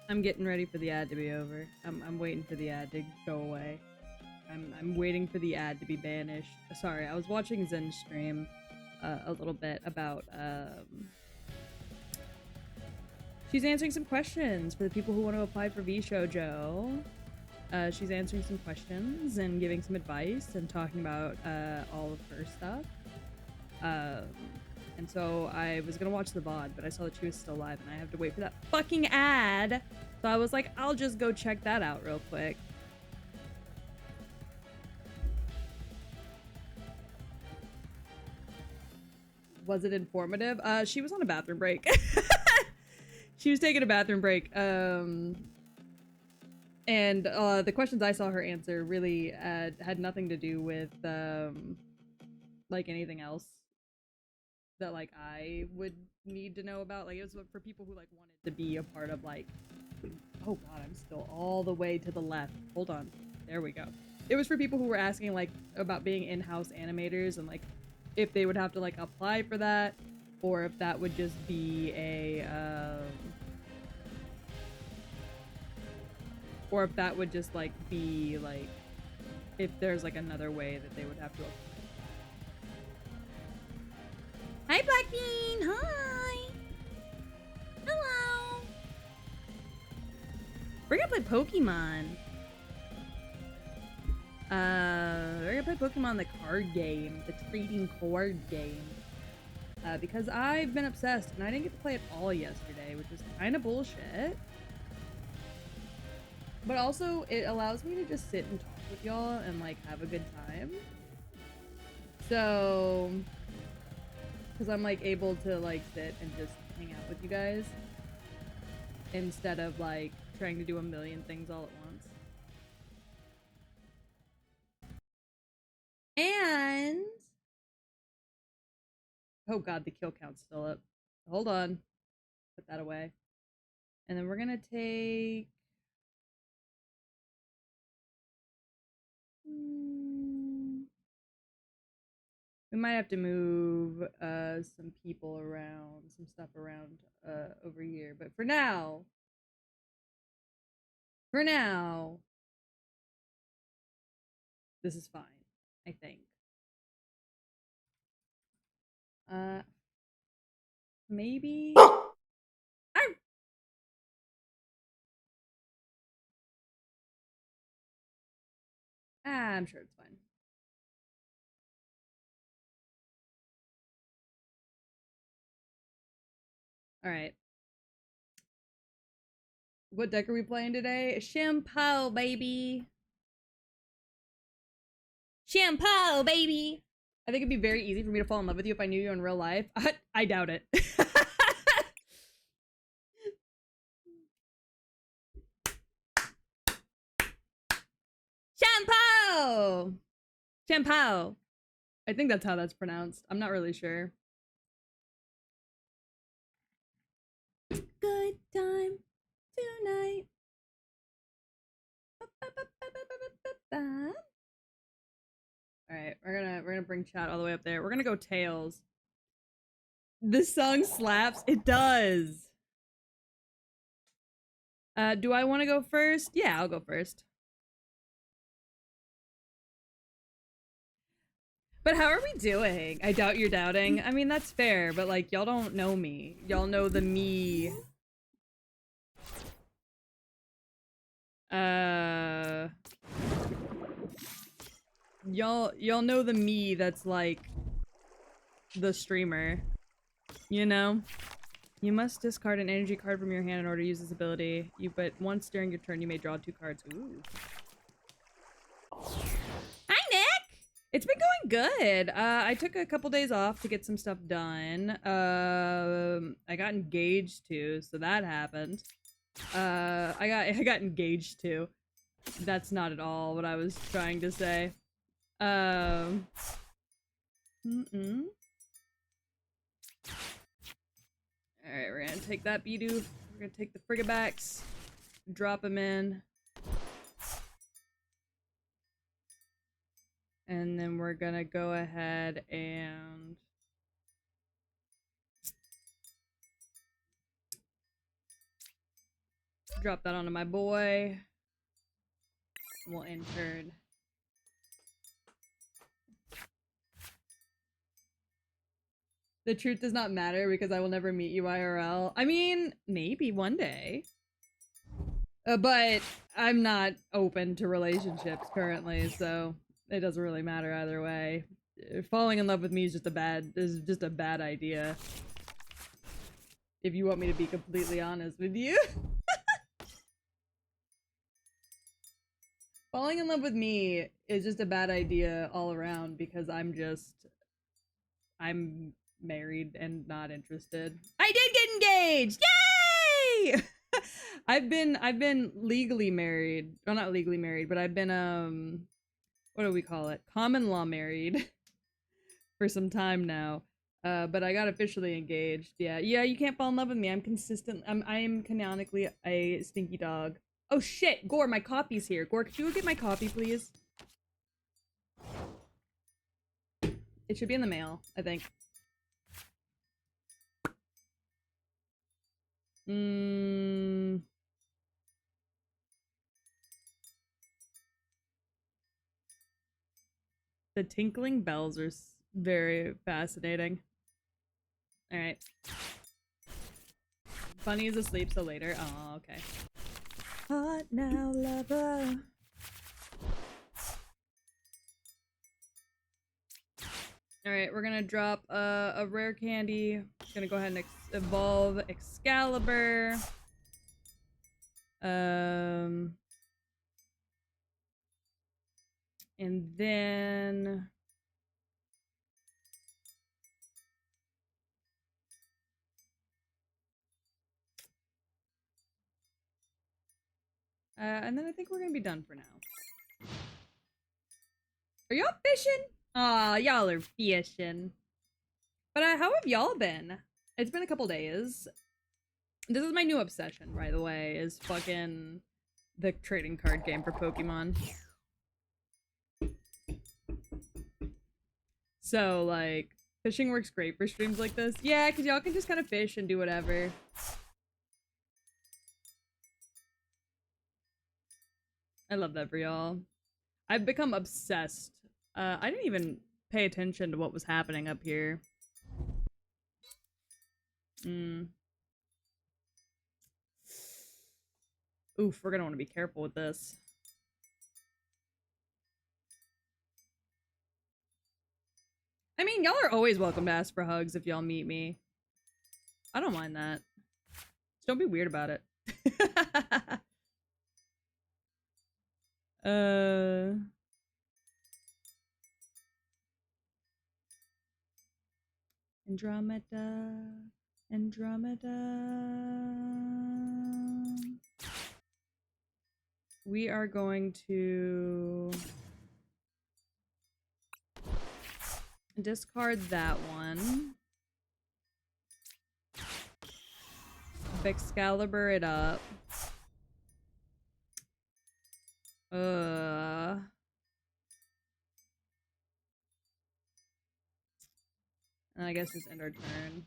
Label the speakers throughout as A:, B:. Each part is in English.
A: I'm getting ready for the ad to be over. I'm waiting for the ad to go away. I'm waiting for the ad to be banished. Sorry, I was watching Zen's stream a little bit about she's answering some questions for the people who want to apply for VShojo. She's answering some questions and giving some advice and talking about all of her stuff. And so I was gonna watch the VOD, but I saw that she was still live and I have to wait for that fucking ad. So I was like, I'll just go check that out real quick. Was it informative? She was on a bathroom break. She was taking a bathroom break. And the questions I saw her answer really had nothing to do with like anything else that like I would need to know about. Like it was for people who like wanted to be a part of like, oh god, I'm still all the way to the left. Hold on. There we go. It was for people who were asking like about being in-house animators and like if they would have to like apply for that or if that would just be a or if that would just like be like if there's like another way that they would have to apply. Hi Blackbean! Hi! Hello! We're gonna play Pokemon. We're gonna play Pokemon the card game, the trading card game. Because I've been obsessed and I didn't get to play it all yesterday, which was kind of bullshit. But also, it allows me to just sit and talk with y'all and like have a good time. So, because I'm like able to like sit and just hang out with you guys instead of like trying to do a million things all at once. And oh god, the kill count's still up. Hold on. Put that away. And then we're gonna take we might have to move some people around, some stuff around over here. But for now, this is fine, I think. Maybe. I'm sure it's fine. All right. What deck are we playing today? Shampoo, baby. Shampoo, baby. I think it'd be very easy for me to fall in love with you if I knew you in real life. I doubt it. Shampoo! Shampoo. I think that's how that's pronounced. I'm not really sure. Good time tonight. All right, we're gonna bring chat all the way up there. We're gonna go tails. This song slaps. It does. Do I want to go first? Yeah, I'll go first. But how are we doing? I doubt you're doubting. I mean, that's fair, but like, y'all don't know me. Y'all know the me. Y'all know the me that's like the streamer. You know? You must discard an energy card from your hand in order to use this ability. But once during your turn, you may draw 2 cards. Ooh. Hi, Nick! It's been going good. I took a couple days off to get some stuff done. I got engaged too, so that happened. I got engaged too. That's not at all what I was trying to say. Alright, we're gonna take that Bidoof. We're gonna take the Frigabacks. Drop him in. And then we're gonna go ahead and... Drop that onto my boy. We'll intern. The truth does not matter because I will never meet you IRL. I mean, maybe one day. But I'm not open to relationships currently, so it doesn't really matter either way. Falling in love with me is just a bad idea. If you want me to be completely honest with you. Falling in love with me is just a bad idea all around because I'm married and not interested. I did get engaged! Yay! I've been legally married. Well, not legally married, but I've been what do we call it? Common law married for some time now. But I got officially engaged. Yeah, you can't fall in love with me. I am canonically a stinky dog. Oh shit, Gore, my copy's here. Gore, could you go get my copy, please? It should be in the mail, I think. The tinkling bells are very fascinating. Alright. Bunny is asleep, so later. Oh, okay. Hot now, lover. Alright, we're gonna drop a rare candy. Gonna go ahead and evolve Excalibur. And then... and then I think we're gonna be done for now. Are y'all fishing? Aw, y'all are fishing. But how have y'all been? It's been a couple days. This is my new obsession, by the way, is fucking the trading card game for Pokemon. So, like, fishing works great for streams like this. Yeah, because y'all can just kind of fish and do whatever. I love that for y'all. I've become obsessed. I didn't even pay attention to what was happening up here. Oof, we're gonna want to be careful with this. I mean, y'all are always welcome to ask for hugs if y'all meet me. I don't mind that. Just don't be weird about it. Andromeda. We are going to discard that one. Excalibur it up. And I guess just end our turn.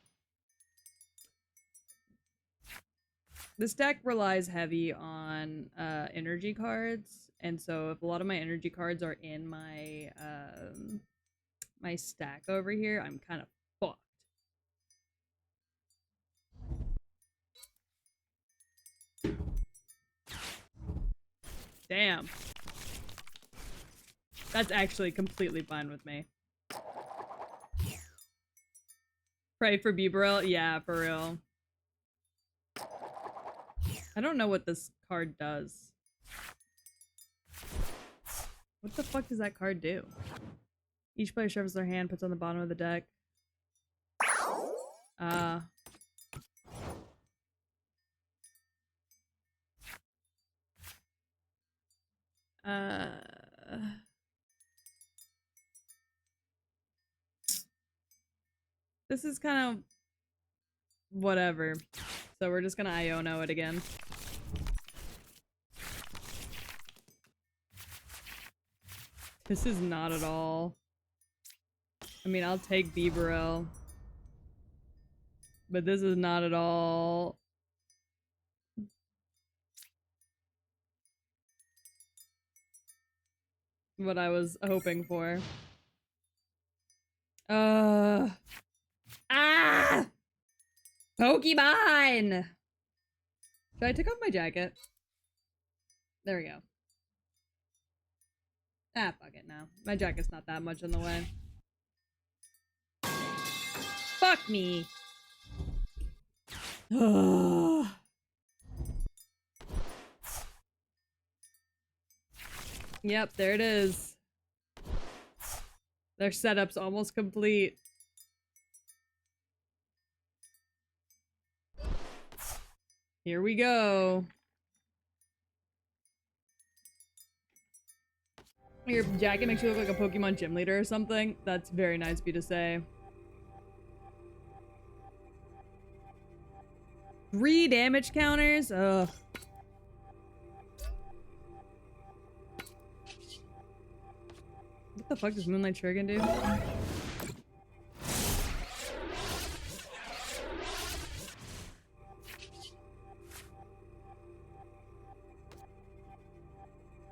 A: This deck relies heavy on energy cards, and so if a lot of my energy cards are in my my stack over here, I'm kind of fucked. Damn. That's actually completely fine with me. Pray for Bibarel? Yeah, for real. I don't know what this card does. What the fuck does that card do? Each player shuffles their hand, puts on the bottom of the deck. This is kind of whatever. So we're just gonna Iono it again. This is not at all. I mean, I'll take Bibarel. But this is not at all what I was hoping for. Ah! Pokemon! Should I take off my jacket? There we go. Ah, fuck it now. My jacket's not that much in the way. Fuck me! Yep, there it is. Their setup's almost complete. Here we go. Your jacket makes you look like a Pokemon gym leader or something. That's very nice of you to say. 3 damage counters? Ugh. What the fuck does Moonlight Shuriken do?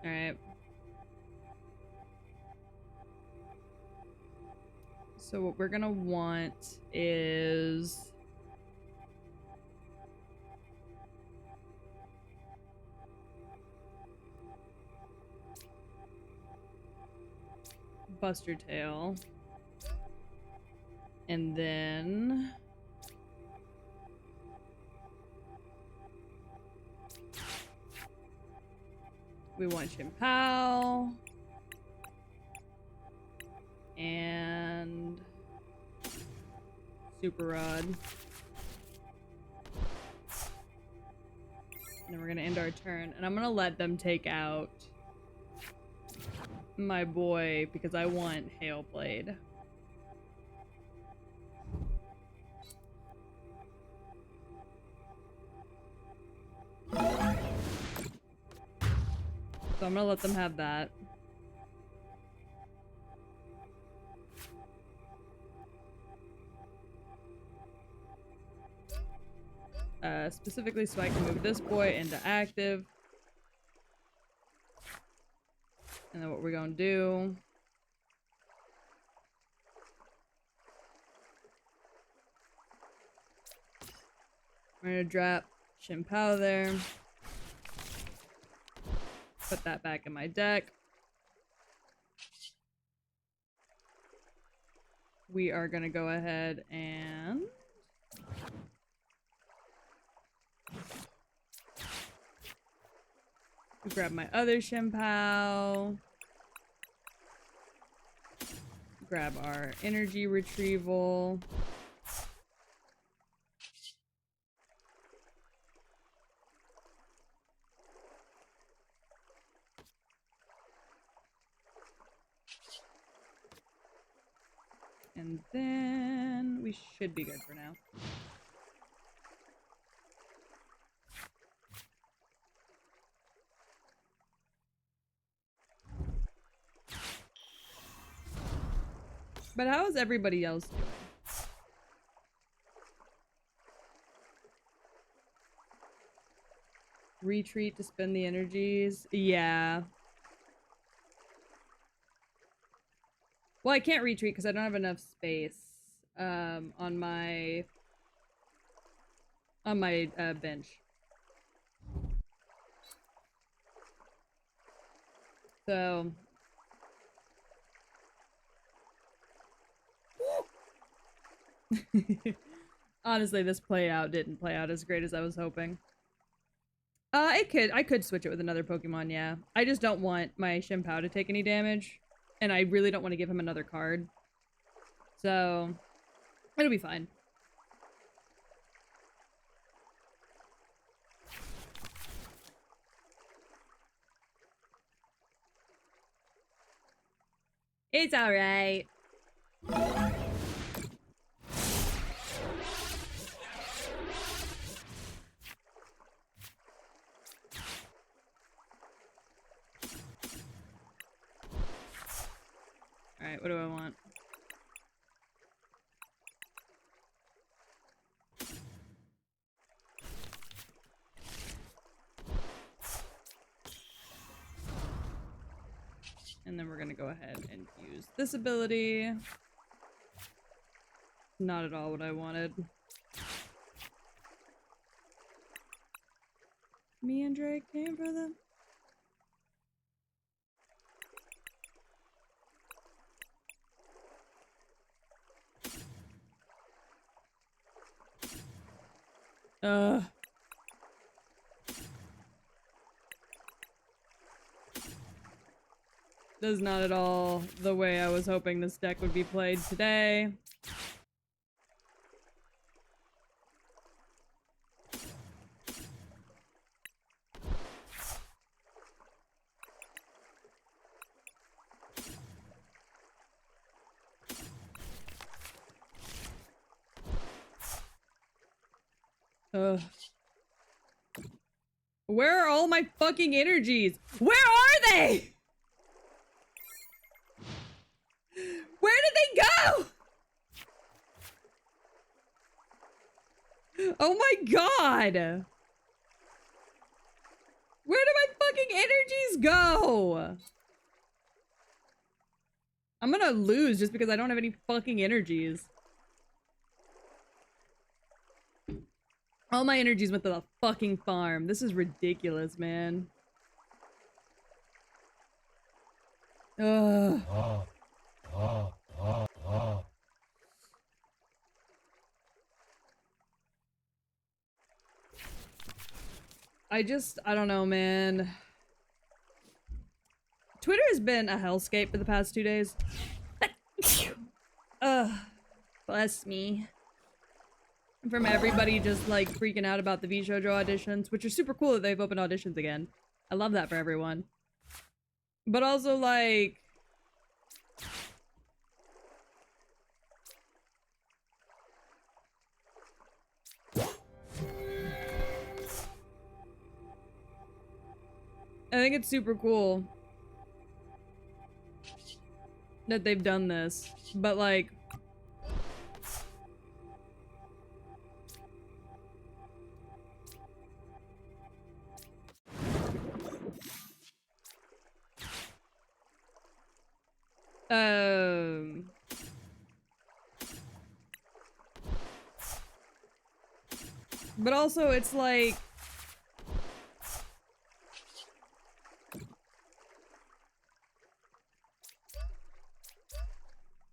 A: Alright. So what we're gonna want is... Buster Tail. And then... we want Chimpao. And... Super Rod. And then we're gonna end our turn. And I'm gonna let them take out my boy because I want Hail Blade. So I'm gonna let them have that. Specifically so I can move this boy into active. And then what we're gonna do... we're gonna drop Chimpao there. Put that back in my deck. We are gonna go ahead and... grab my other Chimpao. Grab our energy retrieval. And then we should be good for now. But how is everybody else doing? Retreat to spend the energies? Yeah. Well, I can't retreat because I don't have enough space on my bench. So honestly, this didn't play out as great as I was hoping. I could switch it with another Pokemon, yeah. I just don't want my Chimpao to take any damage. And I really don't want to give him another card. So, it'll be fine. It's alright. Alright, what do I want? And then we're gonna go ahead and use this ability. Not at all what I wanted. Me and Drake came for them. This is not at all the way I was hoping this deck would be played today. Where are all my fucking energies? Where are they? Where did they go? Oh my god! Where did my fucking energies go? I'm gonna lose just because I don't have any fucking energies. All my energies went to the fucking farm. This is ridiculous, man. Ugh. I don't know, man. Twitter has been a hellscape for the past 2 days. Bless me. From everybody just like freaking out about the V-Shoujo auditions, which are super cool that they've opened auditions again. I love that for everyone. But also like... I think it's super cool that they've done this, but like... But also it's like...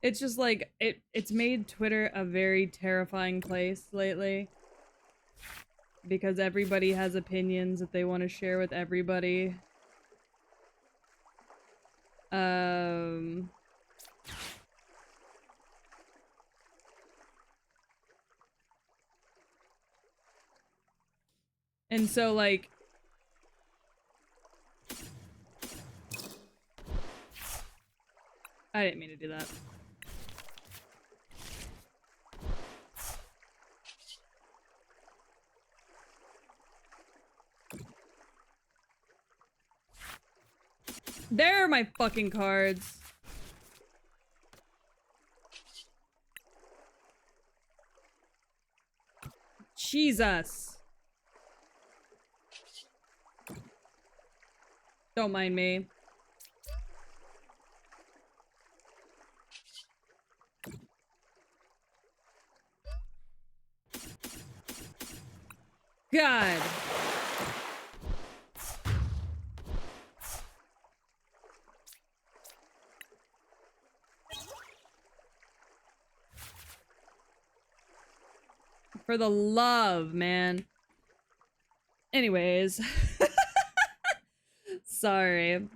A: It's just like, it's made Twitter a very terrifying place lately. Because everybody has opinions that they want to share with everybody. And so like... I didn't mean to do that. There are my fucking cards. Jesus. Don't mind me. God. For the love, man. Anyways. Sorry.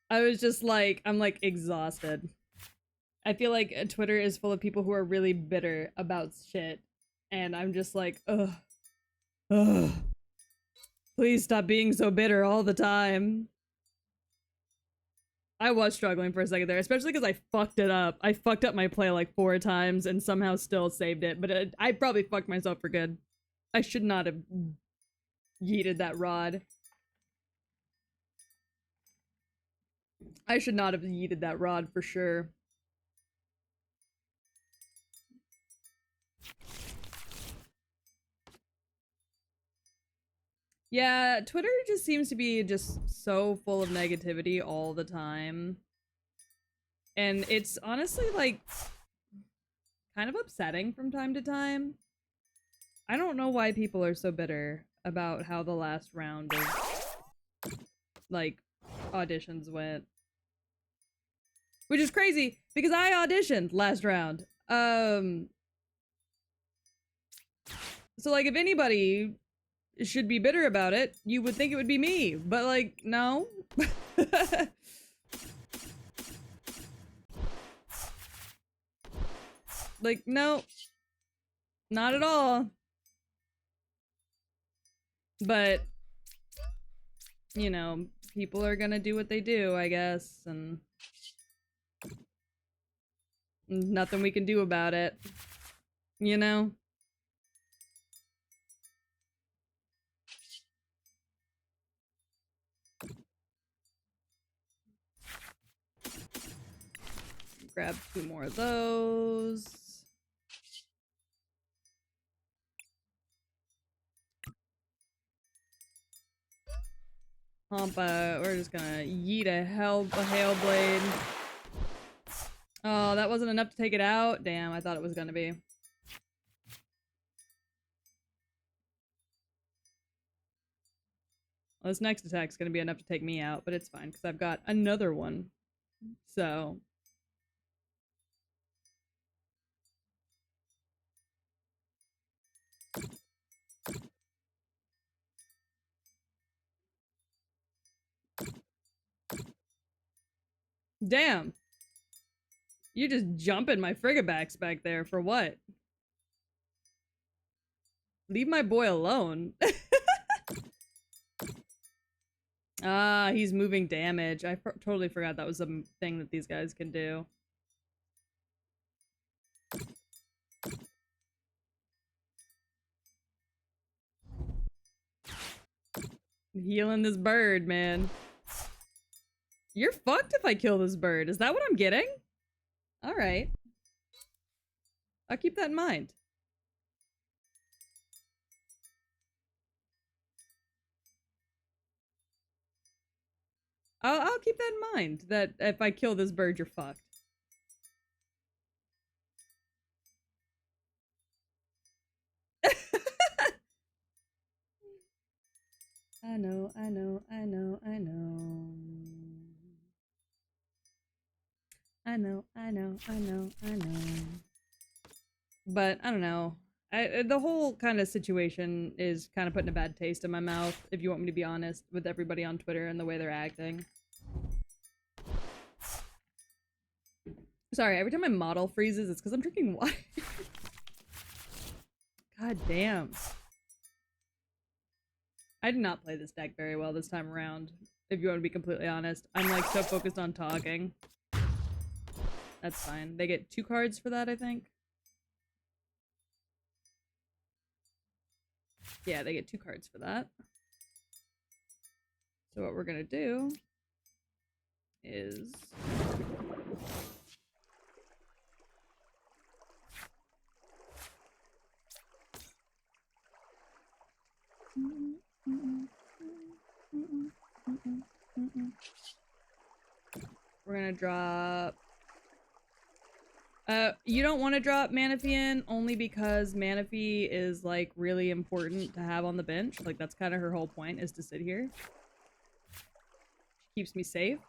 A: I was just like, I'm like exhausted. I feel like Twitter is full of people who are really bitter about shit. And I'm just like, ugh. Ugh. Please stop being so bitter all the time. I was struggling for a second there, especially because I fucked it up. I fucked up my play like 4 times and somehow still saved it, but I probably fucked myself for good. I should not have yeeted that rod. I should not have yeeted that rod for sure. Yeah, Twitter just seems to be just so full of negativity all the time. And it's honestly, like, kind of upsetting from time to time. I don't know why people are so bitter about how the last round of, like, auditions went. Which is crazy, because I auditioned last round. So, like, if anybody should be bitter about it, you would think it would be me. But, like, no. Like, no. Not at all. But, you know, people are gonna do what they do, I guess, and nothing we can do about it. You know? Grab 2 more of those. Hampa, we're just gonna yeet a hail blade. Oh, that wasn't enough to take it out? Damn, I thought it was gonna be. Well, this next attack's gonna be enough to take me out, but it's fine, because I've got another one. So... Damn! You just jumping my frigabacks back there for what? Leave my boy alone. Ah, he's moving damage. I totally forgot that was a thing that these guys can do. Healing this bird, man. You're fucked if I kill this bird. Is that what I'm getting? Alright. I'll keep that in mind. I'll keep that in mind, that if I kill this bird, you're fucked. I know, I know, I know, I know. I know, I know, I know, I know. But, I don't know. The whole kind of situation is kind of putting a bad taste in my mouth, if you want me to be honest, with everybody on Twitter and the way they're acting. Sorry, every time my model freezes, it's because I'm drinking water. God damn. I did not play this deck very well this time around, if you want to be completely honest. I'm like so focused on talking. That's fine. They get 2 cards for that, I think. Yeah, they get 2 cards for that. So what we're gonna do is... We're gonna drop... you don't want to drop Manaphy only because Manaphy is, like, really important to have on the bench. Like, that's kind of her whole point, is to sit here. She keeps me safe.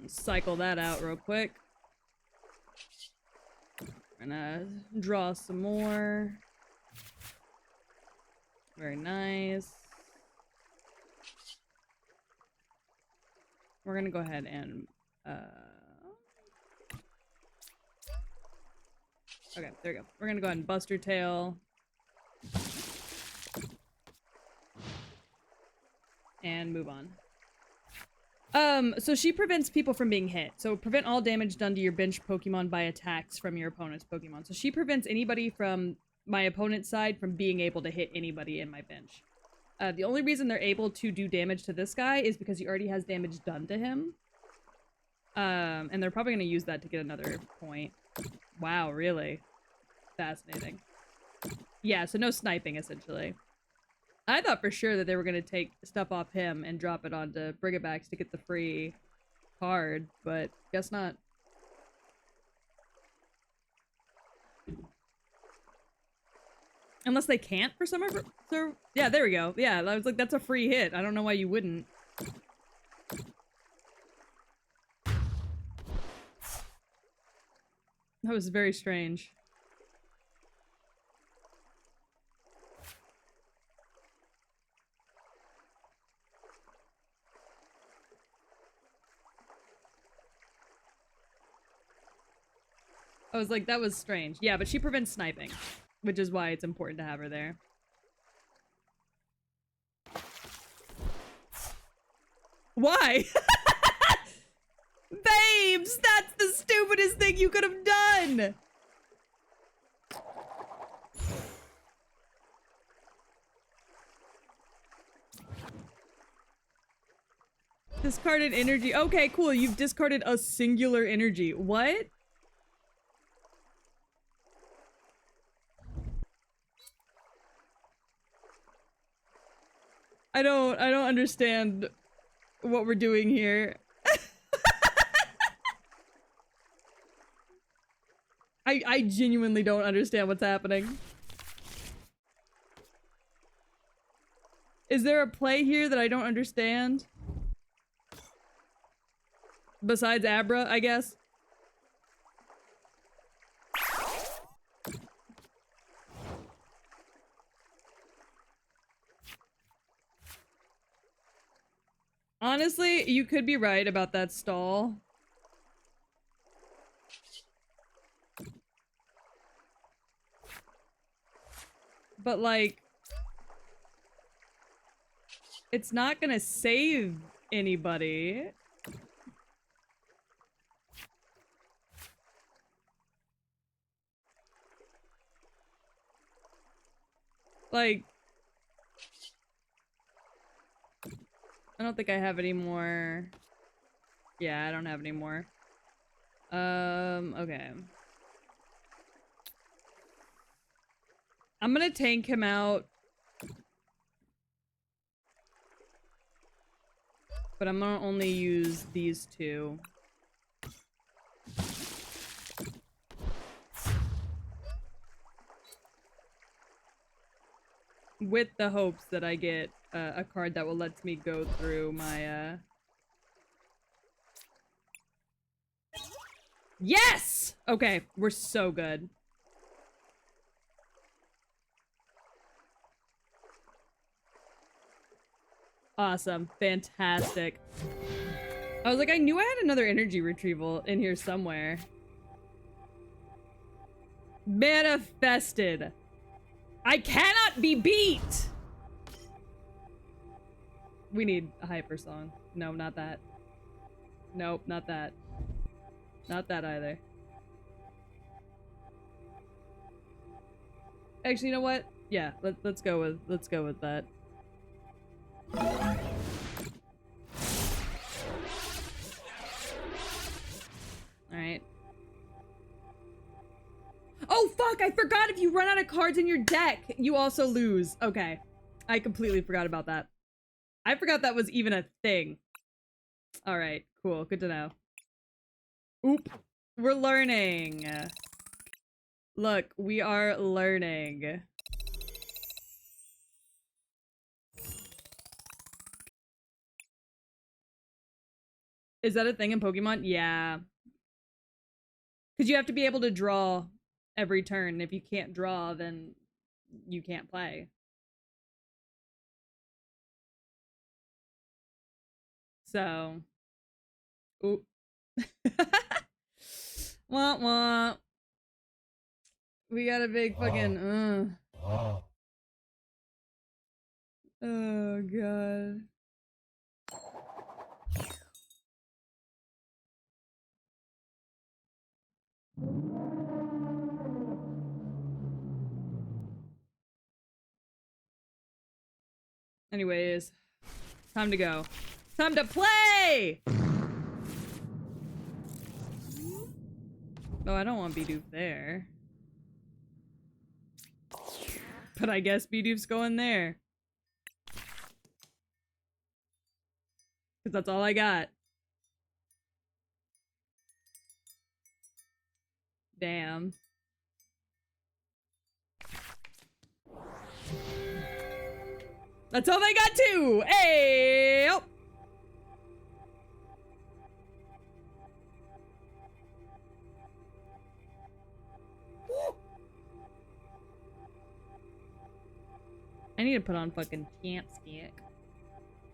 A: Cycle that out real quick. We're gonna draw some more. Very nice. We're gonna go ahead and okay, there we go. We're gonna go ahead and bust her tail. And move on. So she prevents people from being hit. So prevent all damage done to your bench Pokemon by attacks from your opponent's Pokemon. So she prevents anybody from my opponent's side from being able to hit anybody in my bench. The only reason they're able to do damage to this guy is because he already has damage done to him. And they're probably going to use that to get another point. Wow, really? Fascinating. Yeah, so no sniping, essentially. I thought for sure that they were going to take stuff off him and drop it onto Brigabacks to get the free card, but guess not. Unless they can't for some reason. So, yeah, there we go. Yeah, I was like, that's a free hit. I don't know why you wouldn't. That was very strange. I was like, that was strange. Yeah, but she prevents sniping, which is why it's important to have her there. Why? Babes, that's the stupidest thing you could have done! Discarded energy. Okay, cool. You've discarded a singular energy. What? I don't understand what we're doing here. I genuinely don't understand what's happening. Is there a play here that I don't understand? Besides Abra, I guess? Honestly, you could be right about that stall. But, like, it's not gonna save anybody. Like, I don't think I have any more. Yeah, I don't have any more. Okay. I'm gonna tank him out. But I'm gonna only use these two. With the hopes that I get a card that will let me go through my, Yes! Okay, we're so good. Awesome. Fantastic. I was like, I knew I had another energy retrieval in here somewhere. Manifested. I cannot be beat! We need a hyper song. No, not that. Nope, not that. Not that either. Actually, you know what? Yeah, let's go with that. Alright. Oh, fuck! I forgot if you run out of cards in your deck, you also lose. Okay. I completely forgot about that. I forgot that was even a thing. Alright, cool. Good to know. Oop. We're learning. Look, we are learning. Is that a thing in Pokemon? Yeah. Because you have to be able to draw every turn. If you can't draw, then you can't play. So. Oop. Wah wah. We got a big fucking, Oh, God. Anyways, time to go. Time to play! Oh, I don't want Bidoof there. But I guess Bidoof's going there. Because that's all I got. Damn. That's all they got too! Hey! Oh. I need to put on fucking champ stick.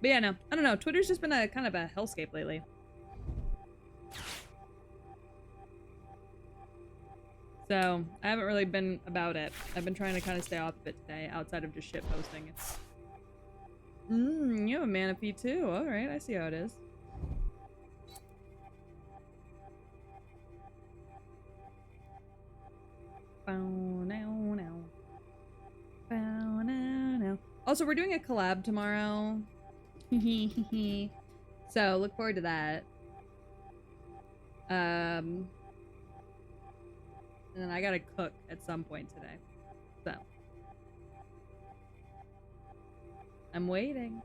A: But yeah, no. I don't know. Twitter's just been a kind of a hellscape lately. So, I haven't really been about it. I've been trying to kind of stay off of it today, outside of just shit posting. You have a Manaphy too. Alright, I see how it is. Also, we're doing a collab tomorrow. So, look forward to that. And then I gotta cook at some point today. So. I'm waiting.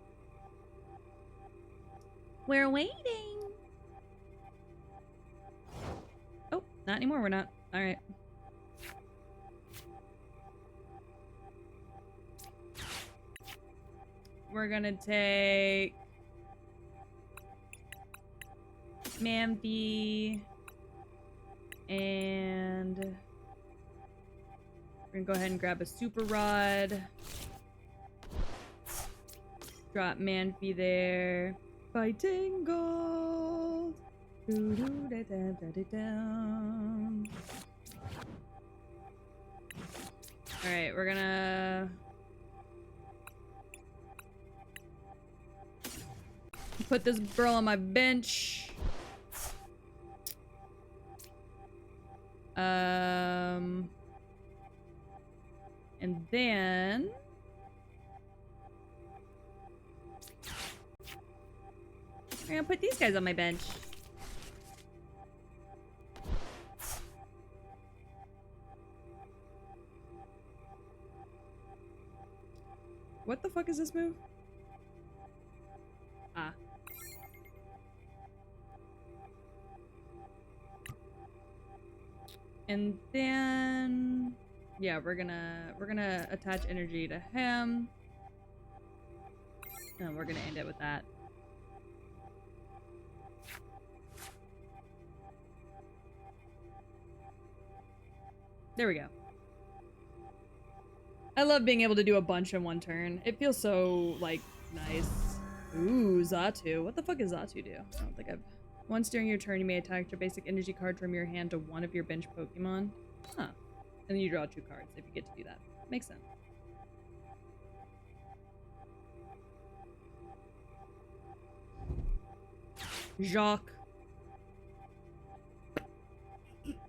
A: We're waiting. Oh, not anymore. We're not. Alright. We're gonna take Manaphy and we're gonna go ahead and grab a super rod. Drop Manaphy there. Fighting gold. Alright, we're gonna put this girl on my bench. And then I'm gonna put these guys on my bench. What the fuck is this move? Ah. And then yeah, we're gonna attach energy to him. And we're gonna end it with that. There we go. I love being able to do a bunch in one turn. It feels so, like, nice. Ooh, Xatu. What the fuck does Xatu do? I don't think I've... Once during your turn, you may attach a basic energy card from your hand to one of your bench Pokemon. Huh. And then you draw 2 cards if you get to do that. Makes sense. Jacques.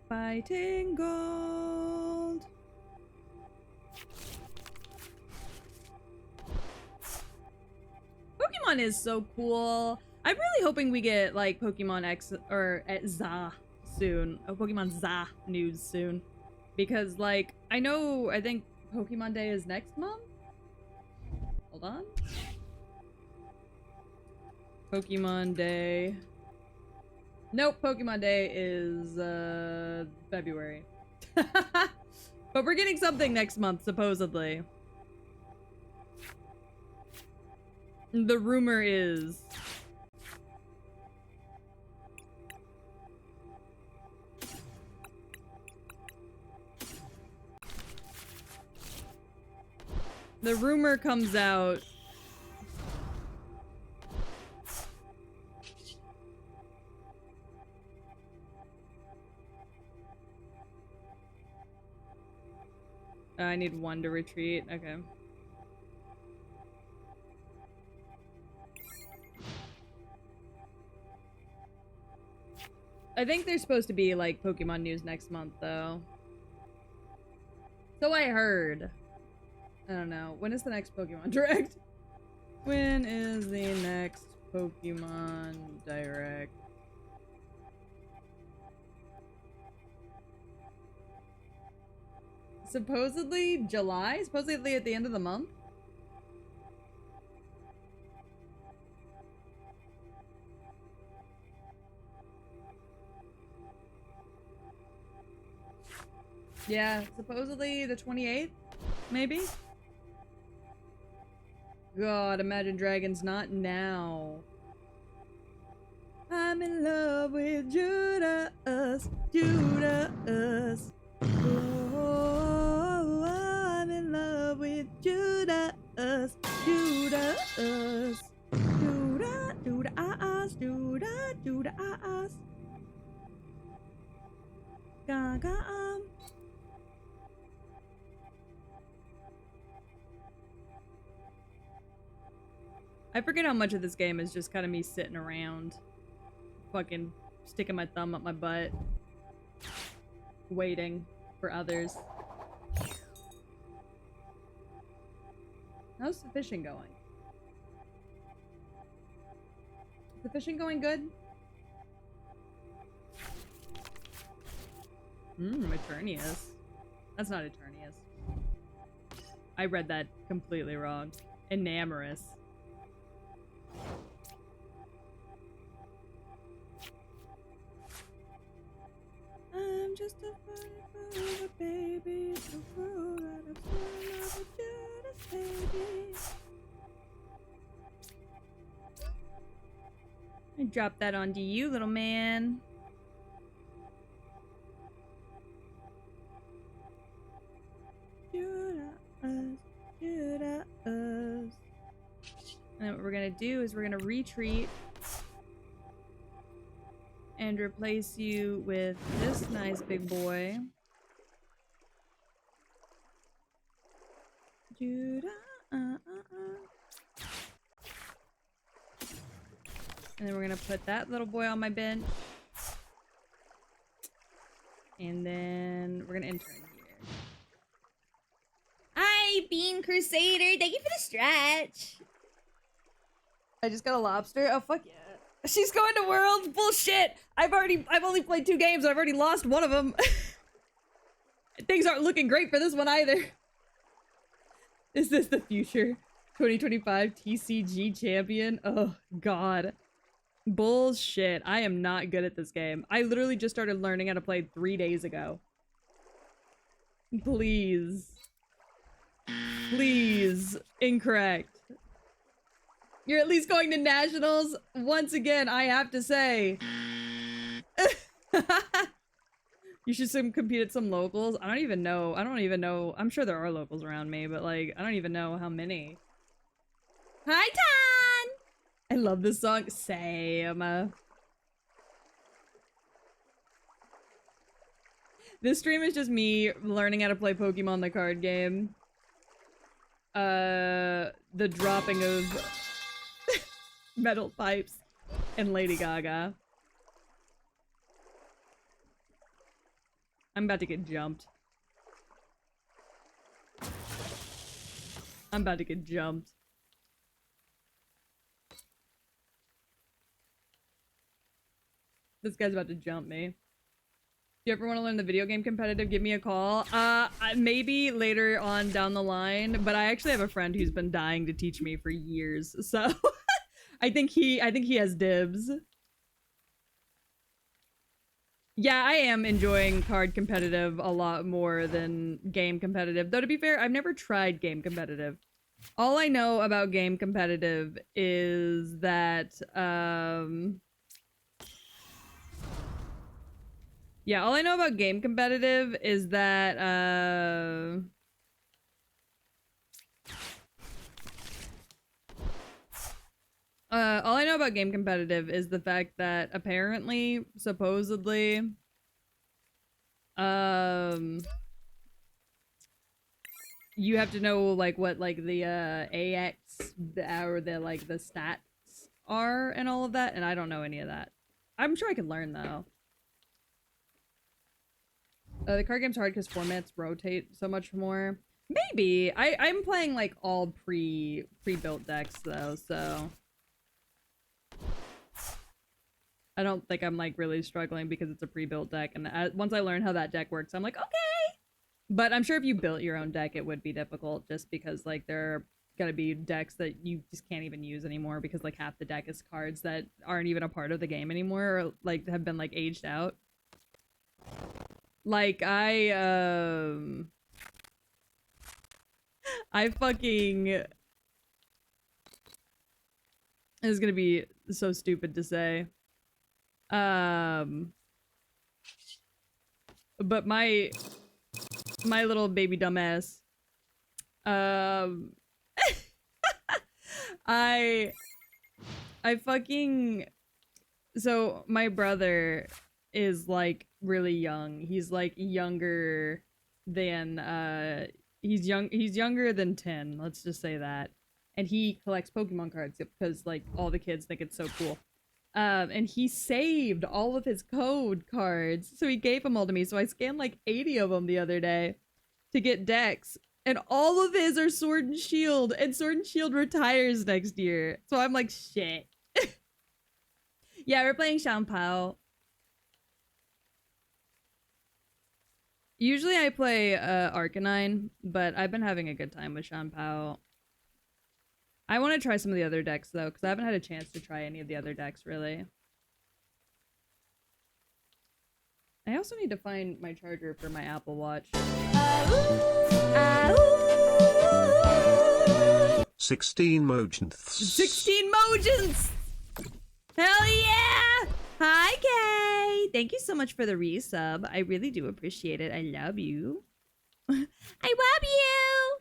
A: Fighting gold. Pokemon is so cool. I'm really hoping we get like Pokemon X or ZA soon. Oh, Pokemon ZA news soon. Because like, I think Pokemon Day is next month? Hold on. Pokemon Day. Nope, Pokemon Day is February. But we're getting something next month, supposedly. The rumor is... The rumor comes out... I need 1 to retreat. Okay. I think there's supposed to be, like, Pokemon news next month, though. So I heard. I don't know. When is the next Pokemon Direct? When is the next Pokemon Direct? Supposedly July? Supposedly at the end of the month? Yeah, supposedly the 28th, maybe? God, Imagine Dragons not now. I'm in love with Judas, Judas. Oh, I'm in love with Judas, Judas. Judas, Judas, Judas, Judas. Gaga. I forget how much of this game is just kind of me sitting around, fucking sticking my thumb up my butt, waiting for others. How's the fishing going? Is the fishing going good? Eternius. That's not Eternius. I read that completely wrong. Enamorous. I'm just a funny baby, so cool that I'm still in love with Judas, baby. I dropped that onto you, little man. Judas, Judas. And then what we're gonna do is we're gonna retreat and replace you with this nice big boy. Judah. And then we're gonna put that little boy on my bench. And then we're gonna intern here. Hi, Bean Crusader. Thank you for the stretch. I just got a lobster. Oh, fuck yeah. She's going to Worlds? Bullshit! I've only played 2 games. I've already lost one of them. Things aren't looking great for this one either. Is this the future? 2025 TCG champion? Oh, God. Bullshit. I am not good at this game. I literally just started learning how to play 3 days ago. Please. Please. Incorrect. You're at least going to nationals? Once again, I have to say. You should compete at some locals. I don't even know. I'm sure there are locals around me, but like, I don't even know how many. Hi, Tan! I love this song. Same. This stream is just me learning how to play Pokemon the card game. The dropping of metal pipes and Lady Gaga. I'm about to get jumped. I'm about to get jumped. This guy's about to jump me. If you ever want to learn the video game competitive, give me a call. Maybe later on down the line, but I actually have a friend who's been dying to teach me for years, so I think he has dibs. Yeah, I am enjoying card competitive a lot more than game competitive. Though to be fair, I've never tried game competitive. All I know about game competitive is that, yeah, all I know about game competitive is that, all I know about game competitive is the fact that apparently, supposedly, you have to know like what like the AX or the like the stats are and all of that, and I don't know any of that. I'm sure I could learn though. The card game's hard because formats rotate so much more. Maybe. I'm playing like all pre-built decks though, so I don't think I'm like really struggling because it's a pre-built deck. And once I learn how that deck works, I'm like, okay. But I'm sure if you built your own deck, it would be difficult just because like there are gonna be decks that you just can't even use anymore because like half the deck is cards that aren't even a part of the game anymore or like have been like aged out. Like I fucking this is gonna be so stupid to say. But my little baby dumbass, um, I fucking so my brother is like really young. He's like younger than he's younger than 10, let's just say that. And he collects Pokemon cards because like all the kids think it's so cool. And he saved all of his code cards. So he gave them all to me. So I scanned like 80 of them the other day to get decks. And all of his are Sword and Shield. And Sword and Shield retires next year. So I'm like, shit. Yeah, we're playing Xianpao. Usually I play Arcanine, but I've been having a good time with Xianpao. I want to try some of the other decks, though, because I haven't had a chance to try any of the other decks, really. I also need to find my charger for my Apple Watch.
B: 16 mojents.
A: 16 mojents! Hell yeah! Hi, Kay! Thank you so much for the resub. I really do appreciate it. I love you. I love you!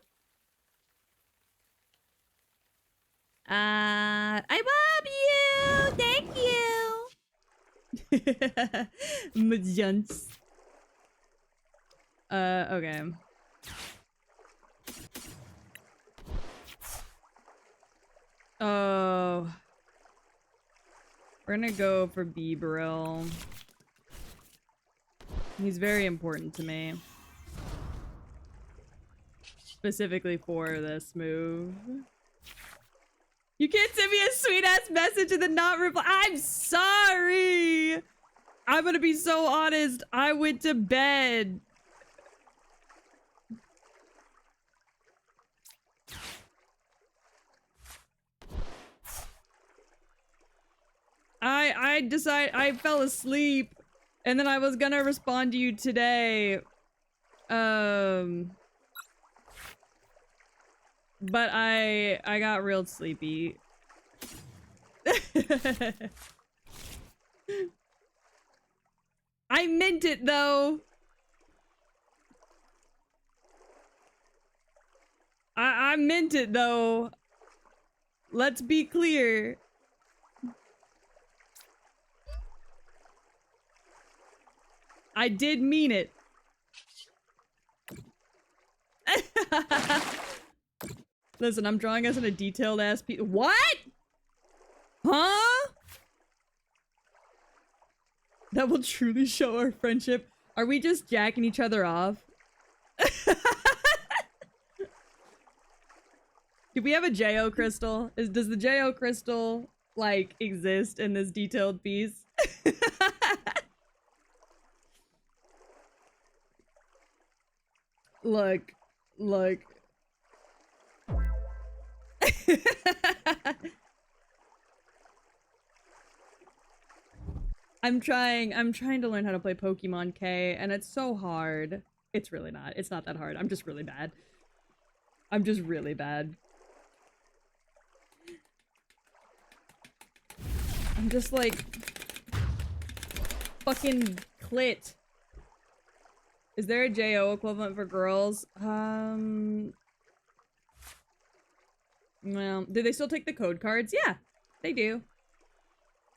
A: I love you! Thank you! Mojents. Okay. Oh. We're gonna go for Beebrill. He's very important to me. Specifically for this move. You can't send me a sweet-ass message and then not reply. I'm sorry! I'm gonna be so honest. I went to bed. I fell asleep and then I was gonna respond to you today. But I got real sleepy. I meant it though. I meant it though. Let's be clear. I did mean it. Listen, I'm drawing us in a detailed ass piece. What? Huh? That will truly show our friendship. Are we just jacking each other off? Do we have a JO crystal? Does the JO crystal, like, exist in this detailed piece? Look. I'm trying to learn how to play Pokemon K, and it's so hard. It's really not. It's not that hard. I'm just really bad. I'm just really bad. I'm just like... fucking clit. Is there a JO equivalent for girls? Well, do they still take the code cards? Yeah, they do.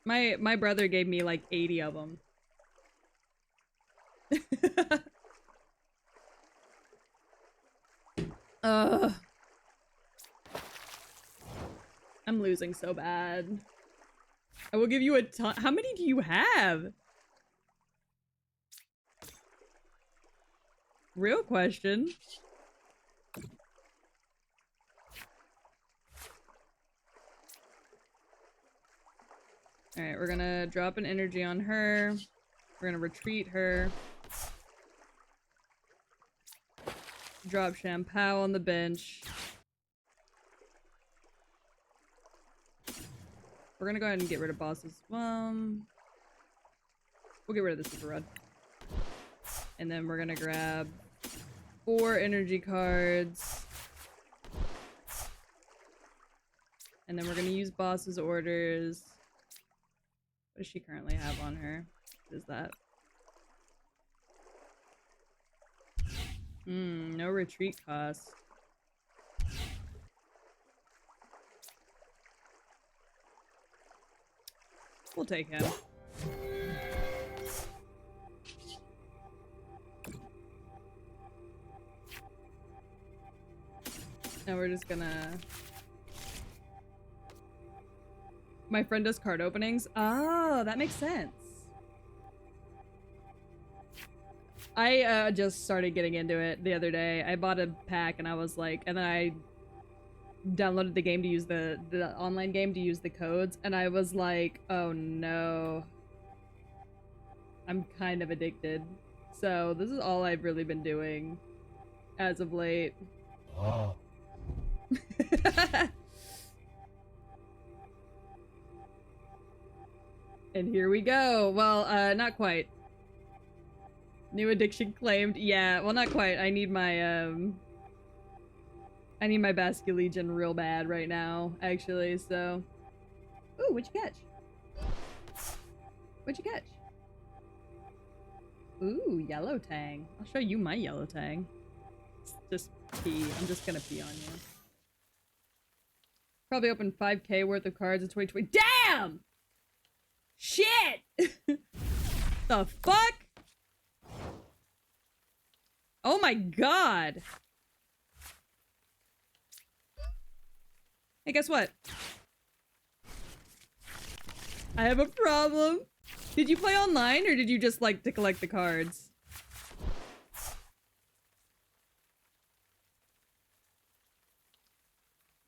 A: My brother gave me like 80 of them. I'm losing so bad. I will give you a ton. How many do you have? Real question. Alright, we're gonna drop an energy on her. We're gonna retreat her. Drop Shampoo on the bench. We're gonna go ahead and get rid of bosses. We'll get rid of the super rod. And then we're gonna grab 4 energy cards. And then we're gonna use boss's orders. What does she currently have on her? What is that? No retreat cost. We'll take him. Now we're just gonna... My friend does card openings? Oh, that makes sense. I just started getting into it the other day. I bought a pack and I was like, and then I downloaded the game to use the online game to use the codes, and I was like, oh no. I'm kind of addicted. So this is all I've really been doing as of late. Oh. And here we go. Well, not quite. New addiction claimed. Yeah, well, not quite. I need my Basque Legion real bad right now, actually, so. Ooh, what'd you catch? What'd you catch? Ooh, yellow tang. I'll show you my yellow tang. Just pee. I'm just gonna pee on you. Probably opened 5K worth of cards in 2020. Damn! Shit! The fuck? Oh my god! Hey, guess what? I have a problem. Did you play online or did you just like to collect the cards?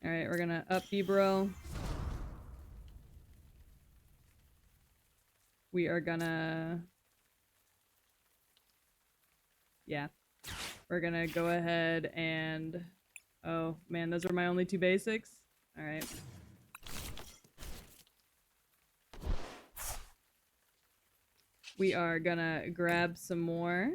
A: Alright, we're gonna up Bibro. We are gonna... Yeah. We're gonna go ahead and... Oh, man, those are my only 2 basics? Alright. We are gonna grab some more.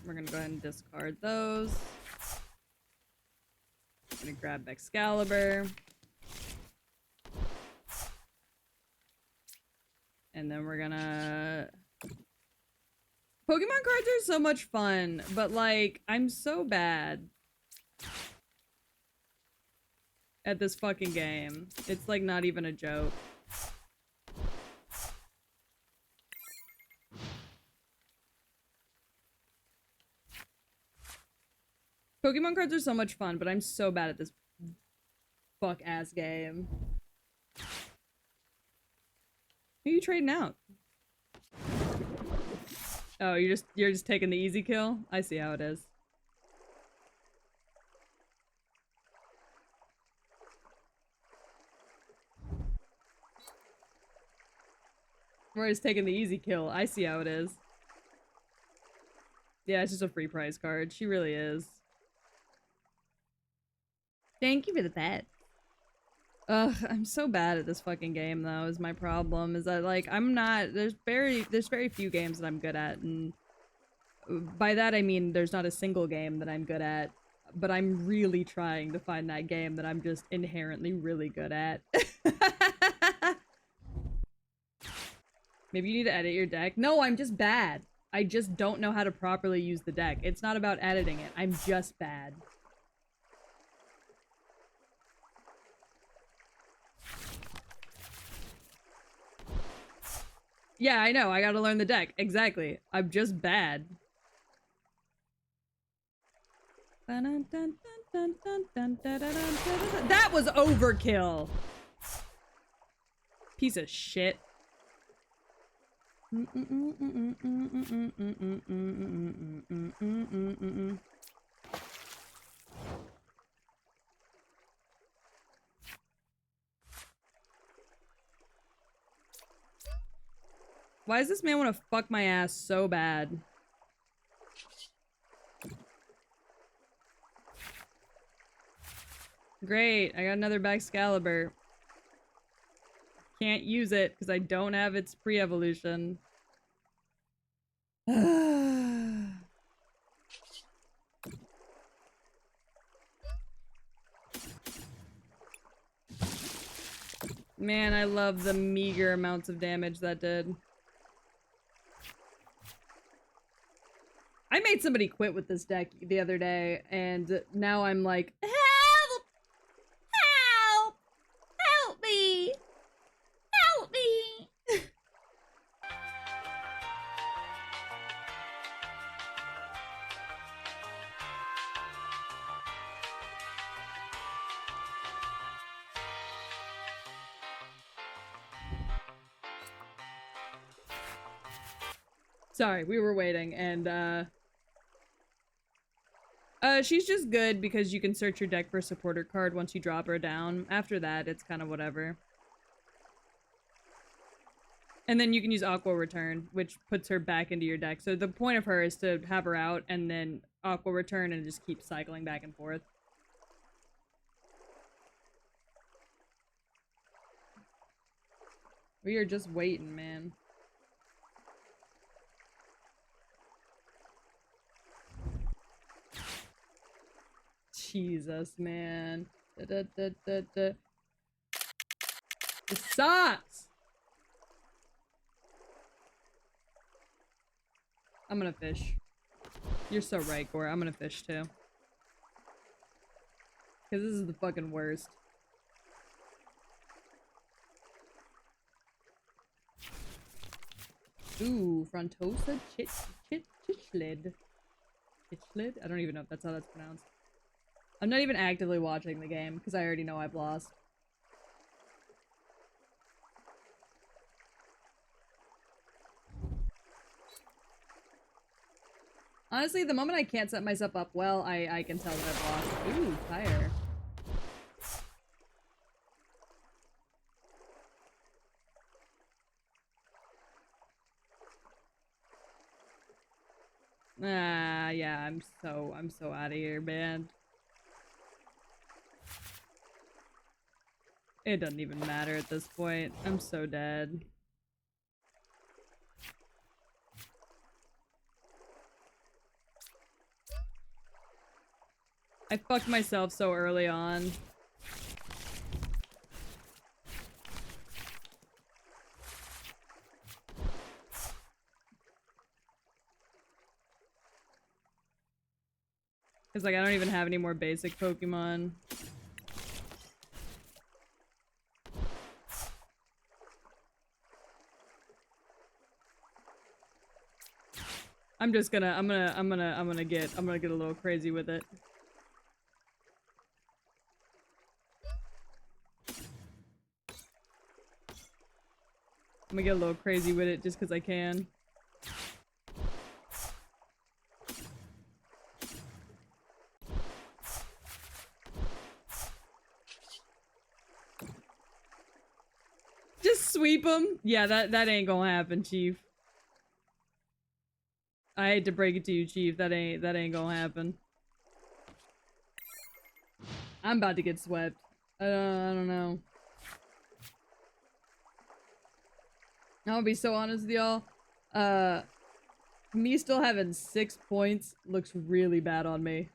A: We're gonna go ahead and discard those. I'm gonna grab Excalibur. And then we're gonna... Pokemon cards are so much fun, but like, I'm so bad at this fucking game. It's like not even a joke. Pokemon cards are so much fun, but I'm so bad at this fuck-ass game. Who are you trading out? Oh, you're just taking the easy kill? I see how it is. We're just taking the easy kill. I see how it is. Yeah, it's just a free prize card. She really is. Thank you for the pet. Ugh, I'm so bad at this fucking game though, is my problem. Is that like, I'm not, there's very few games that I'm good at, and by that I mean there's not a single game that I'm good at, but I'm really trying to find that game that I'm just inherently really good at. Maybe you need to edit your deck? No, I'm just bad. I just don't know how to properly use the deck. It's not about editing it, I'm just bad. Yeah, I know. I gotta learn the deck. Exactly. I'm just bad. That was overkill. Piece of shit. Why does this man want to fuck my ass so bad? Great, I got another Baxcalibur. Can't use it because I don't have its pre-evolution. Man, I love the meager amounts of damage that did. I made somebody quit with this deck the other day, and now I'm like, help! Help! Help me! Help me! Sorry, we were waiting, and she's just good because you can search your deck for a supporter card once you drop her down. After that, it's kind of whatever. And then you can use Aqua Return, which puts her back into your deck. So the point of her is to have her out and then Aqua Return and just keep cycling back and forth. We are just waiting, man. Jesus, man. This sucks! I'm gonna fish. You're so right, Gore. I'm gonna fish too. Because this is the fucking worst. Ooh, Frontosa Chichlid. Chichlid? I don't even know if that's how that's pronounced. I'm not even actively watching the game because I already know I've lost. Honestly, the moment I can't set myself up well, I can tell that I've lost. Ooh, fire. Ah, yeah, I'm so out of here, man. It doesn't even matter at this point. I'm so dead. I fucked myself so early on. Cause like I don't even have any more basic Pokemon. I'm gonna get a little crazy with it. I'm gonna get a little crazy with it just cause I can. Just sweep them? Yeah, that ain't gonna happen, Chief. I hate to break it to you, Chief. That ain't gonna happen. I'm about to get swept. I don't know. I'll be so honest with y'all. Me still having 6 points looks really bad on me.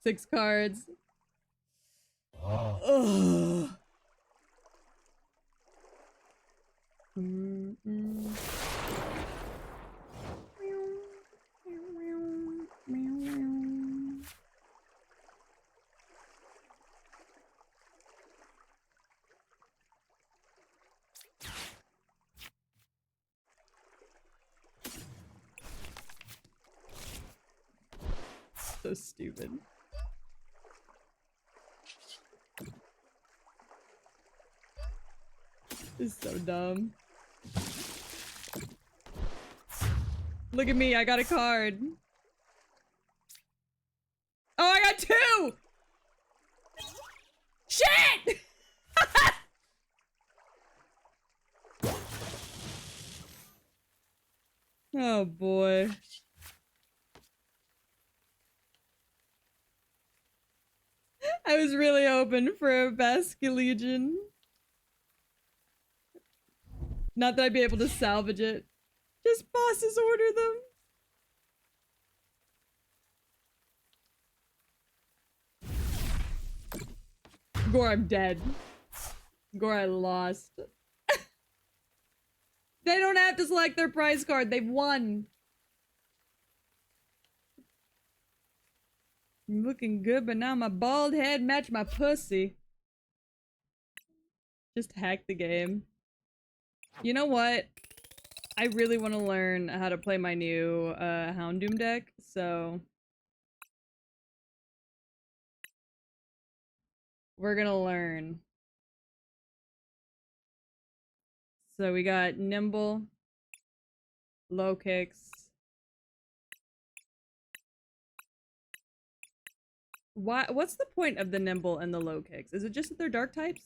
A: 6 cards. Ugh. So stupid. This is so dumb. Look at me, I got a card. Oh, I got 2! Shit! Oh boy. I was really hoping for a Basculegion. Not that I'd be able to salvage it. Just bosses order them. Gore, I'm dead. Gore, I lost. They don't have to select their prize card. They've won. I'm looking good, but now my bald head match my pussy. Just hack the game. You know what? I really want to learn how to play my new Houndoom deck, so we're gonna learn. So we got Nimble, Low Kicks. What's the point of the Nimble and the Low Kicks? Is it just that they're dark types?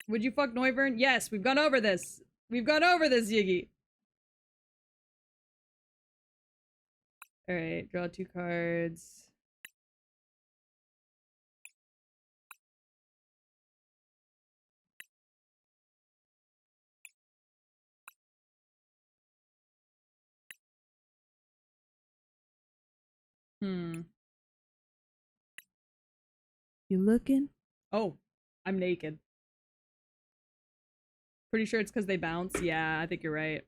A: Would you fuck Noivern? Yes, we've gone over this. We've gone over this, Yiggy. Alright, draw 2 cards. You looking? Oh, I'm naked. Pretty sure it's because they bounce. Yeah, I think you're right.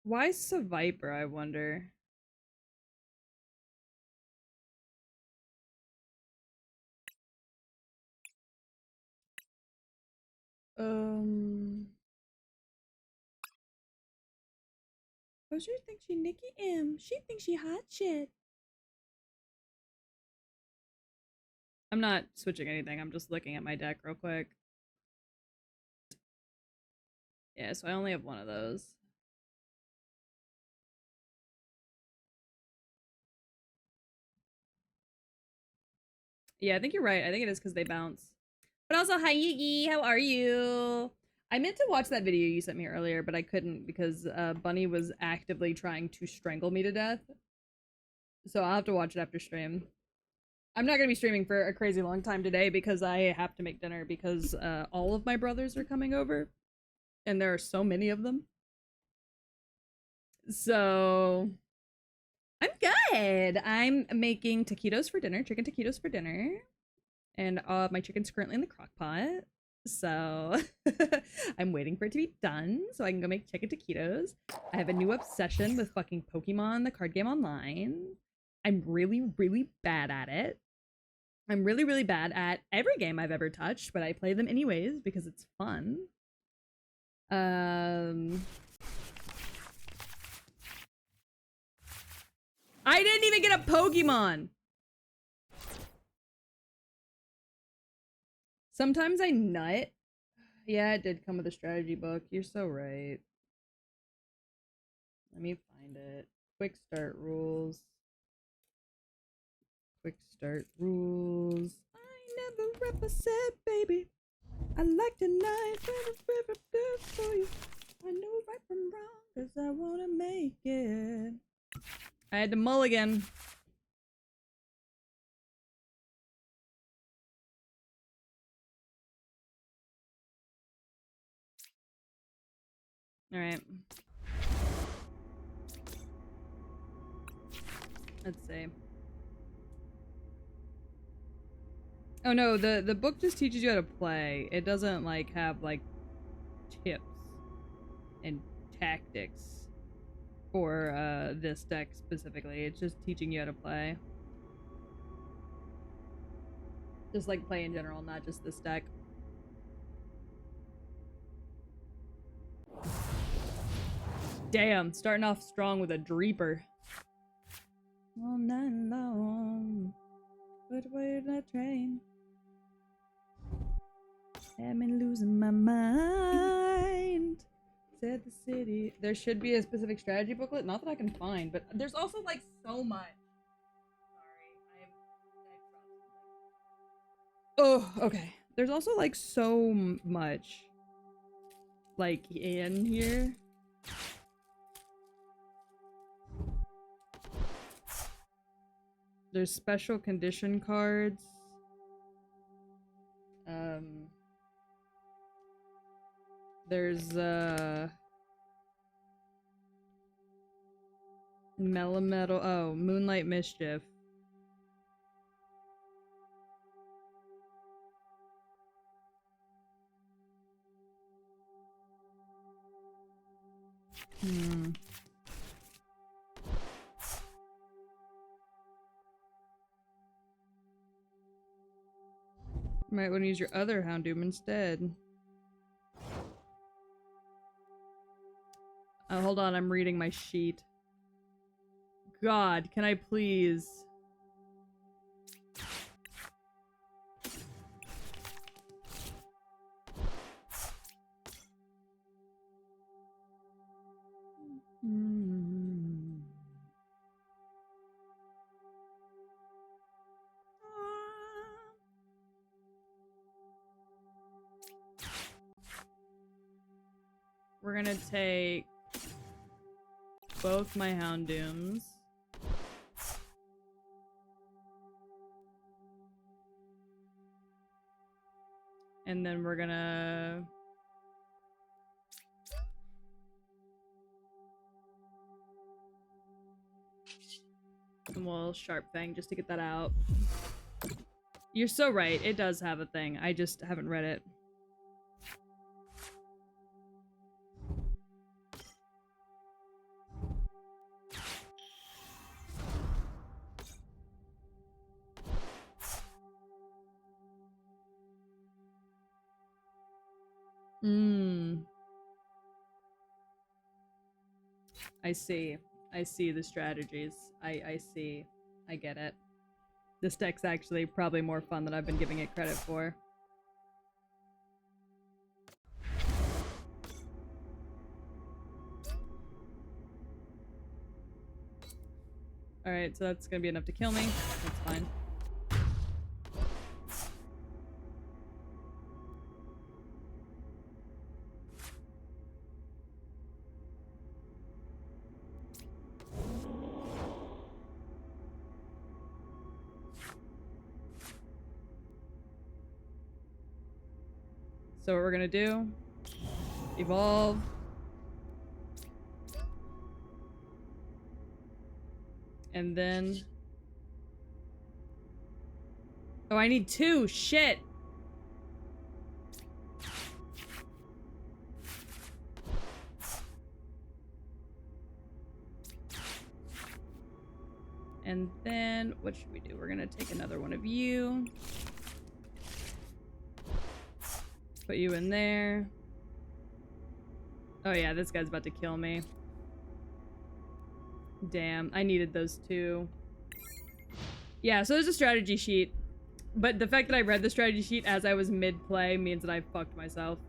A: Why Viper, I wonder? Oh, she thinks she Nikki M. She thinks she hot shit. I'm not switching anything. I'm just looking at my deck real quick. Yeah, so I only have one of those. Yeah, I think you're right. I think it is because they bounce. But also, hi Yigi, how are you? I meant to watch that video you sent me earlier, but I couldn't because Bunny was actively trying to strangle me to death. So I'll have to watch it after stream. I'm not gonna be streaming for a crazy long time today because I have to make dinner because all of my brothers are coming over, and there are so many of them. So I'm good. I'm making taquitos for dinner, chicken taquitos for dinner, and my chicken's currently in the crock pot. So I'm waiting for it to be done so I can go make chicken taquitos. I have a new obsession with fucking Pokemon, the card game online. I'm really, really bad at it. I'm really, really bad at every game I've ever touched, but I play them anyways because it's fun. I didn't even get a Pokemon! Sometimes I nut. Yeah, it did come with a strategy book. You're so right. Let me find it. Quick start rules. Quick start rules. I never represent, baby. I like tonight. Good for you. I know right from wrong, cause I wanna make it. I had to mulligan. Alright. Let's see. Oh no, the book just teaches you how to play. It doesn't like have like tips. and tactics for this deck specifically. It's just teaching you how to play. Just like play in general, not just this deck. Damn, starting off strong with a Dreeper. All night long, put away that train. Had me losing my mind. Said the city. There should be a specific strategy booklet. Not that I can find, but there's also like so much. Sorry, oh, okay. There's also like so much, like in here. There's special condition cards. There's Melametal. Oh, Moonlight Mischief. Might want to use your other Houndoom instead. Oh, hold on, I'm reading my sheet. God, can I please? We're gonna take both my Houndooms. And then we're gonna... And we'll Sharp Fang just to get that out. You're so right, it does have a thing. I just haven't read it. I see. I see the strategies. I see. I get it. This deck's actually probably more fun than I've been giving it credit for. Alright, so that's gonna be enough to kill me. That's fine. So what we're gonna do, evolve. And then... Oh, I need 2! Shit! And then, what should we do? We're gonna take another one of you. Put you in there. Oh yeah, this guy's about to kill me. Damn, I needed those 2. Yeah, so there's a strategy sheet. But the fact that I read the strategy sheet as I was mid-play means that I fucked myself.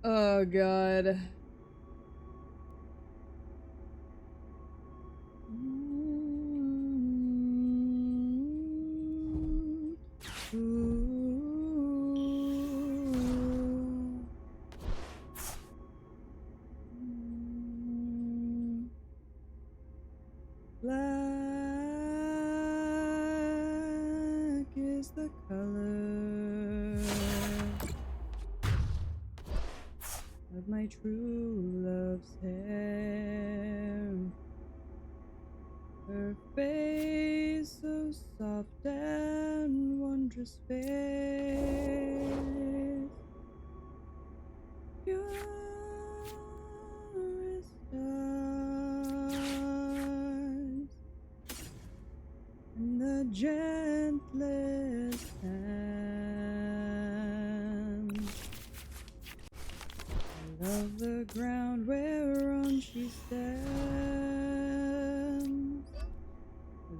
A: Oh god. Black is the color of my true love's hair. Her face so soft and wondrous fair. gentlest hand. I love the ground whereon she stands. I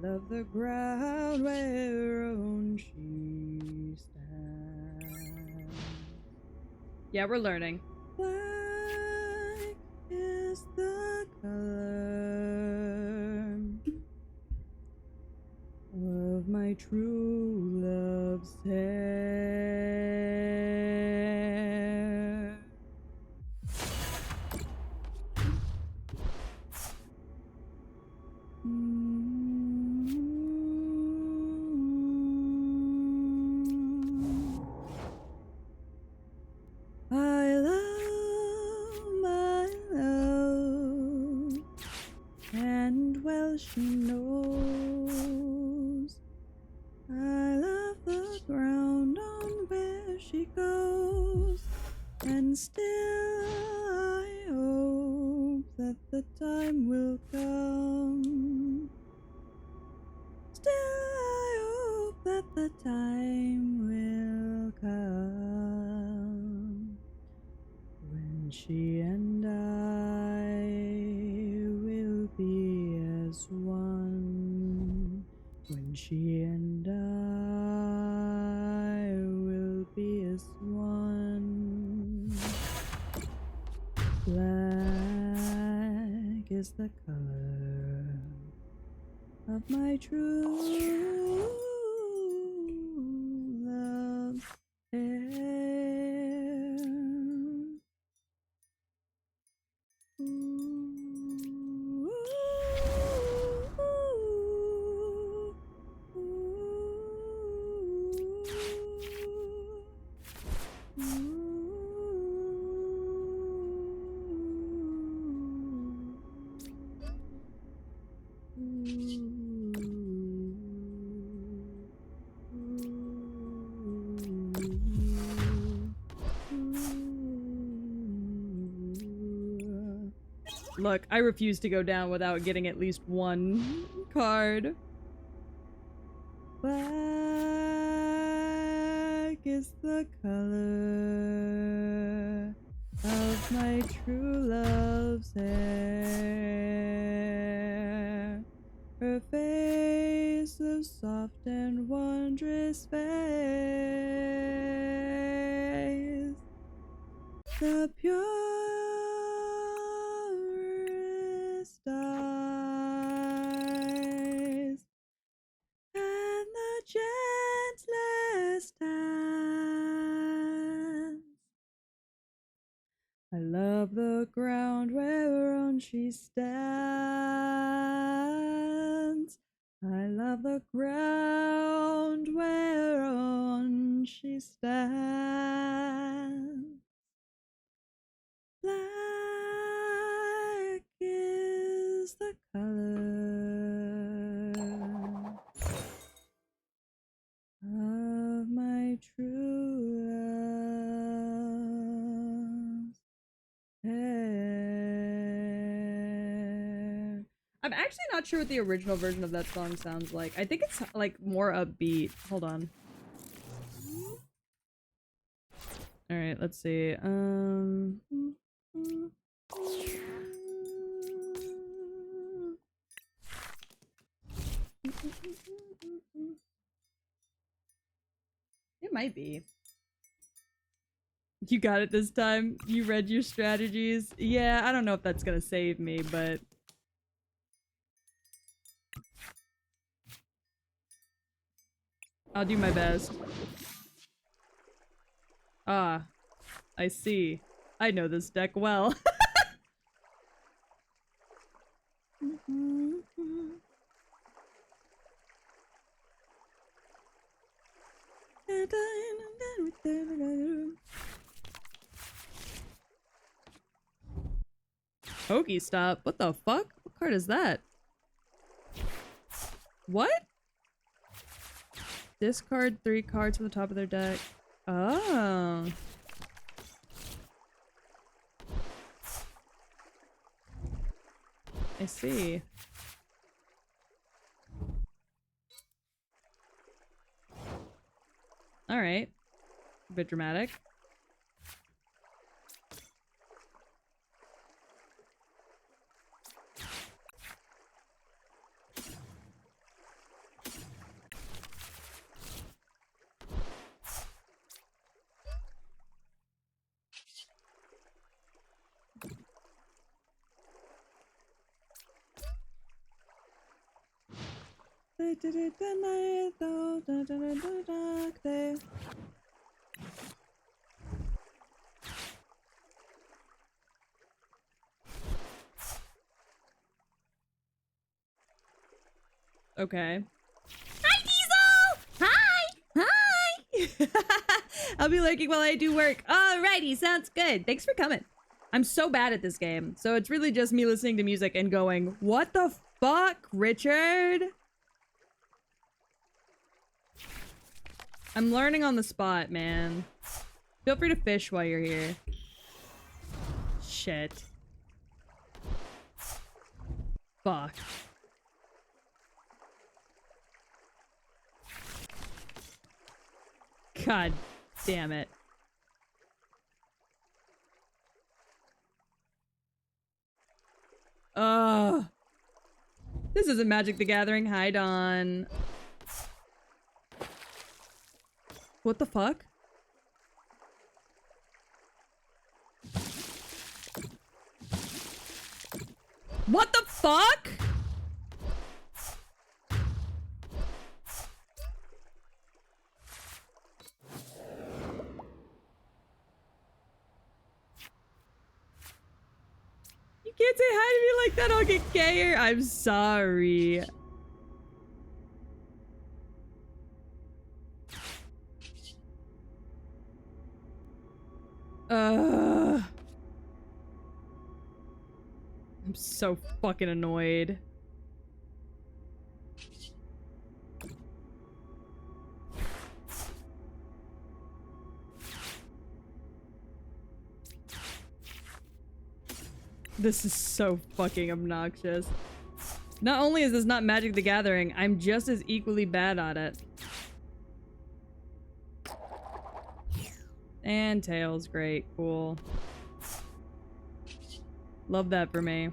A: love the ground whereon she stands. Yeah, we're learning. Black is the color of my true love's hair. I love my love, and well she knows. I love the ground on where she goes, and still I hope that the time will come. Still I hope that the time will come when she and I will be as one. When she and I will be as one. Black is the color of my true love's hair. Look, I refuse to go down without getting at least one card. Black is the color of my true love's hair. Her face of soft and wondrous face. The purest eyes and the gentlest hands. I love the ground whereon she stands. I love the ground whereon she stands. Black is the color of my true love's hair. I'm actually not sure what the original version of that song sounds like. I think it's like more upbeat. Hold on. All right, let's see. It might be. You got it this time. You read your strategies. Yeah, I don't know if that's gonna save me, but I'll do my best. Ah, I see. I know this deck well. Pokestop? What the fuck? What card is that? What? Discard 3 cards from the top of their deck. Oh. I see. All right. A bit dramatic. Okay. Hi, Diesel! Hi! Hi! I'll be lurking while I do work. Alrighty, sounds good. Thanks for coming. I'm so bad at this game, so it's really just me listening to music and going, what the fuck, Richard? I'm learning on the spot, man. Feel free to fish while you're here. Shit. Fuck. God damn it. This isn't Magic the Gathering. Hi, Dawn. What the fuck? What the fuck? You can't say hi to me like that, I'll get gayer. I'm sorry. I'm so fucking annoyed. This is so fucking obnoxious. Not only is this not Magic the Gathering, I'm just as equally bad at it. And tails, great, cool. Love that for me.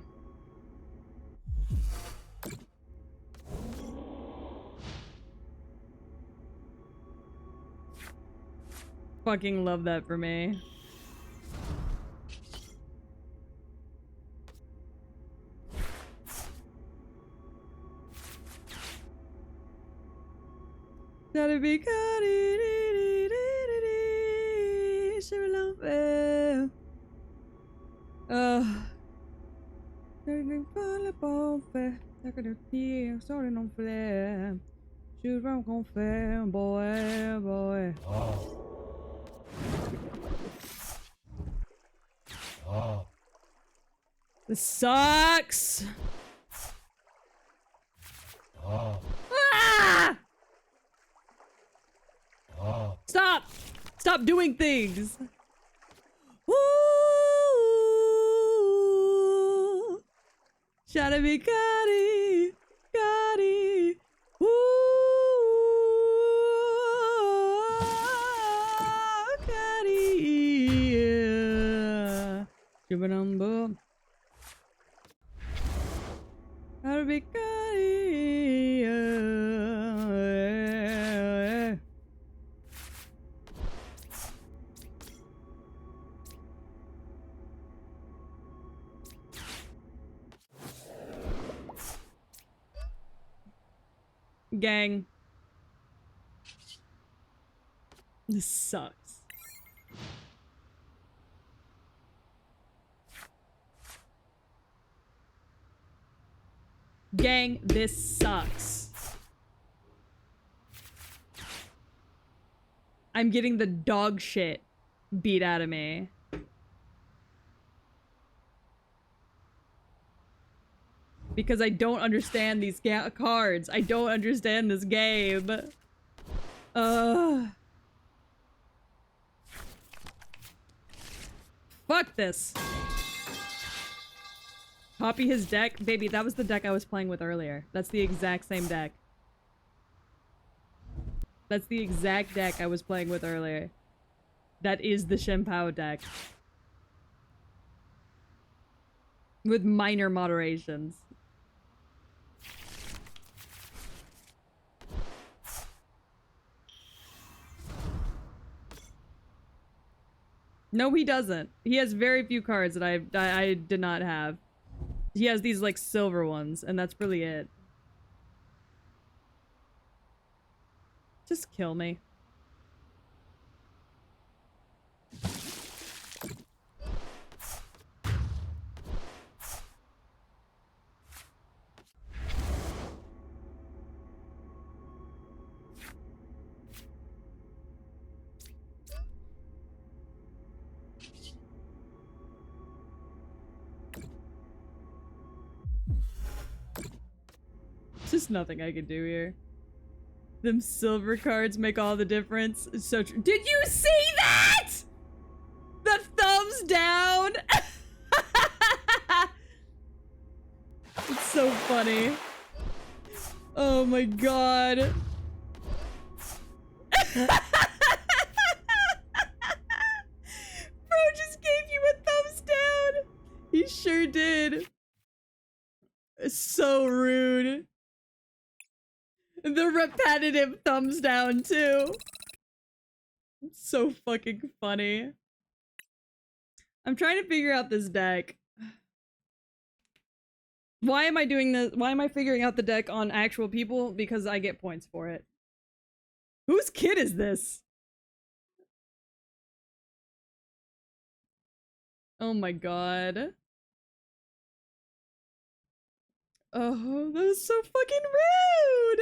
A: Fucking love that for me. Gotta be boy, boy. This sucks. Ah! Stop! Stop doing things! Woo! Shotta be Gotti! Gotti! Woo! Gotti! Yeah. Shubba-dum-bum. Shotta be Gotti! Yeah. Gang. This sucks. Gang, this sucks. I'm getting the dog shit beat out of me. Because I don't understand these cards. I don't understand this game. Fuck this. Copy his deck? Baby, that was the deck I was playing with earlier. That's the exact same deck. That's the exact deck I was playing with earlier. That is the Shenpao deck. With minor moderations. No, he doesn't. He has very few cards that I did not have. He has these, like, silver ones, and that's really it. Just kill me. Just nothing I can do here. Them silver cards make all the difference. It's so true. Did you see that? The thumbs down. It's so funny. Oh my god. Bro just gave you a thumbs down. He sure did. It's so rude. The repetitive thumbs down too. It's so fucking funny. I'm trying to figure out this deck. Why am I doing this? Why am I figuring out the deck on actual people? Because I get points for it. Whose kid is this? Oh my god. Oh, that was so fucking rude!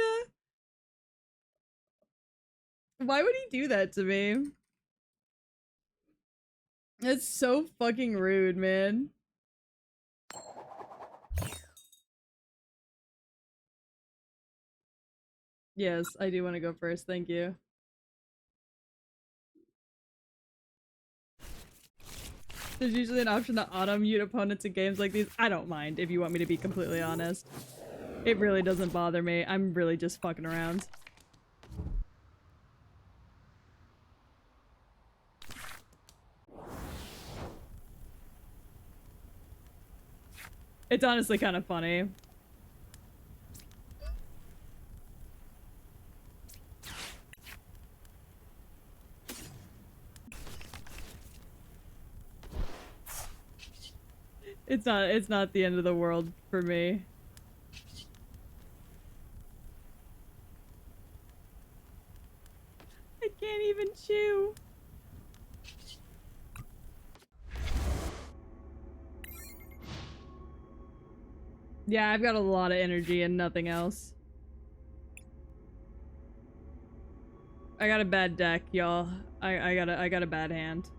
A: Why would he do that to me? That's so fucking rude, man. Yes, I do want to go first, thank you. There's usually an option to auto-mute opponents in games like these. I don't mind, if you want me to be completely honest. It really doesn't bother me. I'm really just fucking around. It's honestly kind of funny. It's not the end of the world for me. I can't even chew. Yeah, I've got a lot of energy and nothing else. I got a bad deck, y'all. I got a bad hand.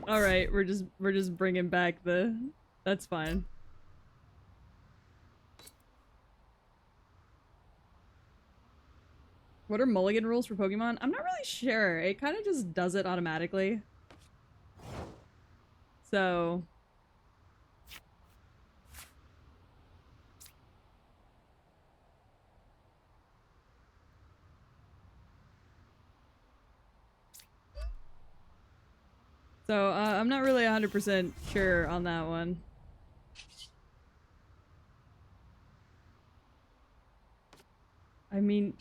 A: All right, we're just bringing back the. That's fine. What are mulligan rules for Pokemon? I'm not really sure. It kind of just does it automatically. So. So, I'm not really 100% sure on that one. I mean,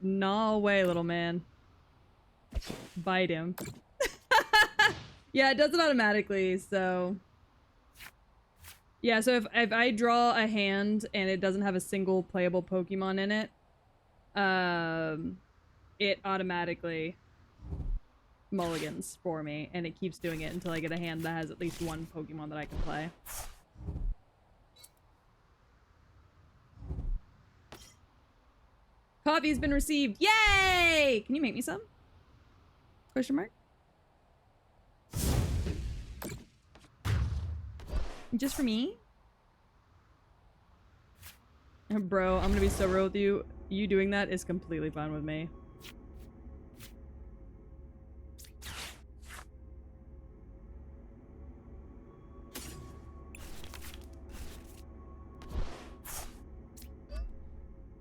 A: gnaw away, little man. Bite him. Yeah, it does it automatically, so... Yeah, so if I draw a hand and it doesn't have a single playable Pokemon in it, it automatically mulligans for me, and it keeps doing it until I get a hand that has at least one Pokemon that I can play. Coffee's been received! Yay! Can you make me some? Question mark? Just for me? Bro, I'm gonna be so real with you. You doing that is completely fine with me.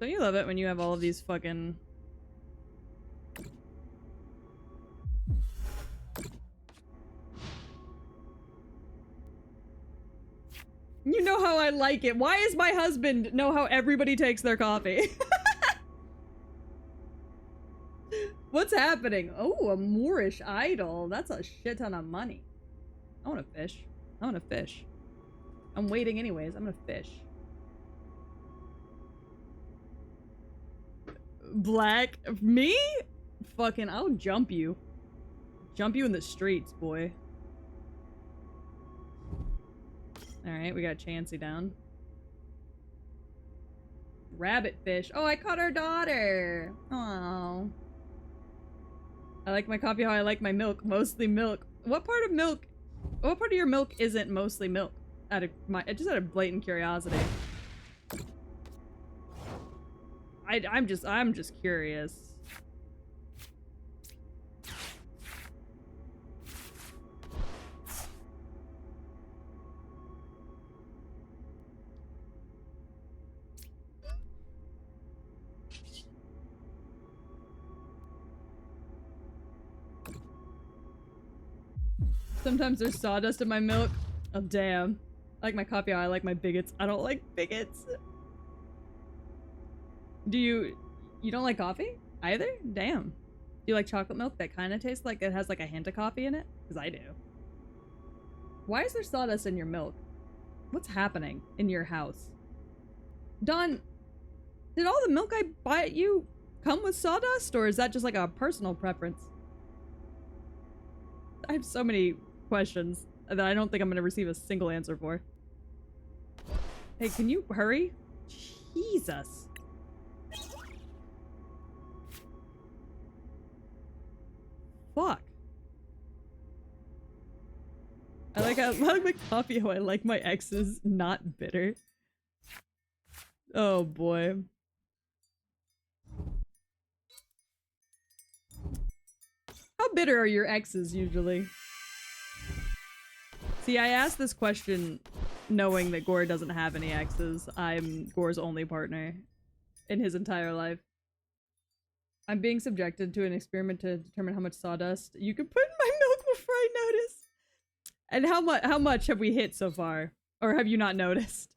A: Don't you love it when you have all of these fucking... You know how I like it. Why is my husband know how everybody takes their coffee? What's happening? Oh, a Moorish idol. That's a shit ton of money. I want to fish. I want to fish. I'm waiting anyways. I'm gonna fish. Black? Me? Fucking, I'll jump you. Jump you in the streets, boy. Alright, we got Chansey down. Rabbit fish. Oh, I caught our daughter. Oh. I like my coffee how I like my milk. Mostly milk. What part of milk? What part of your milk isn't mostly milk? Just out of blatant curiosity. I'm just curious. Sometimes there's sawdust in my milk. Oh, damn. I like my coffee how I like my bigots. I don't like bigots. You don't like coffee? Either? Damn. Do you like chocolate milk that kind of tastes like it has like a hint of coffee in it? Because I do. Why is there sawdust in your milk? What's happening in your house? Don, did all the milk I buy at you come with sawdust? Or is that just like a personal preference? I have so many questions that I don't think I'm going to receive a single answer for. Hey, can you hurry? Jesus. Fuck. I like my coffee how I like my exes, not bitter. Oh boy. How bitter are your exes usually? See, I asked this question knowing that Gore doesn't have any exes. I'm Gore's only partner in his entire life. I'm being subjected to an experiment to determine how much sawdust you can put in my milk before I notice. And how much have we hit so far? Or have you not noticed?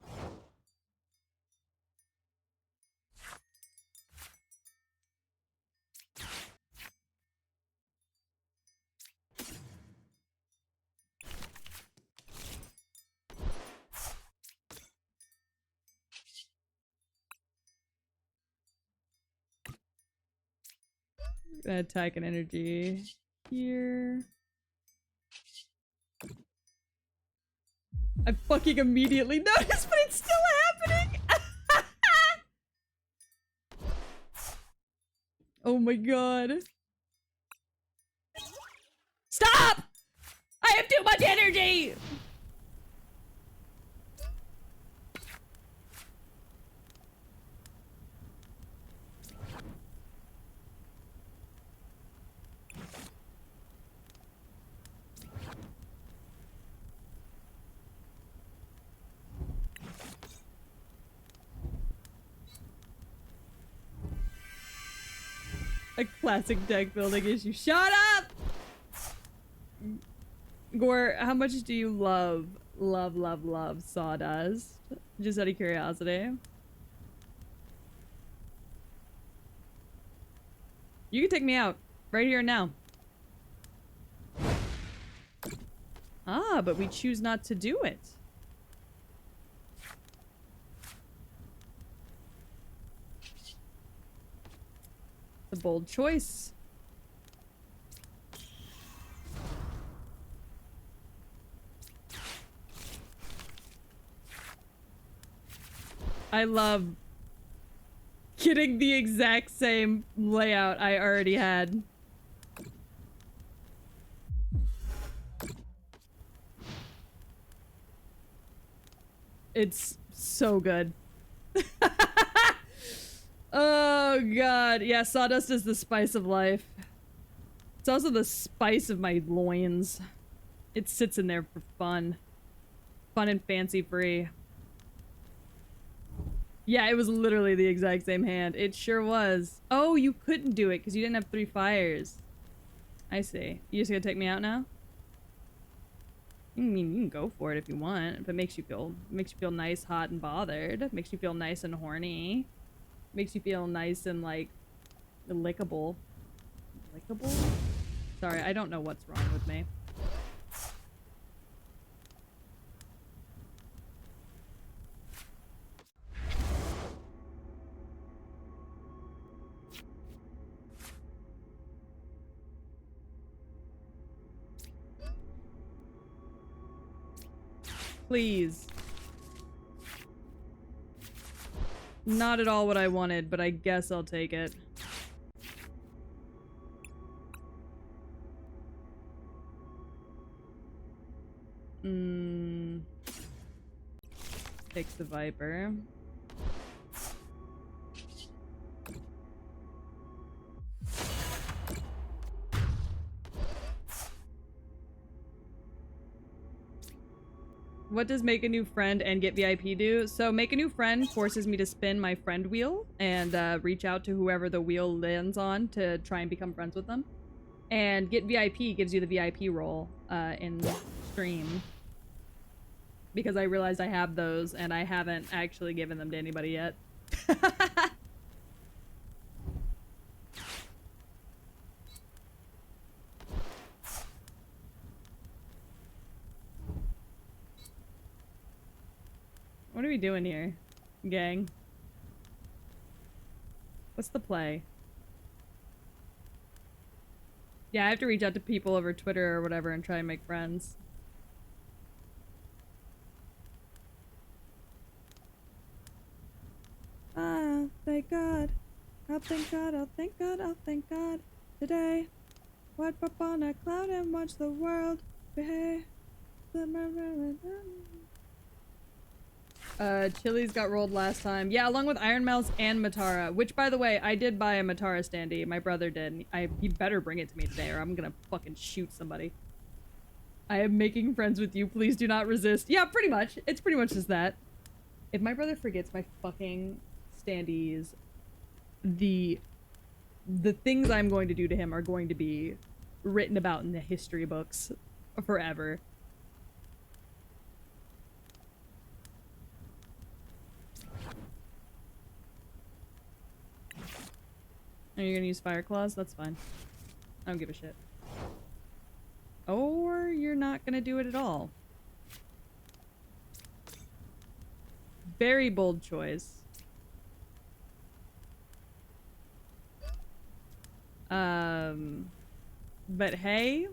A: Gonna attack an energy here. I fucking immediately noticed, but it's still happening! Oh my god. Stop! I have too much energy! A classic deck building issue. Shut up! Gore, how much do you love sawdust? Just out of curiosity. You can take me out. Right here and now. Ah, but we choose not to do it. A bold choice. I love getting the exact same layout I already had. It's so good. Oh god. Yeah, sawdust is the spice of life. It's also the spice of my loins. It sits in there for fun. Fun and fancy free. Yeah, it was literally the exact same hand. It sure was. Oh, you couldn't do it because you didn't have 3 fires. I see. You just gonna take me out now? I mean, you can go for it if you want. If it makes you feel nice, hot, and bothered. Makes you feel nice and horny. Makes you feel nice and like lickable. Lickable? Sorry, I don't know what's wrong with me. Please. Not at all what I wanted, but I guess I'll take it. Takes the Viper. What does make a new friend and get VIP do? So make a new friend forces me to spin my friend wheel and reach out to whoever the wheel lands on to try and become friends with them. And get VIP gives you the VIP role in stream. Because I realized I have those and I haven't actually given them to anybody yet. What are we doing here, gang? What's the play? Yeah, I have to reach out to people over Twitter or whatever and try and make friends. Ah, thank God. I'll thank God, I'll thank God, I'll thank God. Today, wipe up on a cloud and watch the world behave. Chili's got rolled last time. Yeah, along with Iron Mouse and Matara. Which, by the way, I did buy a Matara standee. My brother did. He better bring it to me today or I'm gonna fucking shoot somebody. I am making friends with you. Please do not resist. Yeah, pretty much. It's pretty much just that. If my brother forgets my fucking standees, the things I'm going to do to him are going to be written about in the history books forever. Are you gonna use Fire Claws? That's fine. I don't give a shit. Or you're not gonna do it at all. Very bold choice. But hey,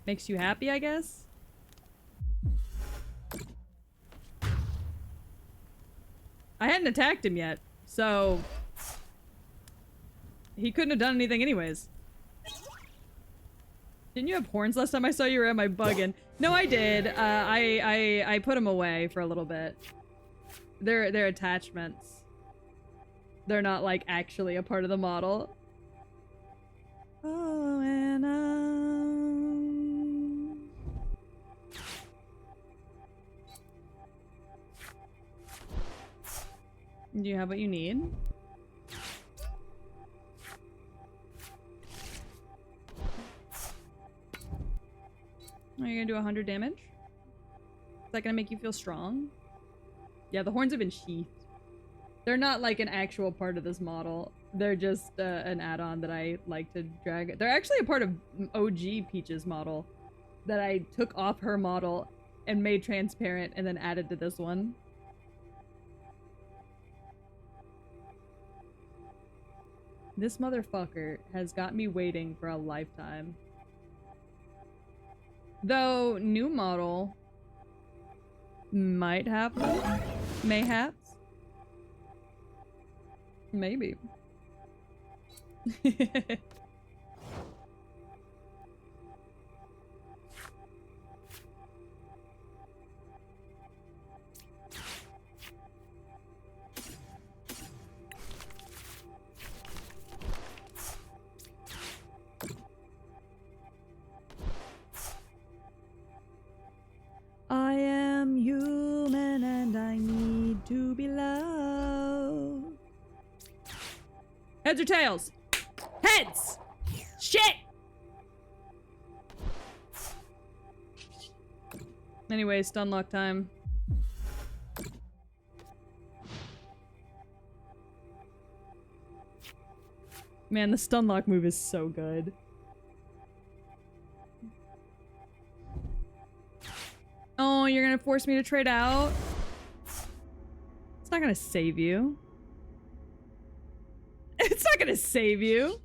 A: makes you happy, I guess? I hadn't attacked him yet, so he couldn't have done anything anyways. Didn't you have horns last time I saw you? Or am I bugging? No, I did. I put them away for a little bit. They're attachments. They're not like actually a part of the model. Oh, and do you have what you need? Are you gonna do 100 damage? Is that gonna make you feel strong? Yeah, the horns have been sheathed. They're not like an actual part of this model. They're just an add-on that I like to drag. They're actually a part of OG Peach's model that I took off her model and made transparent and then added to this one. This motherfucker has got me waiting for a lifetime. Though, new model might have them. Mayhaps. Maybe. I am human and I need to be loved. Heads or tails? Heads! Shit! Anyway, stun lock time. Man, the stun lock move is so good. Oh, you're gonna force me to trade out? It's not gonna save you. It's not gonna save you.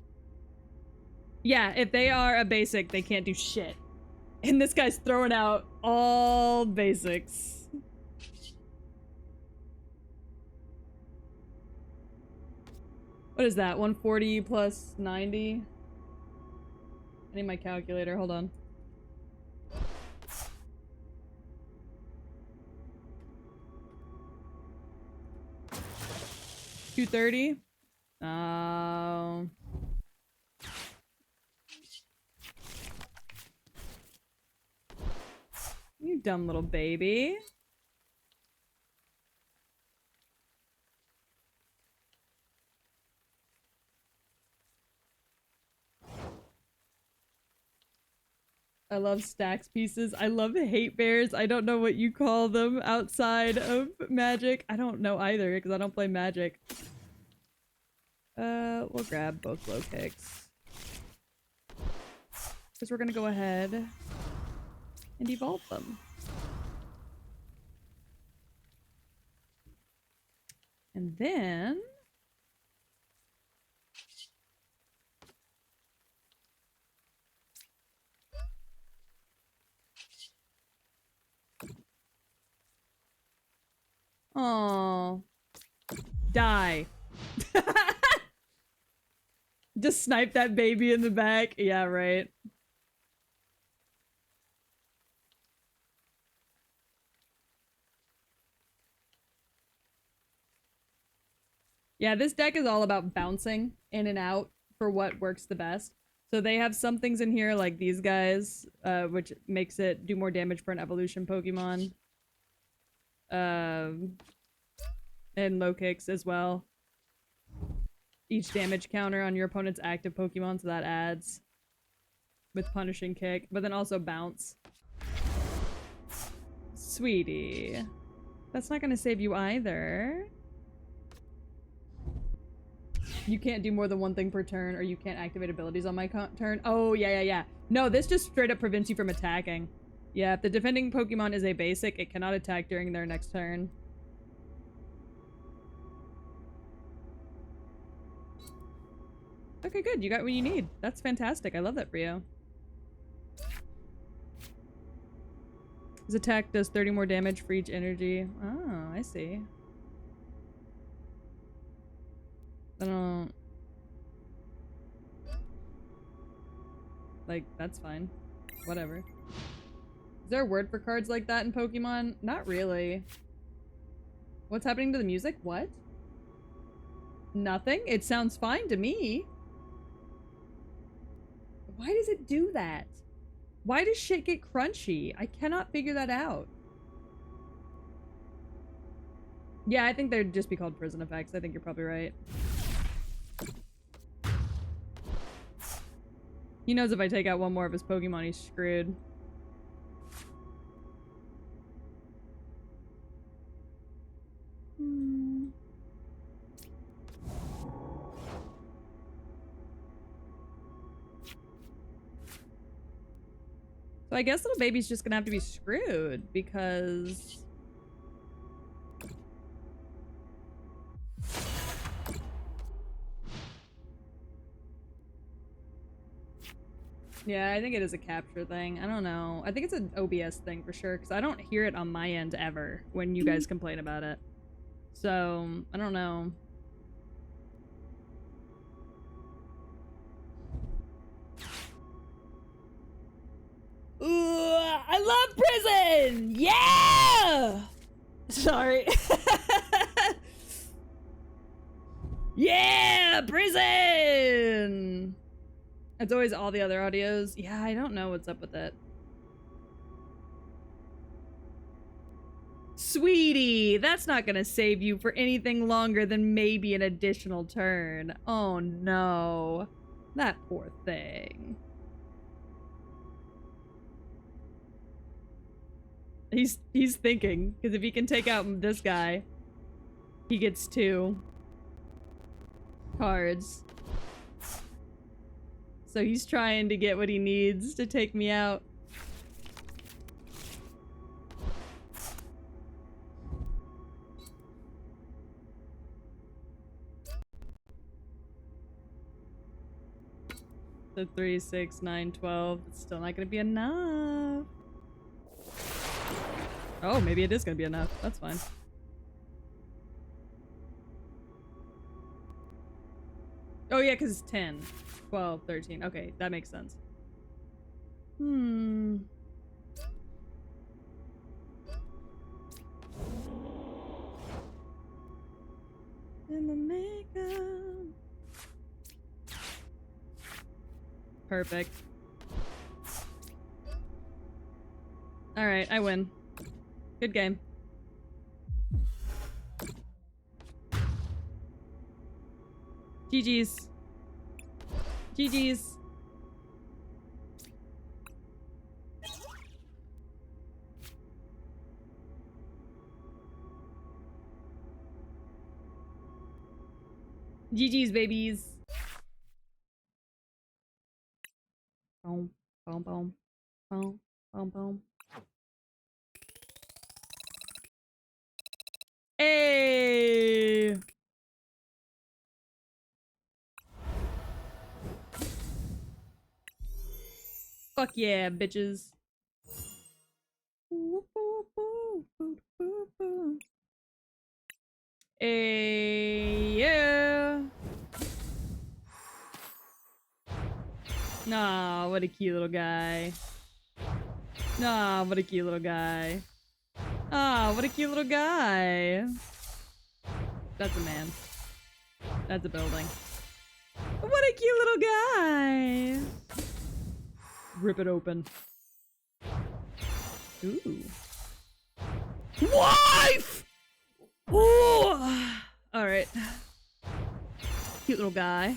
A: Yeah, if they are a basic, they can't do shit. And this guy's throwing out all basics. What is that? 140 plus 90? I need my calculator. Hold on. $230? Oh. You dumb little baby. I love stacks pieces. I love hate bears. I don't know what you call them outside of Magic. I don't know either because I don't play Magic. We'll grab both low kicks. Because we're gonna go ahead and evolve them. And then... Oh, die. Just snipe that baby in the back. Yeah, right. Yeah, this deck is all about bouncing in and out for what works the best. So they have some things in here like these guys, which makes it do more damage for an evolution Pokemon. And low kicks as well. Each damage counter on your opponent's active Pokemon, so that adds with punishing kick, but then also bounce. Sweetie. That's not gonna save you either. You can't do more than one thing per turn, or you can't activate abilities on my turn. Oh, yeah. No, this just straight up prevents you from attacking. Yeah, if the defending Pokemon is a basic, it cannot attack during their next turn. Okay, good. You got what you need. That's fantastic. I love that for you. His attack does 30 more damage for each energy. Oh, I see. I don't... Like, that's fine. Whatever. Is there a word for cards like that in Pokemon? Not really. What's happening to the music? What? Nothing? It sounds fine to me. Why does it do that? Why does shit get crunchy? I cannot figure that out. Yeah, I think they'd just be called prison effects. I think you're probably right. He knows if I take out one more of his Pokemon, he's screwed. So I guess little baby's just gonna have to be screwed because... Yeah, I think it is a capture thing. I don't know. I think it's an OBS thing for sure because I don't hear it on my end ever when you guys complain about it. So, I don't know. I love prison! Yeah! Sorry. Yeah! Prison! It's always all the other audios. Yeah, I don't know what's up with it. Sweetie, that's not gonna save you for anything longer than maybe an additional turn. Oh no. That poor thing. He's thinking, because if he can take out this guy, he gets 2 cards. So he's trying to get what he needs to take me out. So 3, 6, 9, 12. It's still not gonna be enough. Oh, maybe it is gonna be enough. That's fine. Oh yeah, because it's 10, 12, 13. Okay, that makes sense. In the makeup. Perfect. Alright, I win. Good game. GG's. GG's. GG's, babies. Boom, boom, boom, boom, boom, boom. Hey! Fuck yeah, bitches. Hey, yeah. Nah, what a cute little guy. Nah, what a cute little guy. Ah, what a cute little guy. That's a man. That's a building. What a cute little guy. Rip it open. Ooh. Wife! Ooh! Alright. Cute little guy.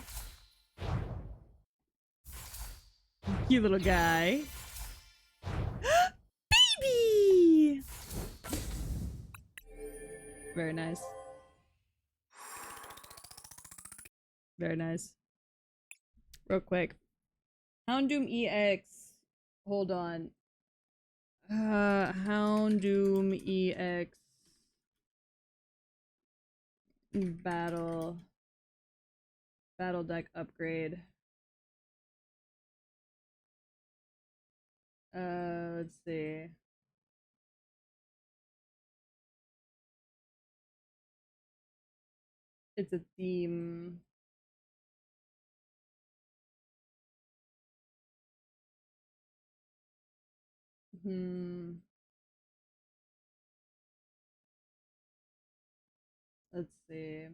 A: Cute little guy. Baby! Very nice. Very nice. Real quick. Houndoom EX. Hold on. Houndoom EX. Battle deck upgrade. Let's see. It's a theme. Let's see.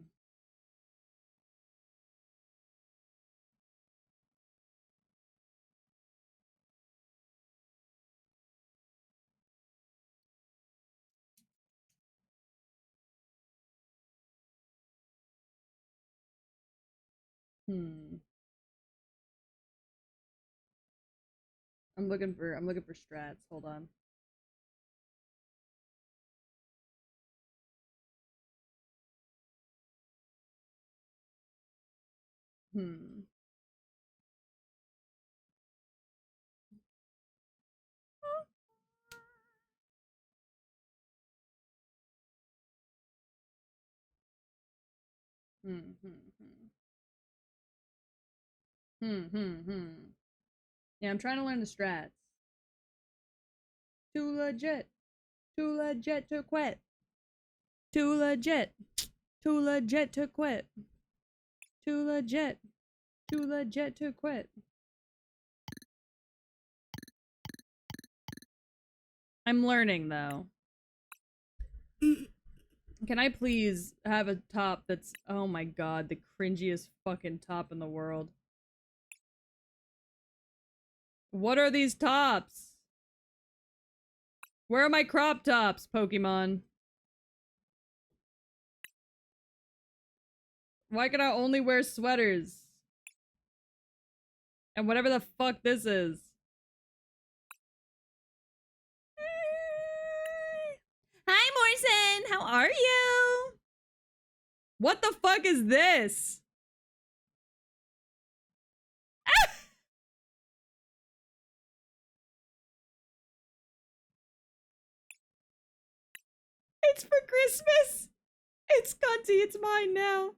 A: I'm looking for strats. Hold on. Hmm. Hmm. Hmm. Hmm. Yeah, I'm trying to learn the strats. Too legit. Too legit to quit. Too legit. Too legit to quit. Too legit. Too legit to quit. I'm learning though. Can I please have a top that's, oh my god, the cringiest fucking top in the world? What are these tops? Where are my crop tops, Pokemon? Why can I only wear sweaters? And whatever the fuck this is. Hi, Morrison. How are you? What the fuck is this? It's for Christmas. It's cunty. It's mine now.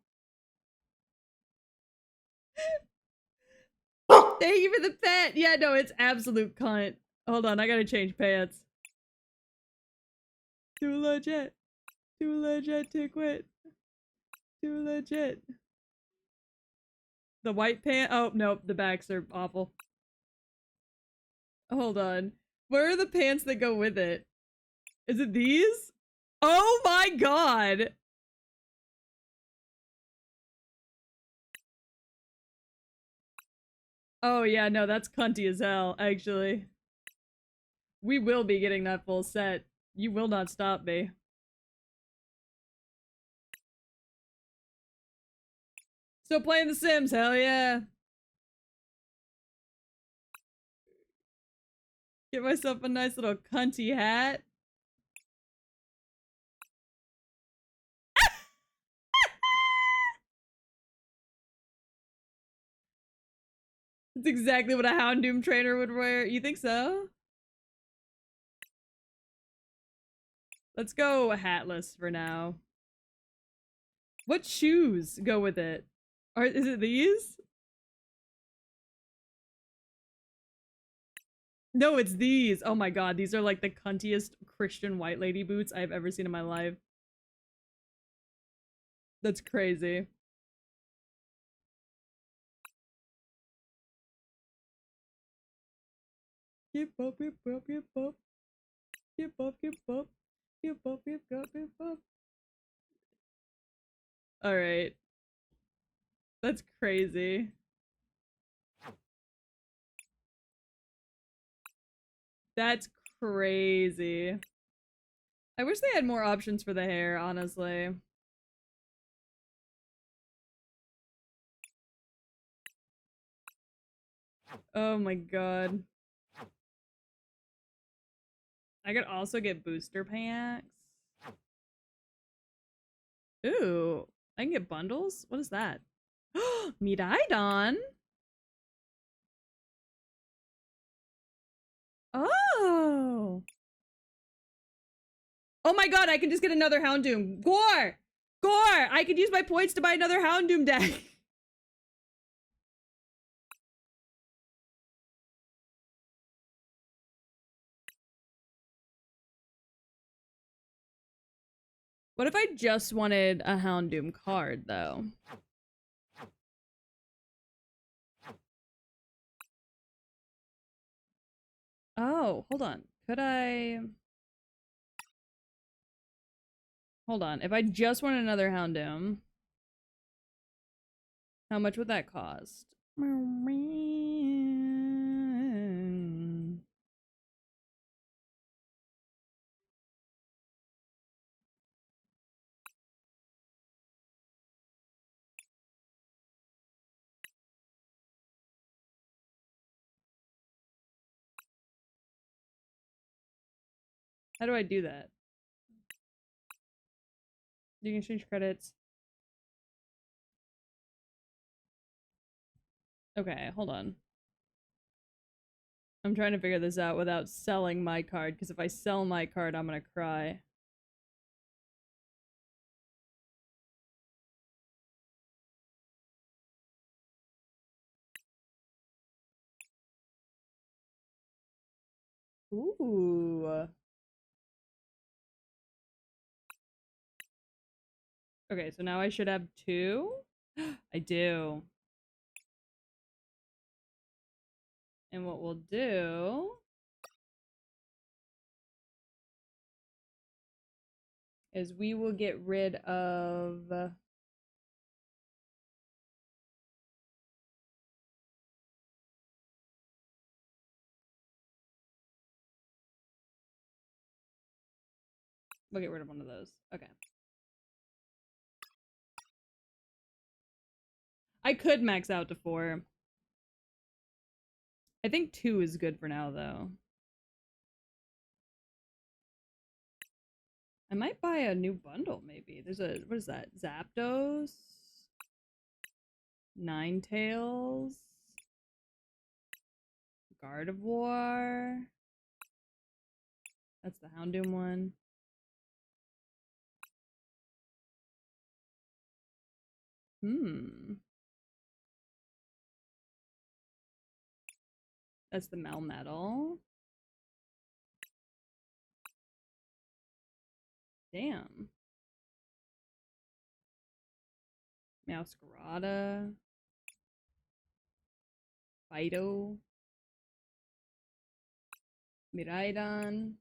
A: Thank you for the pet. Yeah, no, it's absolute cunt. Hold on, I gotta change pants. Too legit. Too legit to quit. Too legit. The white pant. Oh, nope, the backs are awful. Hold on. Where are the pants that go with it? Is it these? Oh my god. Oh yeah, no, that's cunty as hell, actually. We will be getting that full set. You will not stop me. Still playing The Sims, hell yeah. Get myself a nice little cunty hat. It's exactly what a Houndoom trainer would wear. You think so? Let's go hatless for now. What shoes go with it? Is it these? No, it's these. Oh my god, these are like the cuntiest Christian white lady boots I've ever seen in my life. That's crazy. Keep up, keep up, keep up. Keep up, keep up. Keep up, keep up, keep up. Alright. That's crazy. That's crazy. I wish they had more options for the hair, honestly. Oh my god. I could also get booster packs. Ooh, I can get bundles? What is that? Miraidon? Oh. Oh my god, I can just get another Houndoom. Gore! Gore! I could use my points to buy another Houndoom deck. What if I just wanted a Houndoom card, though? Oh, hold on. Could I... Hold on. If I just wanted another Houndoom, how much would that cost? How do I do that? You can exchange credits. Okay, hold on. I'm trying to figure this out without selling my card, because if I sell my card, I'm gonna cry. Ooh. Okay, so now I should have two? I do. And what we'll do is we will get rid of... We'll get rid of one of those. Okay. I could max out to 4. I think 2 is good for now, though. I might buy a new bundle, maybe. There's a, what is that? Zapdos? Ninetales? Gardevoir? That's the Houndoom one. That's the Melmetal. Damn. Meowscarada. Fido. Miraidon.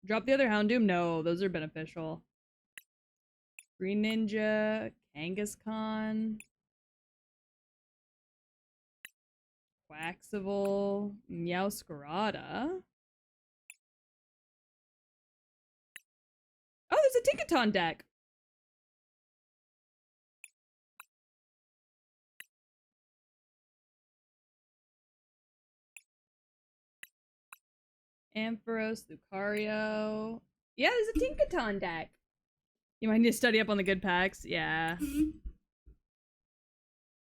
A: Drop the other Houndoom? No, those are beneficial. Green Ninja. Kangaskhan. Quaxoval. Meowscarada. Oh, there's a Tinkaton deck. Ampharos, Lucario. Yeah, there's a Tinkaton deck. You might need to study up on the good packs. Yeah.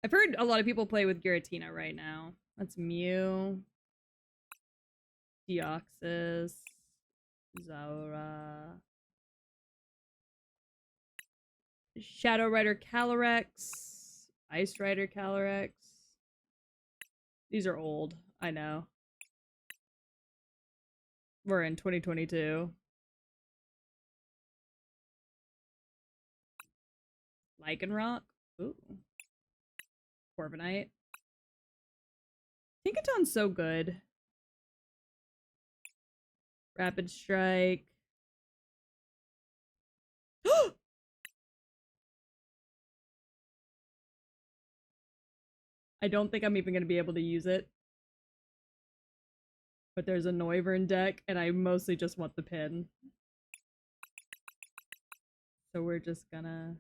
A: I've heard a lot of people play with Giratina right now. That's Mew. Deoxys. Zaura. Shadow Rider Calyrex. Ice Rider Calyrex. These are old. I know. We're in 2022. Lycanroc. Ooh. Corviknight. Tinkaton's so good. Rapid Strike. I don't think I'm even going to be able to use it. But there's a Noivern deck, and I mostly just want the pin. So we're just gonna...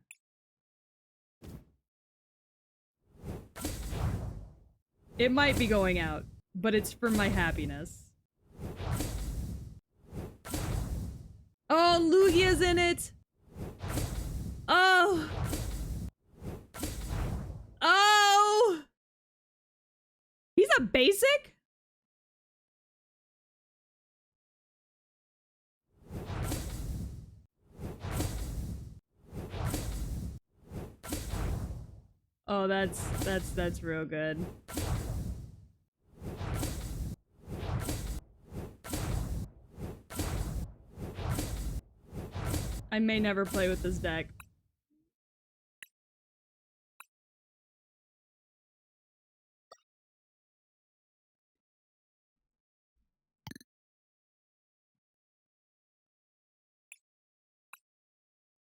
A: It might be going out, but it's for my happiness. Oh, Lugia's in it! Oh! Oh! He's a basic? Oh, that's real good. I may never play with this deck.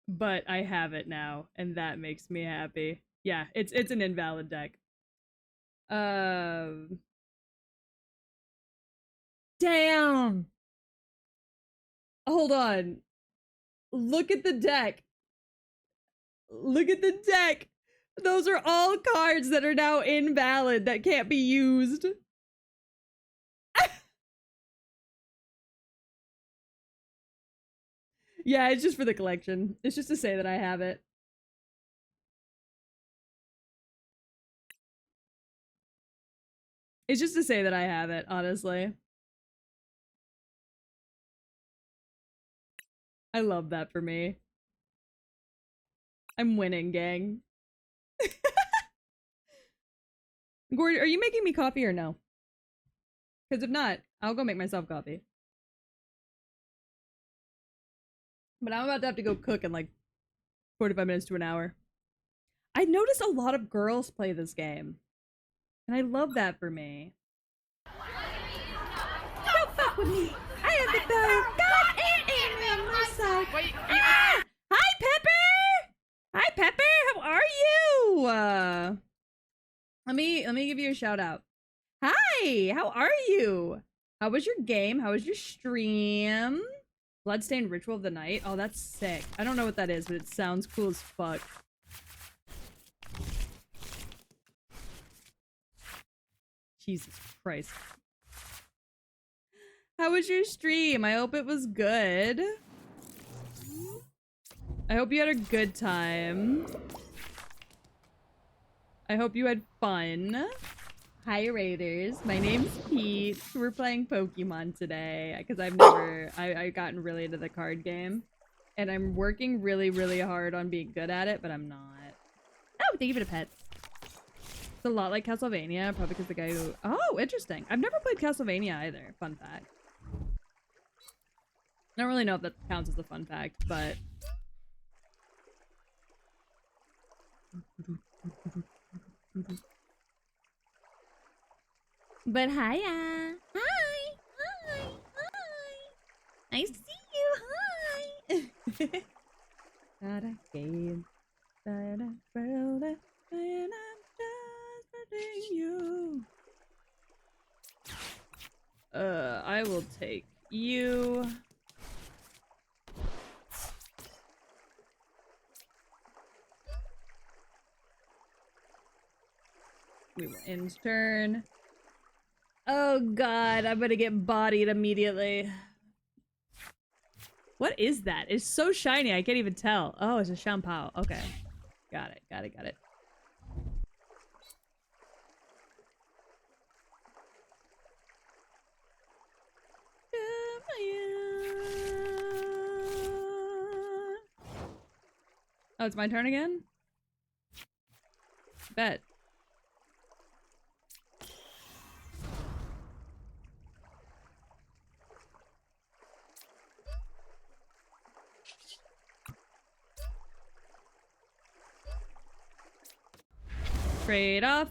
A: But I have it now, and that makes me happy. Yeah, it's an invalid deck. Damn! Hold on. Look at the deck. Look at the deck. Those are all cards that are now invalid that can't be used. Yeah, it's just for the collection. It's just to say that I have it. It's just to say that I have it, honestly. I love that for me. I'm winning, gang. Gord, are you making me coffee or no? Because if not, I'll go make myself coffee. But I'm about to have to go cook in like 45 minutes to an hour. I noticed a lot of girls play this game. And I love that for me. Don't fuck with me. I have the bow. God and aim on my side.
C: Wait,
A: Ah! Hi, Pepper! Hi, Pepper! How are you? Let me give you a shout out. Hi! How are you? How was your game? How was your stream? Bloodstained Ritual of the Night? Oh, that's sick. I don't know what that is, but it sounds cool as fuck. Jesus Christ. How was your stream? I hope it was good. I hope you had a good time. I hope you had fun. Hi, Raiders. My name's Pete. We're playing Pokemon today because I've gotten really into the card game. And I'm working really, really hard on being good at it, but I'm not. Oh, thank you for the pets. It's a lot like Castlevania, probably because the guy who... Oh, interesting. I've never played Castlevania either. Fun fact. I don't really know if that counts as a fun fact, but... But hiya! Hi! Hi! Hi! Nice to see you! Hi! That I gave, that I felt it, and I'm just letting you. I will take you. We will end turn. Oh god, I'm gonna get bodied immediately. What is that? It's so shiny, I can't even tell. Oh, it's a shampoo. Okay. Got it, got it, got it. Oh, it's my turn again? Bet. Trade off.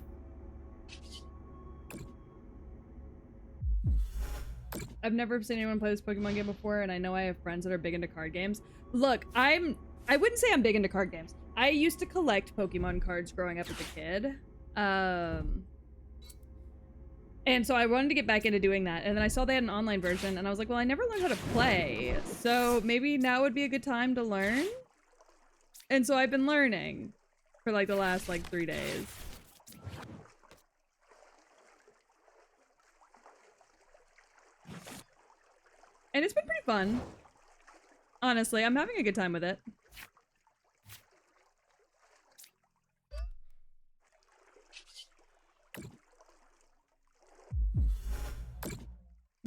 A: I've never seen anyone play this Pokemon game before, and I know I have friends that are big into card games. Look, I wouldn't say I'm big into card games. I used to collect Pokemon cards growing up as a kid. And so I wanted to get back into doing that. And then I saw they had an online version, and I was like, well, I never learned how to play. So maybe now would be a good time to learn. And so I've been learning for like the last like 3 days. And it's been pretty fun. Honestly, I'm having a good time with it.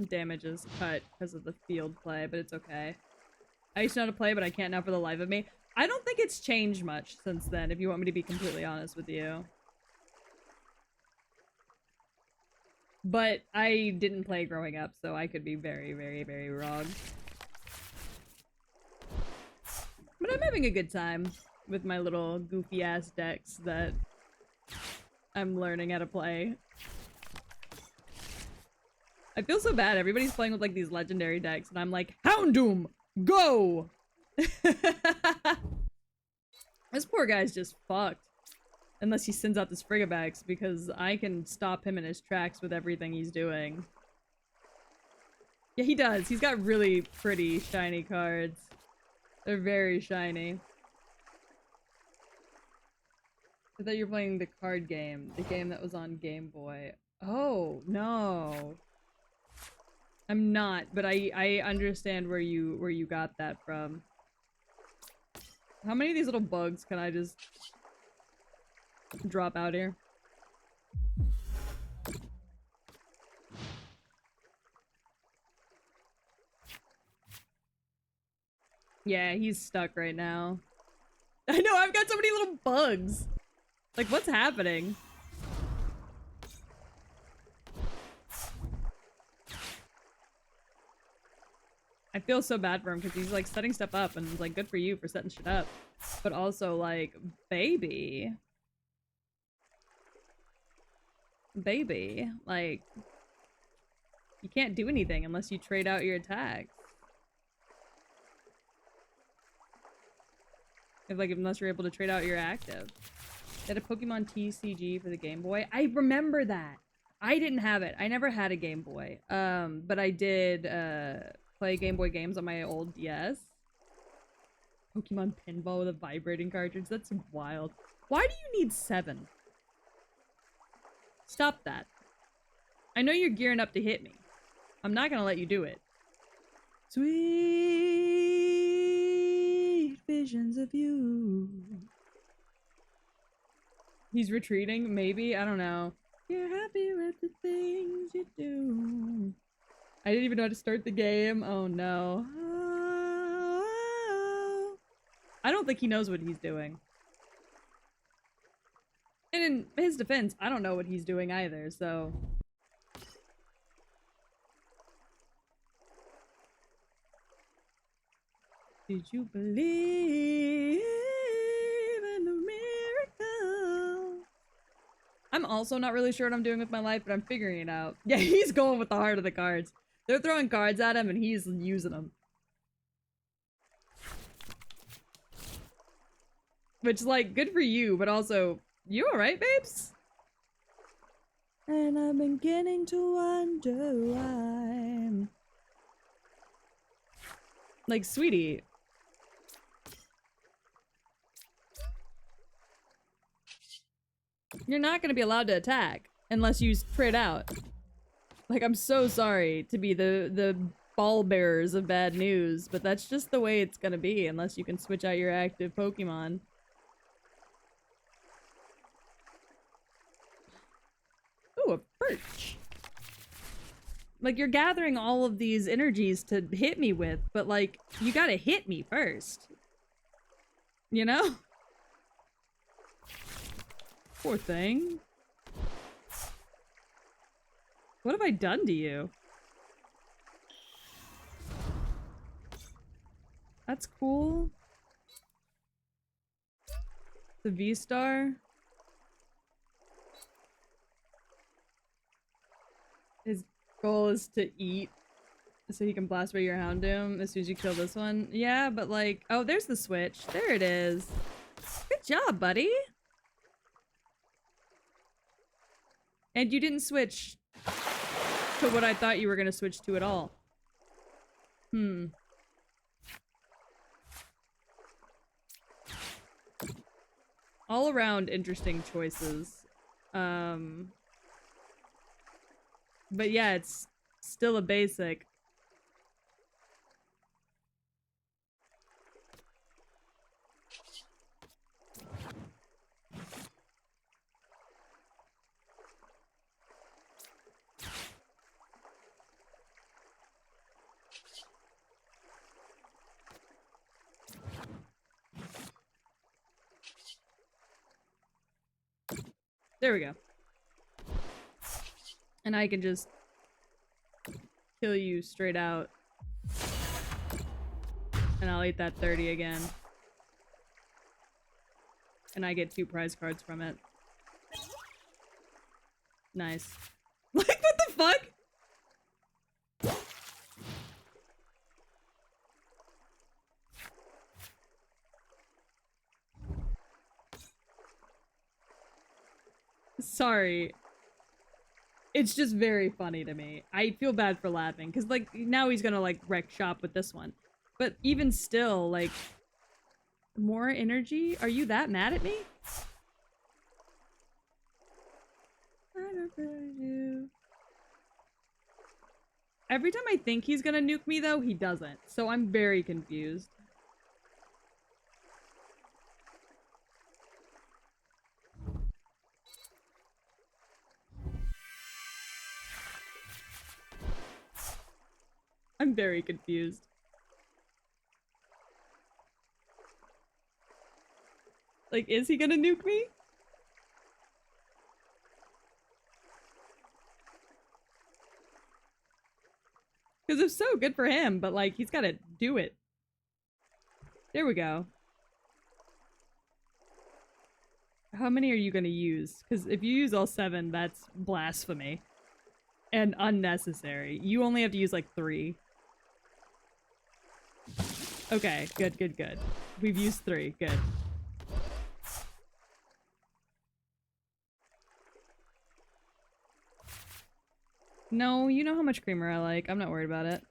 A: Damage is cut because of the field play, but it's okay. I used to know how to play, but I can't now for the life of me. I don't think it's changed much since then, if you want me to be completely honest with you. But I didn't play growing up, so I could be very, very, very wrong. But I'm having a good time with my little goofy-ass decks that I'm learning how to play. I feel so bad. Everybody's playing with like these legendary decks, and I'm like, Houndoom, go! This poor guy's just fucked. Unless he sends out the Sprigabax, because I can stop him in his tracks with everything he's doing. Yeah, he does. He's got really pretty shiny cards. They're very shiny. I thought you were playing the card game. The game that was on Game Boy. Oh, no. I'm not, but I understand where you got that from. How many of these little bugs can I just drop out here? Yeah, he's stuck right now. I know, I've got so many little bugs. Like, what's happening? I feel so bad for him because he's like setting stuff up and it's like good for you for setting shit up. But also like, baby. Baby. Like, you can't do anything unless you trade out your attacks. Unless you're able to trade out your active. They had a Pokemon TCG for the Game Boy. I remember that. I didn't have it. I never had a Game Boy. But I did play Game Boy games on my old DS. Pokemon Pinball with a vibrating cartridge. That's wild. Why do you need 7? Stop that. I know you're gearing up to hit me. I'm not gonna let you do it. Sweet visions of you. He's retreating, maybe? I don't know. You're happy with the things you do. I didn't even know how to start the game. Oh no. Oh. I don't think he knows what he's doing. And in his defense, I don't know what he's doing either, so... Did you believe in the miracle? I'm also not really sure what I'm doing with my life, but I'm figuring it out. Yeah, he's going with the heart of the cards. They're throwing cards at him and he's using them. Which, like, good for you, but also, you alright, babes? And I'm beginning to wonder why. Like, sweetie. You're not gonna be allowed to attack unless you trade out. Like, I'm so sorry to be the ball bearers of bad news, but that's just the way it's gonna be unless you can switch out your active Pokemon. Ooh, a perch. Like, you're gathering all of these energies to hit me with, but, like, you gotta hit me first. You know? Poor thing. What have I done to you? That's cool. The V-Star. His goal is to eat so he can blast away your Houndoom as soon as you kill this one. Yeah, but like... Oh, there's the switch. There it is. Good job, buddy. And you didn't switch to what I thought you were gonna switch to at all. Hmm. All around interesting choices. But yeah, it's still a basic. There we go. And I can just kill you straight out. And I'll eat that 30 again. And I get 2 prize cards from it. Nice. Like, what the fuck? Sorry. It's just very funny to me. I feel bad for laughing, because, like, now he's gonna, like, wreck shop with this one. But even still, like, more energy? Are you that mad at me? I don't know. Every time I think he's gonna nuke me, though, he doesn't. So I'm very confused. I'm very confused. Like, is he gonna nuke me? Because if so, good for him, but, like, he's gotta do it. There we go. How many are you gonna use? Because if you use all 7, that's blasphemy. And unnecessary. You only have to use, like, 3. Okay, good, good, good. We've used 3, good. No, you know how much creamer I like. I'm not worried about it.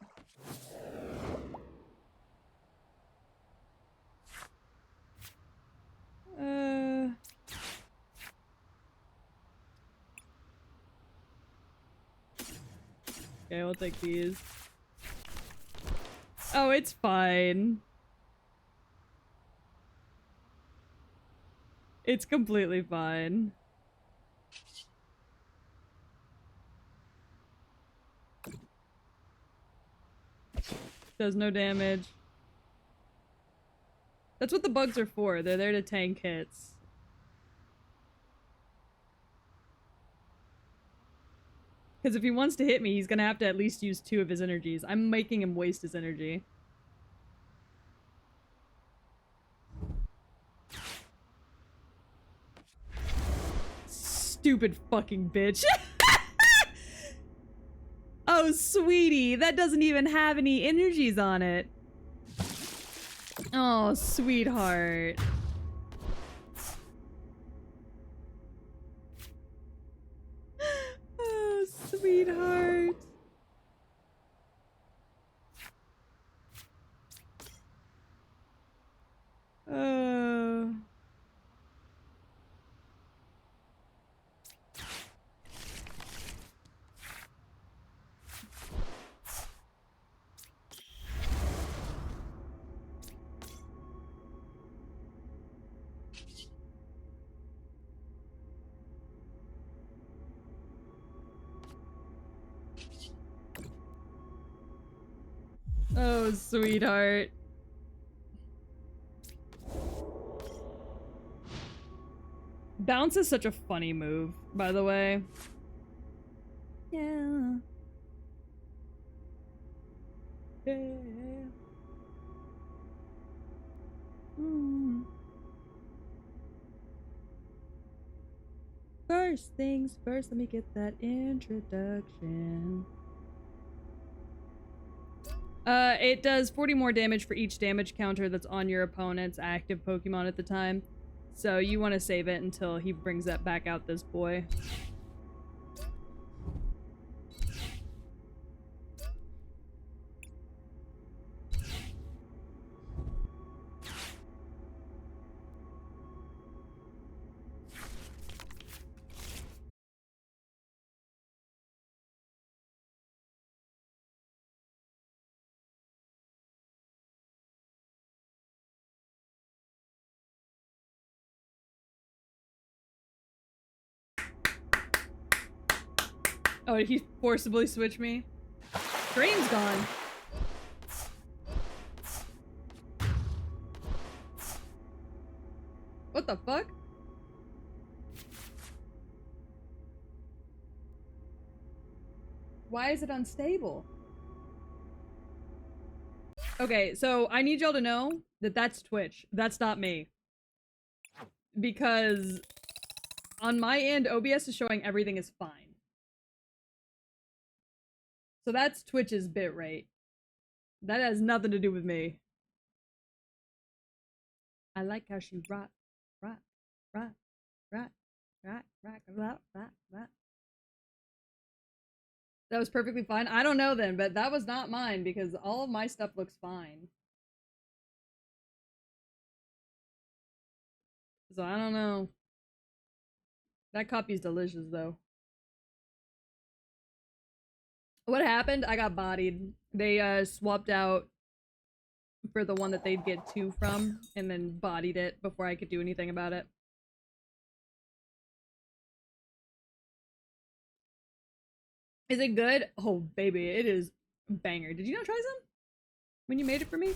A: Okay, we'll take these. Oh, it's fine. It's completely fine. Does no damage. That's what the bugs are for. They're there to tank hits. Because if he wants to hit me, he's gonna have to at least use 2 of his energies. I'm making him waste his energy. Stupid fucking bitch. Oh, sweetie. That doesn't even have any energies on it. Oh, sweetheart. Oh, sweetheart. Oh. Oh, sweetheart. Bounce is such a funny move, by the way. Yeah. Yeah. Mm. First things first, let me get that introduction. It does 40 more damage for each damage counter that's on your opponent's active Pokemon at the time. So you want to save it until he brings that back out, this boy. Oh, did he forcibly switch me? Drain's gone. What the fuck? Why is it unstable? Okay, so I need y'all to know that that's Twitch. That's not me. Because on my end, OBS is showing everything is fine. So that's Twitch's bitrate. That has nothing to do with me. I like how she rock, rock, rock, rock, rock, rock, rock, rock, rock. That was perfectly fine. I don't know then, but that was not mine because all of my stuff looks fine. So I don't know. That copy's delicious though. What happened? I got bodied. They swapped out for the one that they'd get 2 from and then bodied it before I could do anything about it. Is it good? Oh baby, it is banger. Did you not try some when you made it for me?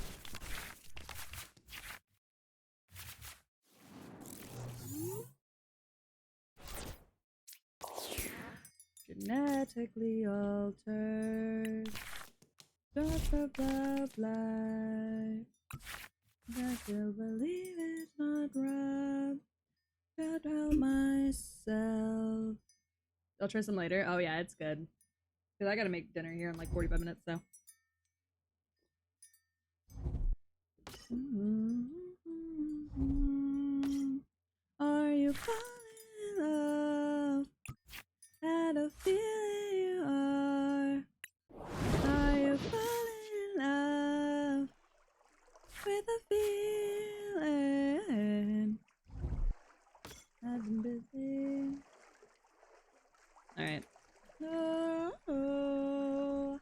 A: Genetically altered. Blah blah blah blah. I still believe it's not right. Can't help myself. I'll try some later. Oh yeah, it's good. Cause I gotta make dinner here in like 45 minutes, so. Are you falling in love? Had a feeling you are. Are you falling in love with a feeling? I've been busy. Alright. Oh, oh.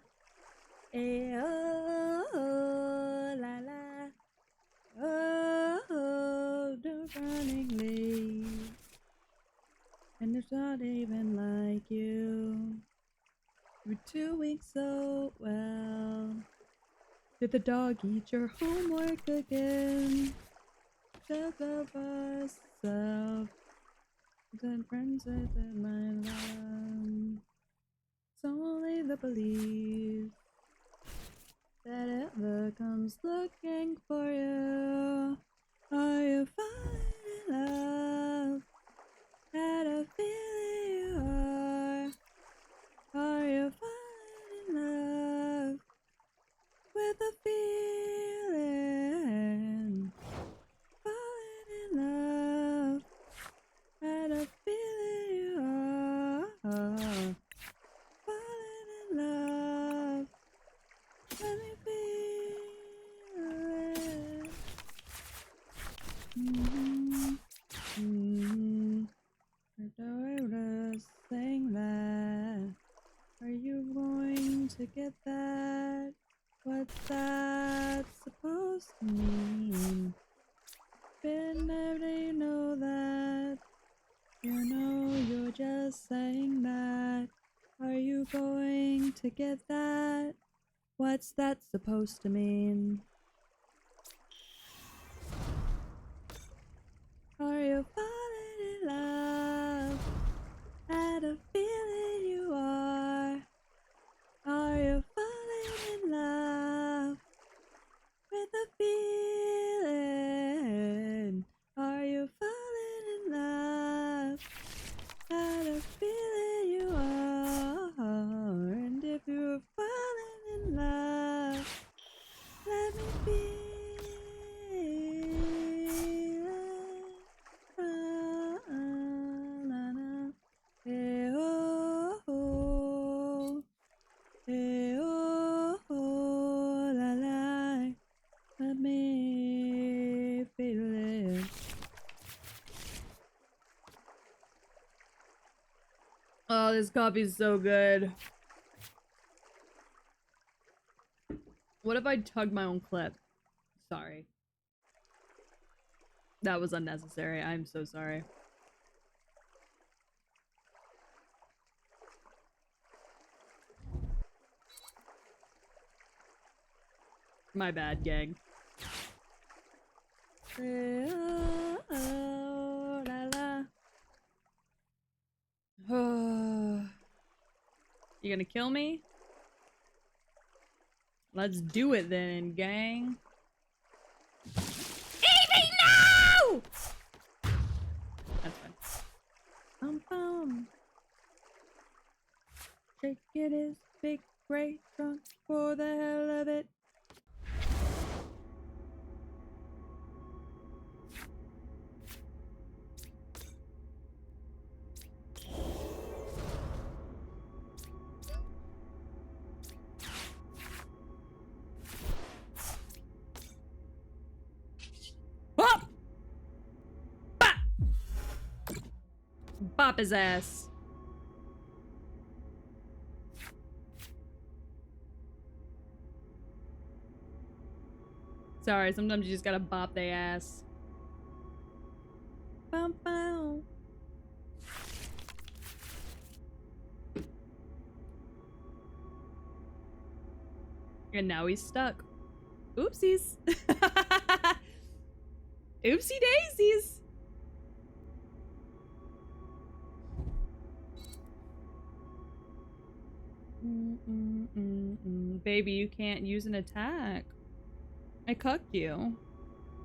A: running late, and it's not even like you. You're doing so well. Did the dog eat your homework again? Just of us, self, and friends with my love. It's only the belief that ever comes looking for you. Are you falling in love? Had a feeling you are. Are you falling in love with a feeling? Falling in love. Had a feeling you are. Falling in love. Let me feel it. I was saying that. Are you going to get that? What's that supposed to mean? Been there, do you know that? You know you're just saying that. Are you going to get that? What's that supposed to mean? Are you falling in love? Had a feeling you are. Are you falling in love with a feeling? Are you falling in love? Had a feeling you are. And if you're falling in love, let me feel it. Hey, oh, oh. Hey, oh, oh, la, la. Let me feel it. Oh, this coffee's so good. What if I tugged my own clip? Sorry. That was unnecessary. I'm so sorry. My bad, gang. Oh, oh, la, la. Oh. You gonna kill me? Let's do it then, gang. Evie, no! That's fine. Bum. Shake it his big great trunk for the hell of it. Bop! Bop! Bop his ass. Sorry, sometimes you just gotta bop their ass. Bum, bum. And now he's stuck. Oopsies. Oopsie daisies. Baby, you can't use an attack. I cucked you.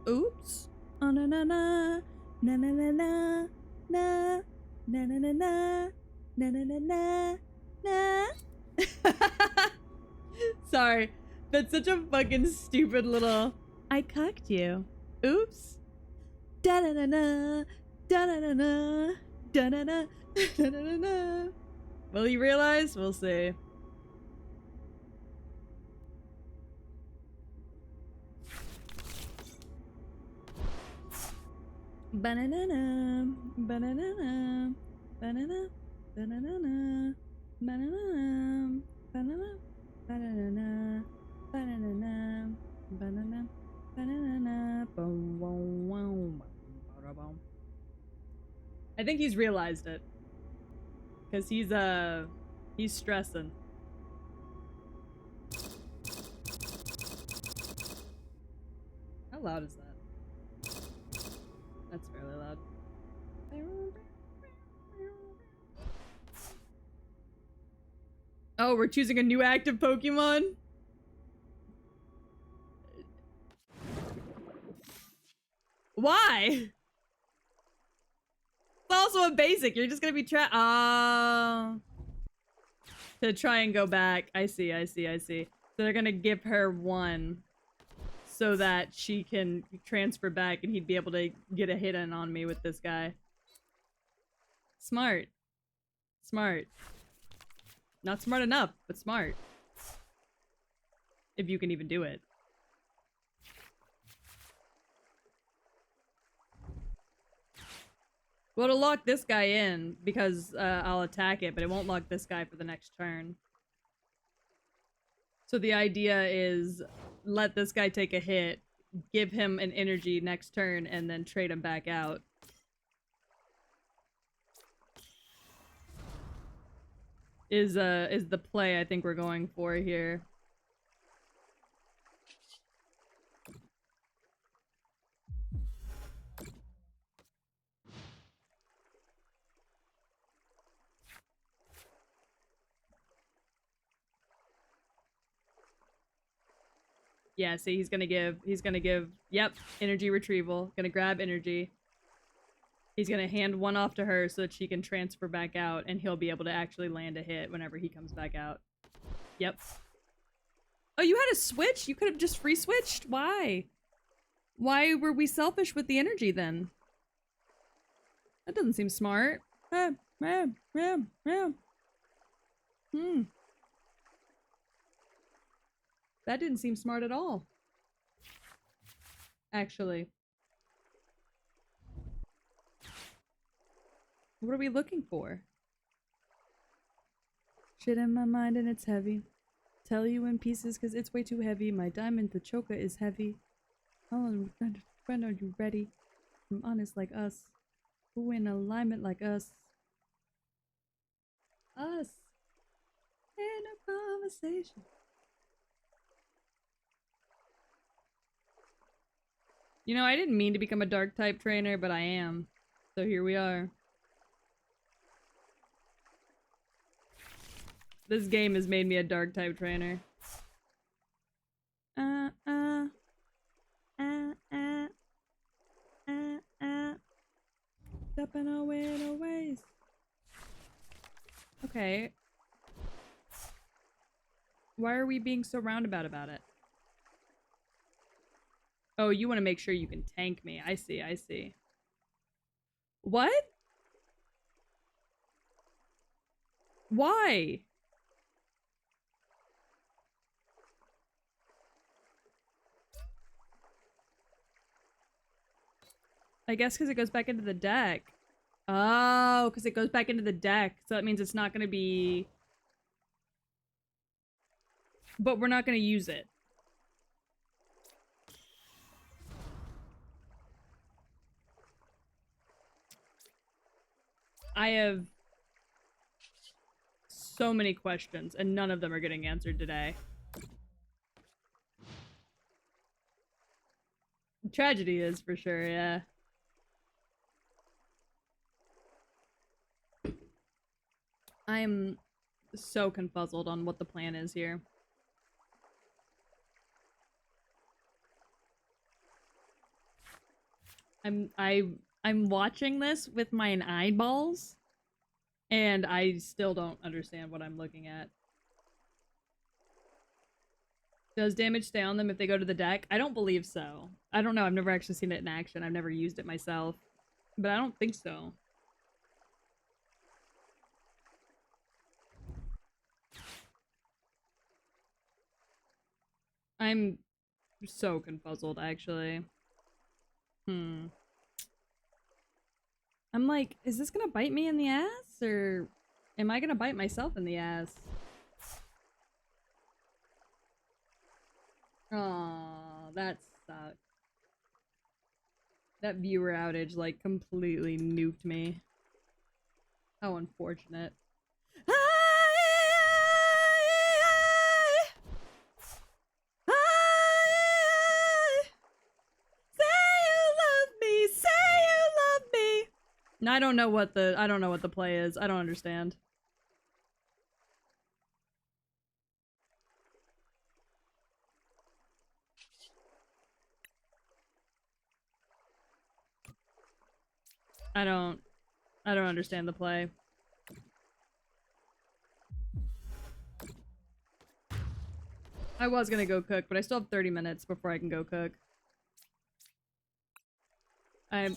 A: Oops. Oh na na na na na na na na na na na na na na na na. Sorry, that's such a fucking stupid little. I cucked you. Oops. Da na na na da na na na da na na da na na. Will you realize? We'll see. Banana, banana, banana, banana, banana, banana, banana, banana, banana, banana, boom, boom, boom, think he's realized it. Cause he's stressing. How loud is that? That's fairly loud. Oh, we're choosing a new active Pokemon? Why? It's also a basic. You're just gonna be to try and go back. I see. So they're gonna give her one so that she can transfer back and he'd be able to get a hit in on me with this guy. Smart. Smart. Not smart enough, but smart. If you can even do it. Well, it'll lock this guy in because I'll attack it, but it won't lock this guy for the next turn. So the idea is let this guy take a hit, give him an energy next turn, and then trade him back out. Is the play I think we're going for here. Yeah, see, he's gonna give, yep, energy retrieval. Gonna grab energy. He's gonna hand one off to her so that she can transfer back out, and he'll be able to actually land a hit whenever he comes back out. Yep. Oh, you had a switch? You could have just free switched? Why? Why were we selfish with the energy then? That doesn't seem smart. That didn't seem smart at all. Actually. What are we looking for? Shit in my mind and it's heavy. Tell you in pieces cause it's way too heavy. My diamond, the choker is heavy. Oh, when are you ready? I'm honest like us. Who in alignment like us? Us. In a conversation. You know, I didn't mean to become a dark type trainer, but I am. So here we are. This game has made me a dark type trainer. Stepping away in a ways. Okay. Why are we being so roundabout about it? Oh, you want to make sure you can tank me. I see, I see. What? Why? I guess because it goes back into the deck. Oh, because it goes back into the deck. So that means it's not going to be... But we're not going to use it. I have so many questions, and none of them are getting answered today. Tragedy is, for sure, yeah. I'm so confuzzled on what the plan is here. I'm watching this with my eyeballs, and I still don't understand what I'm looking at. Does damage stay on them if they go to the deck? I don't believe so. I don't know. I've never actually seen it in action. I've never used it myself, but I don't think so. I'm so confuzzled, actually. I'm like, is this gonna bite me in the ass, or am I gonna bite myself in the ass? Aw, that sucks. That viewer outage, like, completely nuked me. How unfortunate. No, I don't know what the play is. I don't understand. I don't understand the play. I was gonna go cook, but I still have 30 minutes before I can go cook. I'm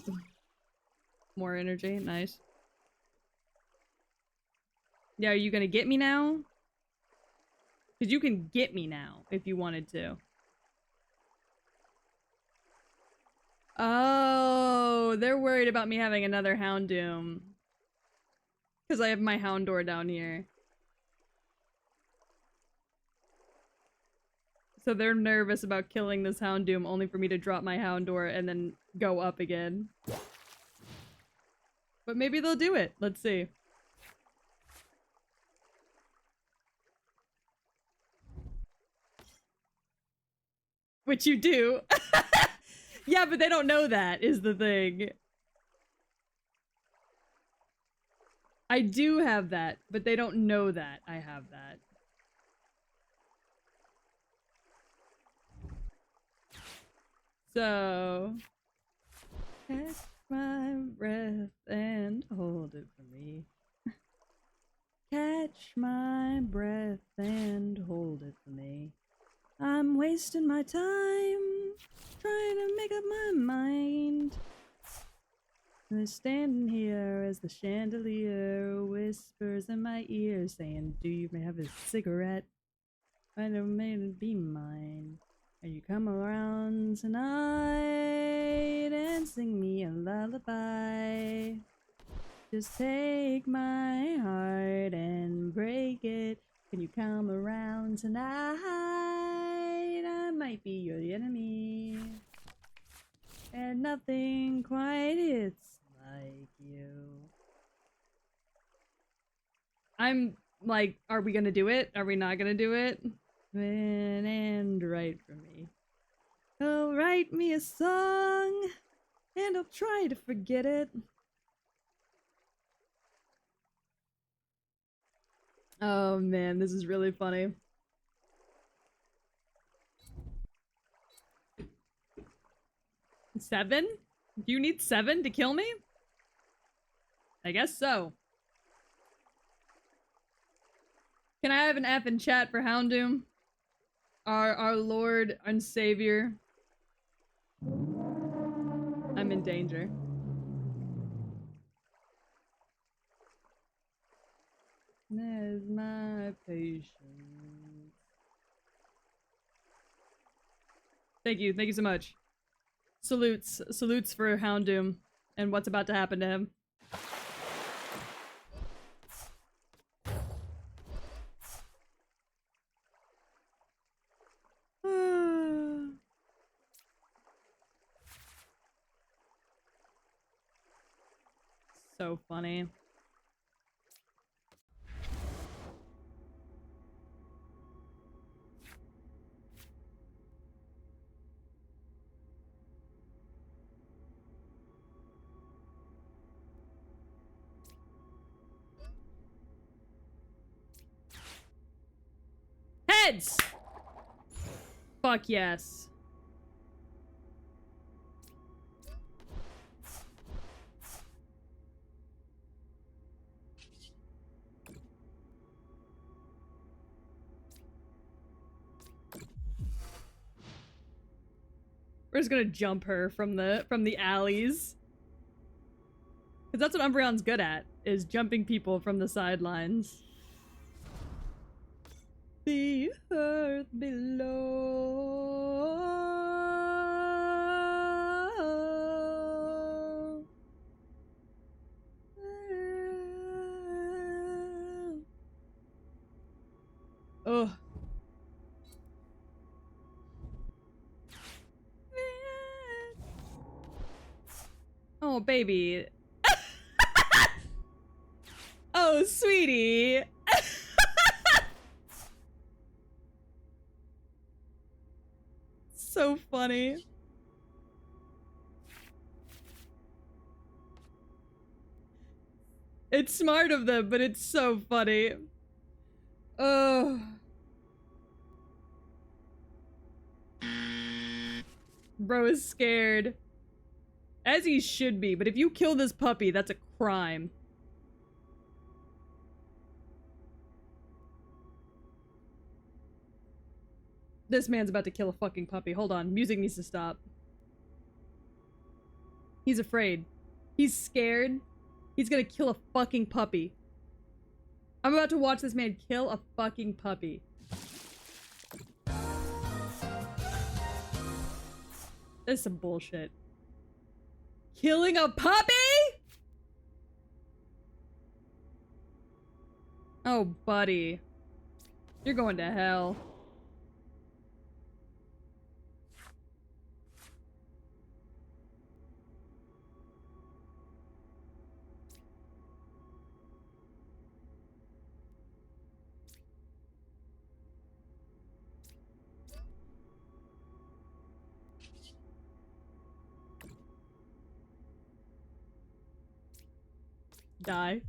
A: more energy, nice. Yeah, are you gonna get me now? Because you can get me now if you wanted to. Oh, they're worried about me having another Houndoom. Because I have my Houndour down here. So they're nervous about killing this Houndoom only for me to drop my Houndour and then go up again. But maybe they'll do it. Let's see. Which you do. Yeah, but they don't know that is the thing. I do have that, but they don't know that I have that. So, catch my breath and hold it for me. Catch my breath and hold it for me. I'm wasting my time trying to make up my mind. I'm standing here as the chandelier whispers in my ear, saying, "Do you have a cigarette? I don't mean to be mine. And you come around tonight and sing me a lullaby. Just take my heart and break it. Can you come around tonight? I might be your enemy. And nothing quite hits like you." I'm like, are we gonna do it? Are we not gonna do it? Win and write for me. Oh, write me a song, and I'll try to forget it. Oh man, this is really funny. Seven? Do you need 7 to kill me? I guess so. Can I have an F in chat for Houndoom? Our Lord and Savior. I'm in danger. There's my patience. Thank you so much. Salutes for Houndoom and what's about to happen to him. So funny. Heads! Fuck yes. We're just gonna jump her from the alleys. Because that's what Umbreon's good at, is jumping people from the sidelines. The earth below. Ugh. Oh, baby. Sweetie. So funny. It's smart of them, but it's so funny. Oh. Bro is scared. As he should be, but if you kill this puppy, that's a crime. This man's about to kill a fucking puppy. Hold on. Music needs to stop. He's afraid. He's scared. He's gonna kill a fucking puppy. I'm about to watch this man kill a fucking puppy. This is some bullshit. Killing a puppy? Oh, buddy. You're going to hell. Die.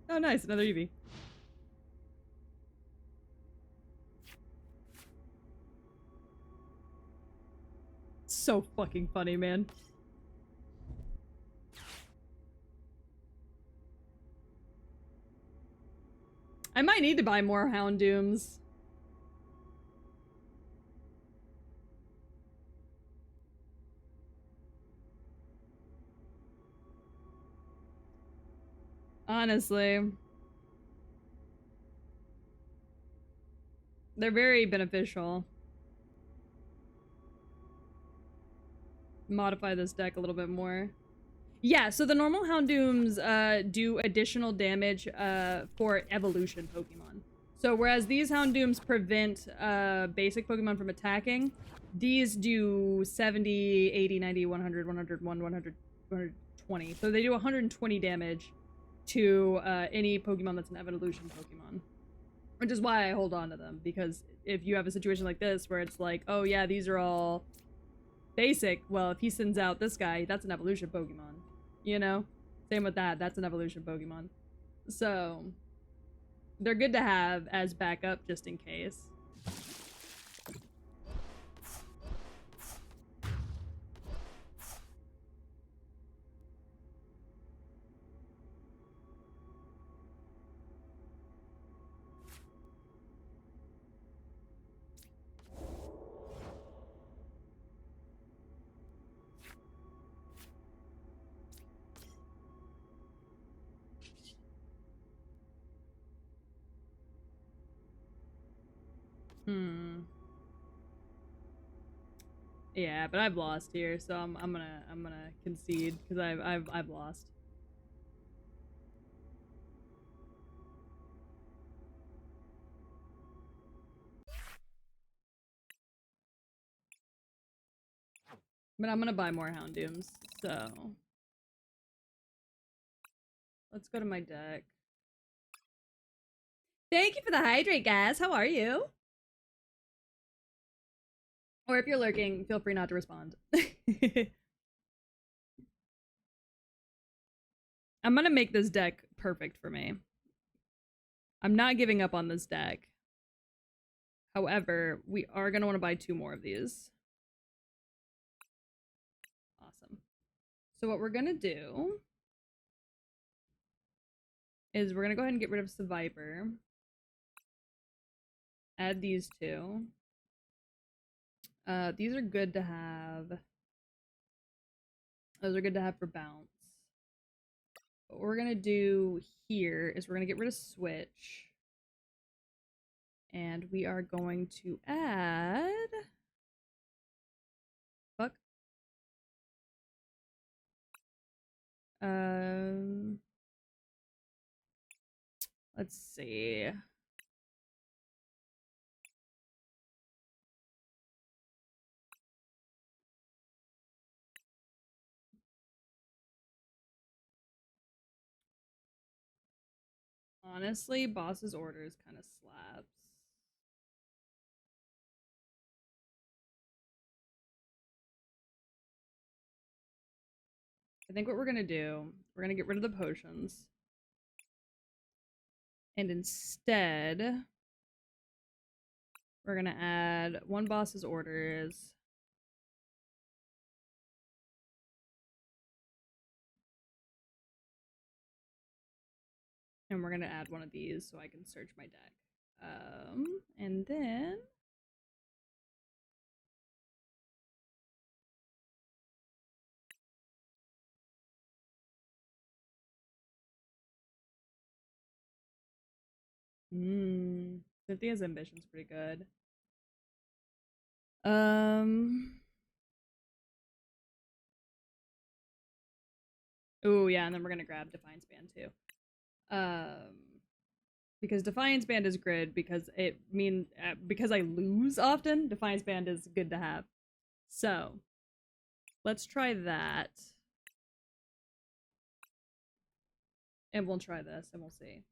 A: Oh, nice. Another Eevee. So fucking funny, man. I might need to buy more Houndooms. Honestly. They're very beneficial. Modify this deck a little bit more. Yeah, so the normal Houndooms do additional damage for evolution Pokemon. So whereas these Houndooms prevent basic Pokemon from attacking, these do 70, 80, 90, 100, 101, 100, 120. So they do 120 damage to any Pokemon that's an evolution Pokemon. Which is why I hold on to them, because if you have a situation like this where it's like, oh yeah, these are all basic, well, if he sends out this guy, that's an evolution Pokemon. You know? Same with that, that's an evolution Pokemon. So, they're good to have as backup just in case. Yeah, but I've lost here, so I'm gonna concede because I've lost. But I'm gonna buy more Houndooms, so let's go to my deck. Thank you for the hydrate, guys. How are you? Or if you're lurking, feel free not to respond. I'm gonna make this deck perfect for me. I'm not giving up on this deck. However, we are gonna want to buy 2 more of these. Awesome. So what we're gonna do is we're gonna go ahead and get rid of Survivor. Add these 2. These are good to have. Those are good to have for bounce. What we're gonna do here is we're gonna get rid of Switch. And we are going to add... Fuck. Let's see. Honestly, boss's orders kind of slaps. I think what we're gonna do, we're gonna get rid of the potions. And instead, we're gonna add one boss's orders. And we're gonna add one of these so I can search my deck. And then Cynthia's ambition's pretty good. Oh yeah, and then we're gonna grab Defiance Band too. Because Defiance Band is grid because I lose often. Defiance Band is good to have. So let's try that, and we'll try this, and we'll see.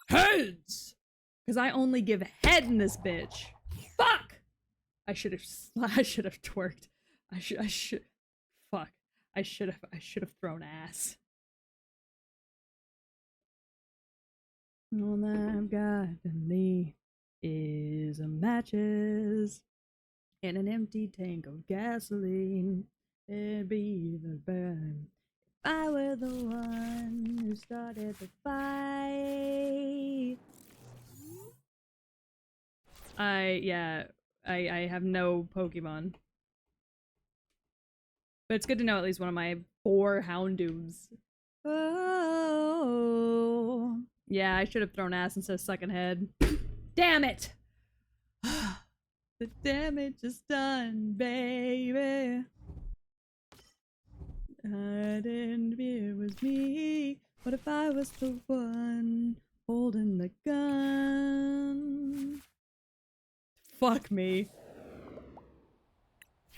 A: Heads! Because I only give head in this bitch. Fuck! I should have twerked. I should fuck. I should have thrown ass. All I've got to me is a matches and an empty tank of gasoline. It'd be the burn if I were the one who started the fight. I have no Pokemon. But it's good to know at least one of my 4 Houndooms. Oh. Yeah, I should have thrown ass instead of sucking head. Damn it! The damage is done, baby. I didn't fear it was me. What if I was the one holding the gun? Fuck me.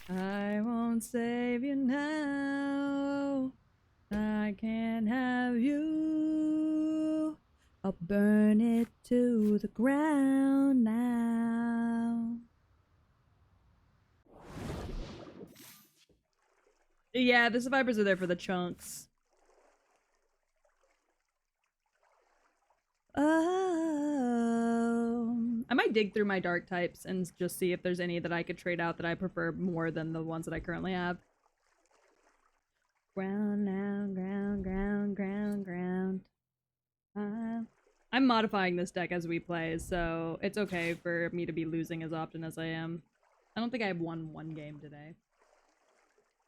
A: I won't save you now. I can't have you. I'll burn it to the ground now. Yeah, the survivors are there for the chunks. I might dig through my dark types and just see if there's any that I could trade out that I prefer more than the ones that I currently have. Ground now, ground. I'm modifying this deck as we play, so it's okay for me to be losing as often as I am. I don't think I have won one game today.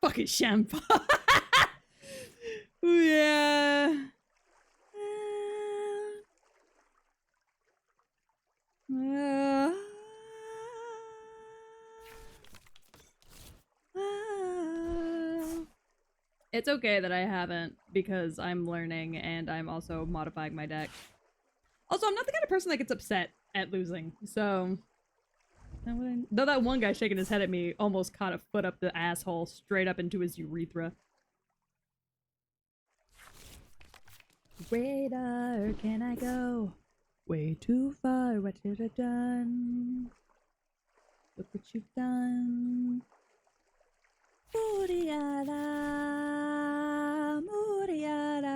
A: Fucking Shampa. Yeah. It's okay that I haven't, because I'm learning and I'm also modifying my deck. Also, I'm not the kind of person that gets upset at losing, so... Though that one guy shaking his head at me almost caught a foot up the asshole straight up into his urethra. Radar, can I go? Way too far, what should I done? Look what you've done. Muriara, Muriara,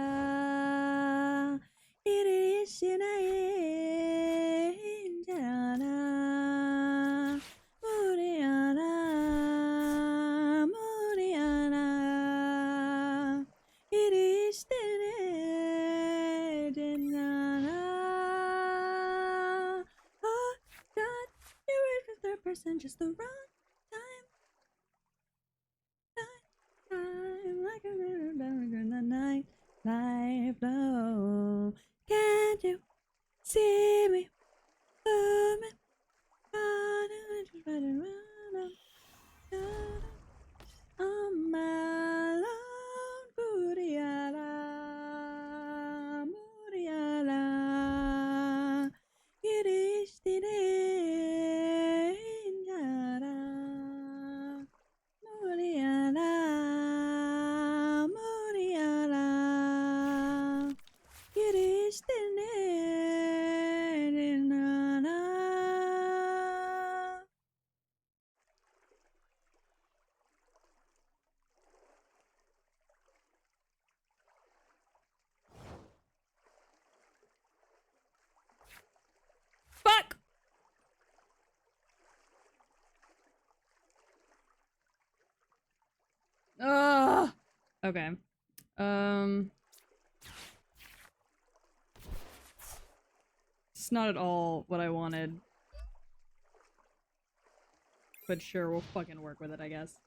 A: Irishinae, Indiana, Muriara, Muriara, Irishinae, Indiana. Oh, God, you were the third person, just the wrong time. I'm like a river bound in the night, life flow. Can't you see me coming? On my lone Muriala, Muriala, it is the danger. Okay. Um, it's not at all what I wanted. But sure, we'll fucking work with it, I guess.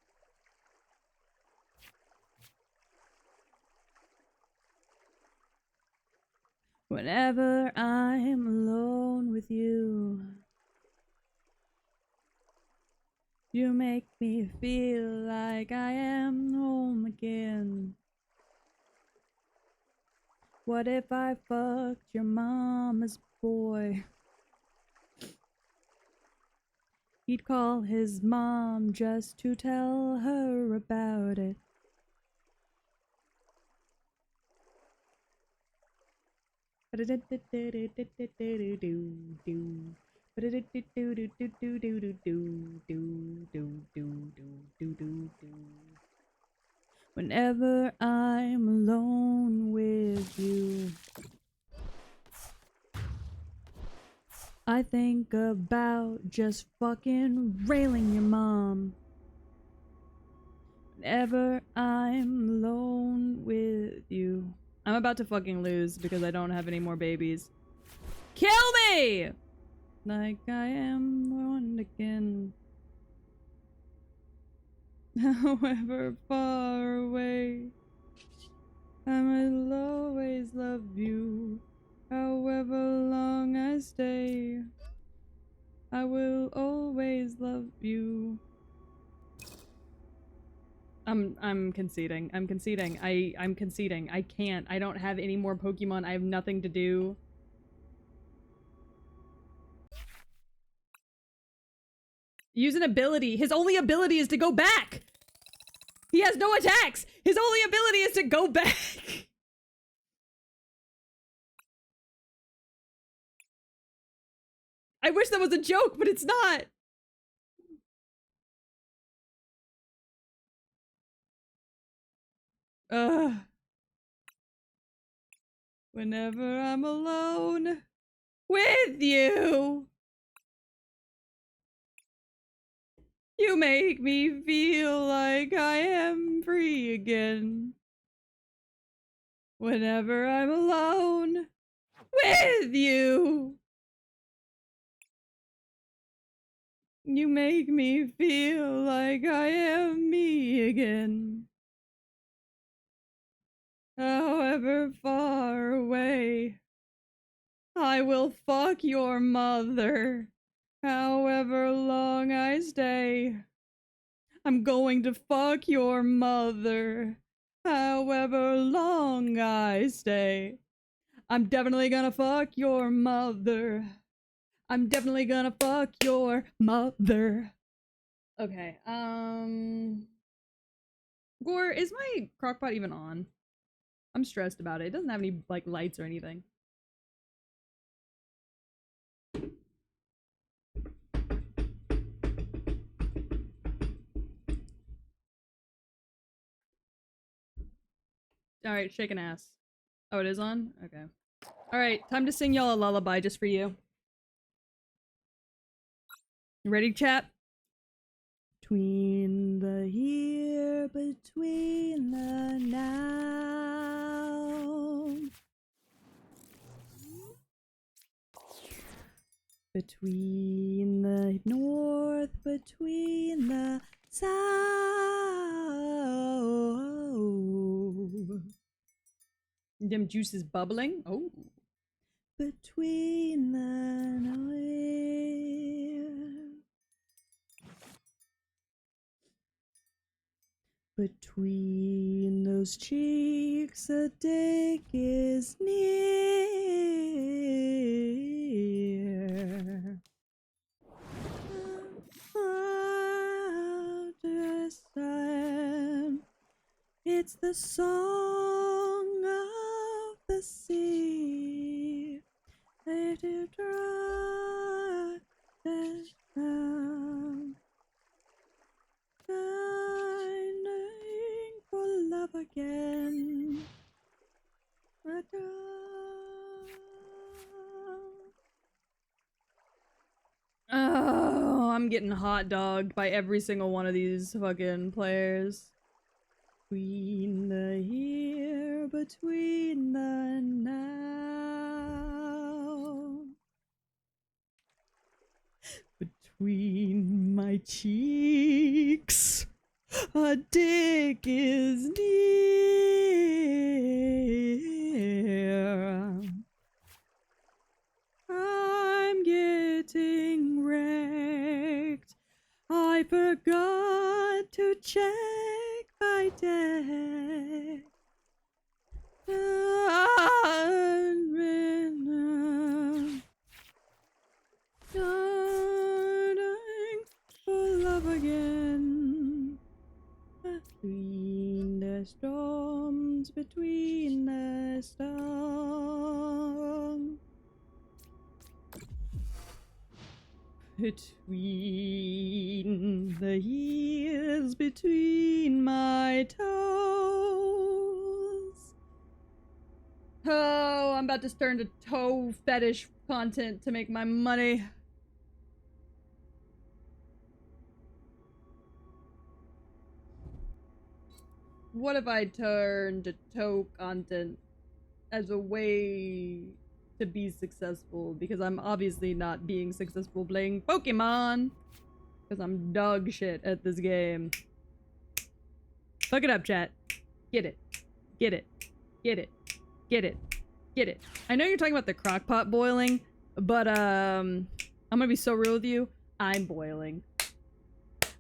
A: Whenever I'm alone with you, you make me feel like I am home again. What if I fucked your mama's boy? He'd call his mom just to tell her about it. Whenever I'm alone with you, I think about just fucking railing your mom. Whenever I'm alone with you. I'm about to fucking lose because I don't have any more babies. Kill me! Like I am born again. However far away, I will always love you. However long I stay, I will always love you. I'm conceding. I'm conceding. I'm conceding. I can't. I don't have any more Pokemon. I have nothing to do. Use an ability. His only ability is to go back. He has no attacks. His only ability is to go back. I wish that was a joke, but it's not. Ugh. Whenever I'm alone with you, you make me feel like I am free again. Whenever I'm alone with you, you make me feel like I am me again. However far away, I will fuck your mother. However long I stay, I'm going to fuck your mother. However long I stay, I'm definitely gonna fuck your mother. I'm definitely gonna fuck your mother. Okay, Gore, is my crockpot even on? I'm stressed about it. It doesn't have any, like, lights or anything. Alright, shaking ass. Oh, it is on? Okay. Alright, time to sing y'all a lullaby just for you. You ready, chat? Between the here, between the now. Between the north, between the south. Them juices bubbling. Oh. Between the north. Between those cheeks, a dick is near. It's the song of the sea. Let it dry this down. Shining for love again. Oh, I'm getting hot dogged by every single one of these fucking players. Between the here, between the now, between my cheeks, a dick is near. I'm getting wrecked. I forgot to check my deck. Starting for love again. Between the storms, between the storms. Between the heels, between my toes. Oh, I'm about to turn to toe fetish content to make my money. What if I turned to toe content as a way to be successful? Because I'm obviously not being successful playing Pokemon. Because I'm dog shit at this game. Fuck it up, chat. Get it. Get it. Get it. Get it. Get it. I know you're talking about the crock pot boiling, but I'm gonna be so real with you. I'm boiling.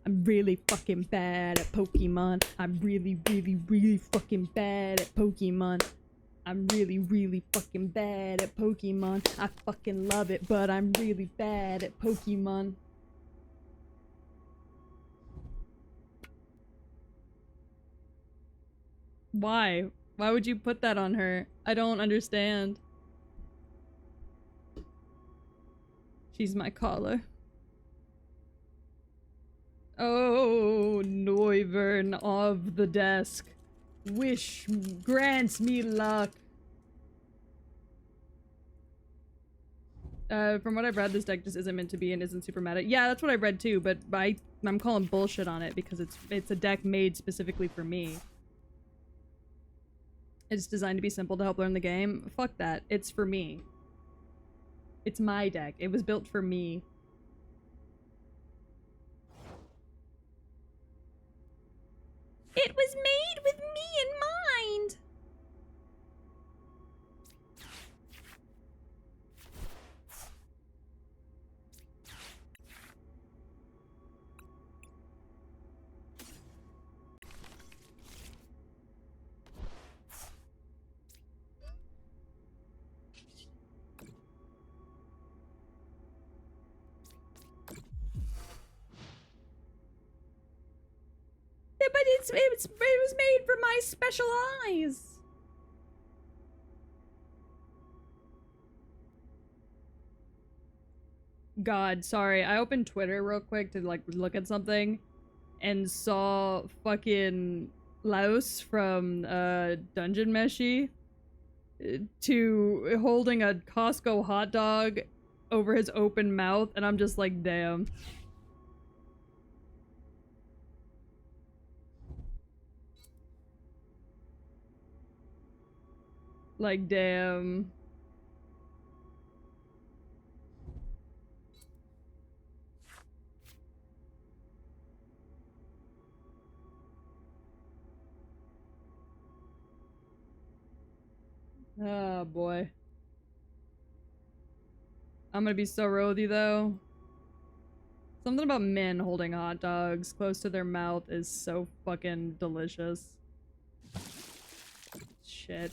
A: I'm really fucking bad at Pokemon. I'm really, really, really fucking bad at Pokemon. I'm really, really fucking bad at Pokemon. I fucking love it, but I'm really bad at Pokemon. Why? Why would you put that on her? I don't understand. She's my caller. Oh, Noivern of the desk. Wish grants me luck. From what I've read, this deck just isn't meant to be and isn't super meta. Yeah, that's what I read too, but I'm calling bullshit on it because it's a deck made specifically for me. It's designed to be simple to help learn the game. Fuck that. It's for me. It's my deck. It was built for me. It was made with me in mind! Yeah, but it was made for my special eyes. God, sorry. I opened Twitter real quick to like look at something and saw fucking Laos from Dungeon Meshi to holding a Costco hot dog over his open mouth, and I'm just like, damn. Like, damn. Oh boy. I'm gonna be so real with you though. Something about men holding hot dogs close to their mouth is so fucking delicious. Shit.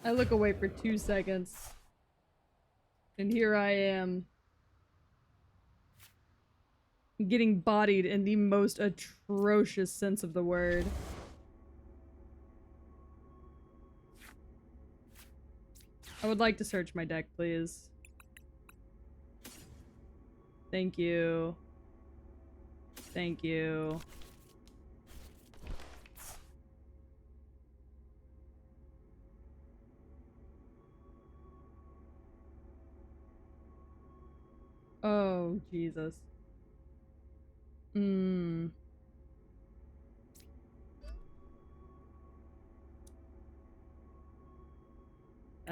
A: I look away for 2 seconds. And here I am. Getting bodied in the most atrocious sense of the word. I would like to search my deck, please. Thank you. Thank you. Oh, Jesus. Hmm.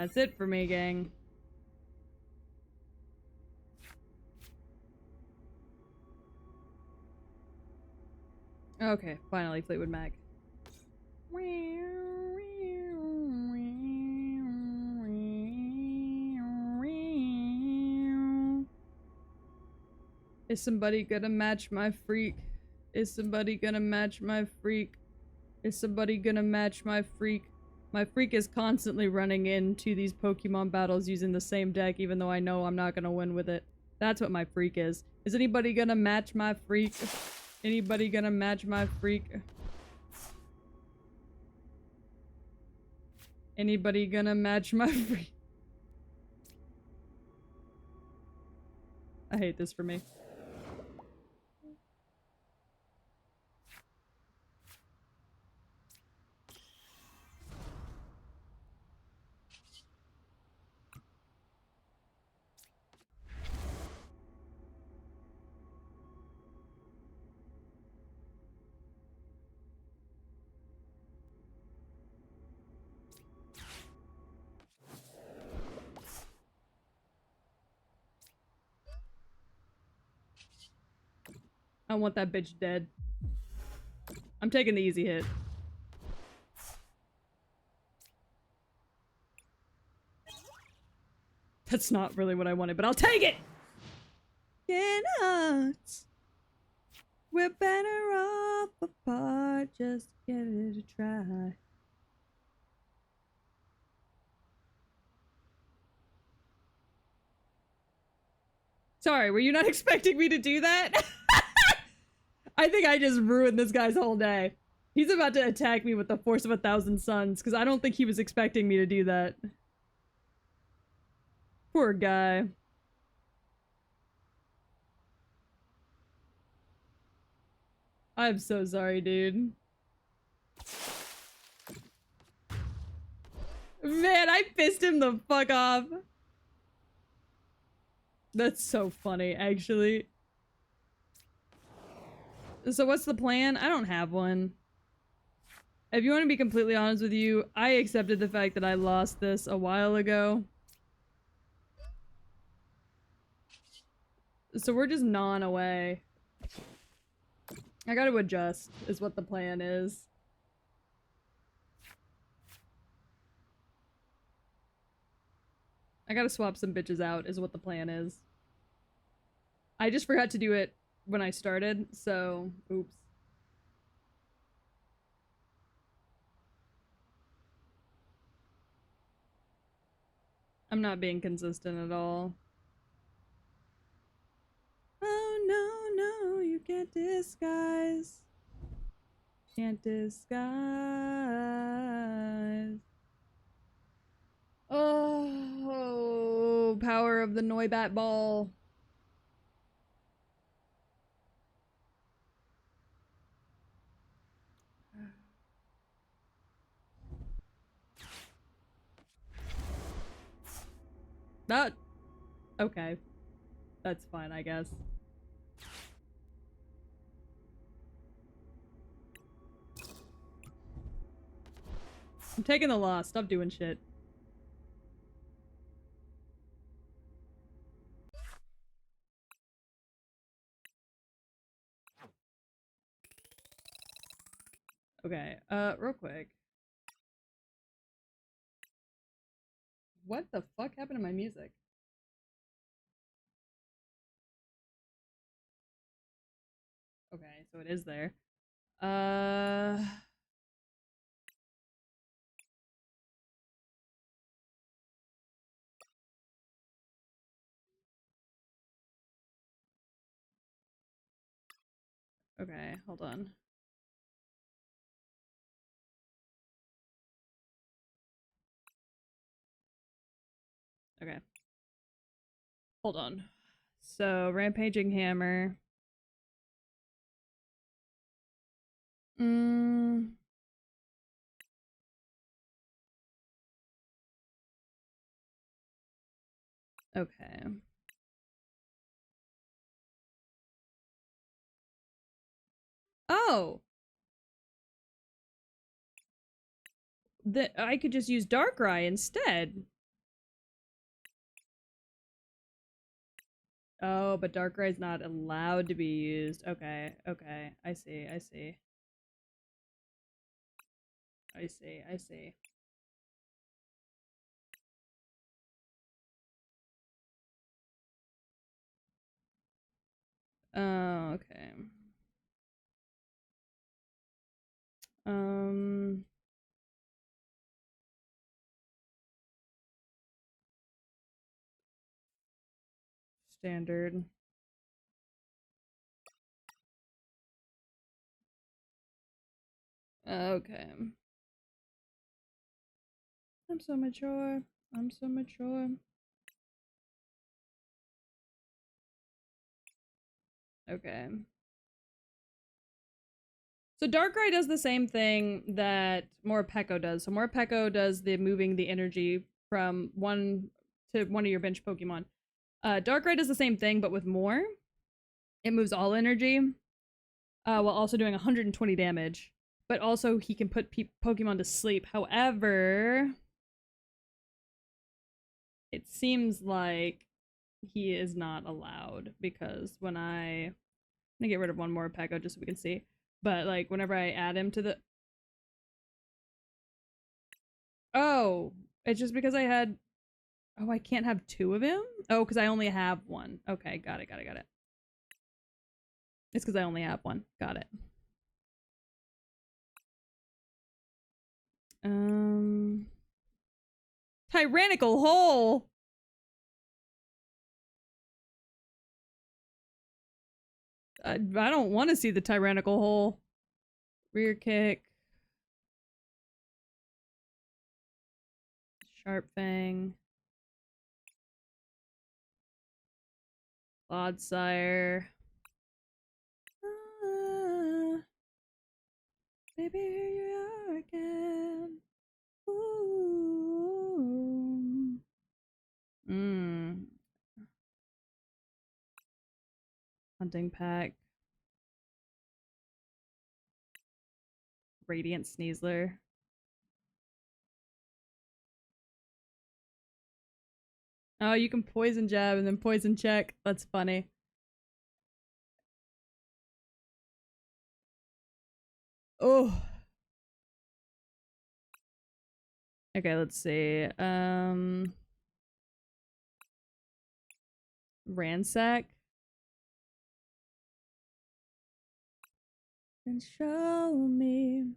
A: That's it for me, gang. Okay, finally, Fleetwood Mac. Is somebody gonna match my freak? Is somebody gonna match my freak? Is somebody gonna match my freak? My freak is constantly running into these Pokemon battles using the same deck, even though I know I'm not gonna win with it. That's what my freak is. Is anybody gonna match my freak? Anybody gonna match my freak? Anybody gonna match my freak? I hate this for me. I want that bitch dead. I'm taking the easy hit. That's not really what I wanted, but I'll take it! Cannot. We're better off apart. Just give it a try. Sorry, were you not expecting me to do that? I think I just ruined this guy's whole day. He's about to attack me with the force of 1,000 suns, because I don't think he was expecting me to do that. Poor guy. I'm so sorry, dude. Man, I pissed him the fuck off. That's so funny, actually. So what's the plan? I don't have one. If you want to be completely honest with you, I accepted the fact that I lost this a while ago. So we're just gnawing away. I gotta adjust, is what the plan is. I gotta swap some bitches out, is what the plan is. I just forgot to do it when I started, so oops. I'm not being consistent at all. Oh no, no, you can't disguise. Can't disguise. Oh, power of the Noibat ball. That okay. That's fine, I guess. I'm taking the loss. Stop doing shit. Okay, real quick. What the fuck happened to my music? Okay, so it is there. Okay, hold on. Okay. Hold on. So, Rampaging Hammer. Mm. Okay. Oh! I could just use Darkrai instead. Oh, but Darkrai's not allowed to be used. Okay, okay. I see, I see. I see, I see. Oh, okay. Um, Standard. Okay. I'm so mature. I'm so mature. Okay. So Darkrai does the same thing that Morpeko does. So Morpeko does the moving the energy from one to one of your bench Pokemon. Darkrai does the same thing, but with more. It moves all energy, while also doing 120 damage. But also he can put Pokemon to sleep. However, it seems like he is not allowed because when I'm gonna get rid of one more Peko just so we can see. But like whenever I add him to the oh, it's just because I had oh I can't have two of him. Oh, because I only have one. Okay, got it, got it, got it. It's because I only have one. Got it. Um, Tyrannical hole. I don't want to see the tyrannical hole. Rear kick. Sharp fang. Clodsire. Ah, baby, here you are again. Ooh. Mmm. Hunting pack. Radiant Sneasler. Oh, you can poison jab and then poison check. That's funny. Oh. Okay, let's see. Ransack. And show me.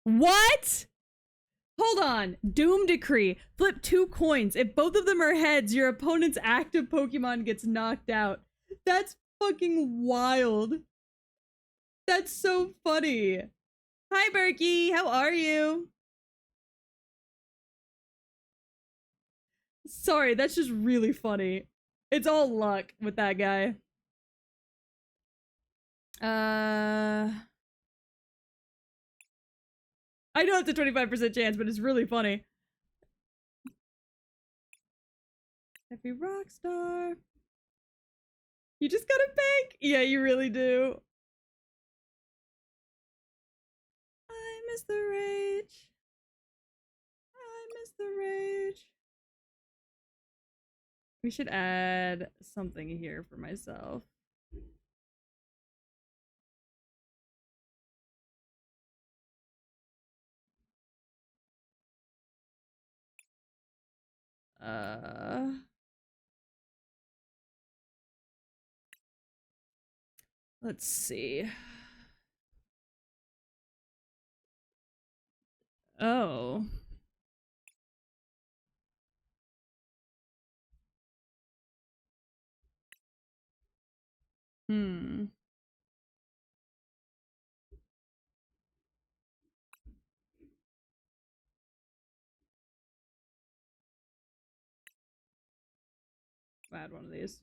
A: What? Hold on. Doom Decree. Flip 2 coins. If both of them are heads, your opponent's active Pokemon gets knocked out. That's fucking wild. That's so funny. Hi, Berkey. How are you? Sorry, that's just really funny. It's all luck with that guy. I know it's a 25% chance, but it's really funny. Heavy Rockstar. You just gotta bank. Yeah, you really do. I miss the rage. I miss the rage. We should add something here for myself. Uh, let's see. Oh. Hmm. Add one of these.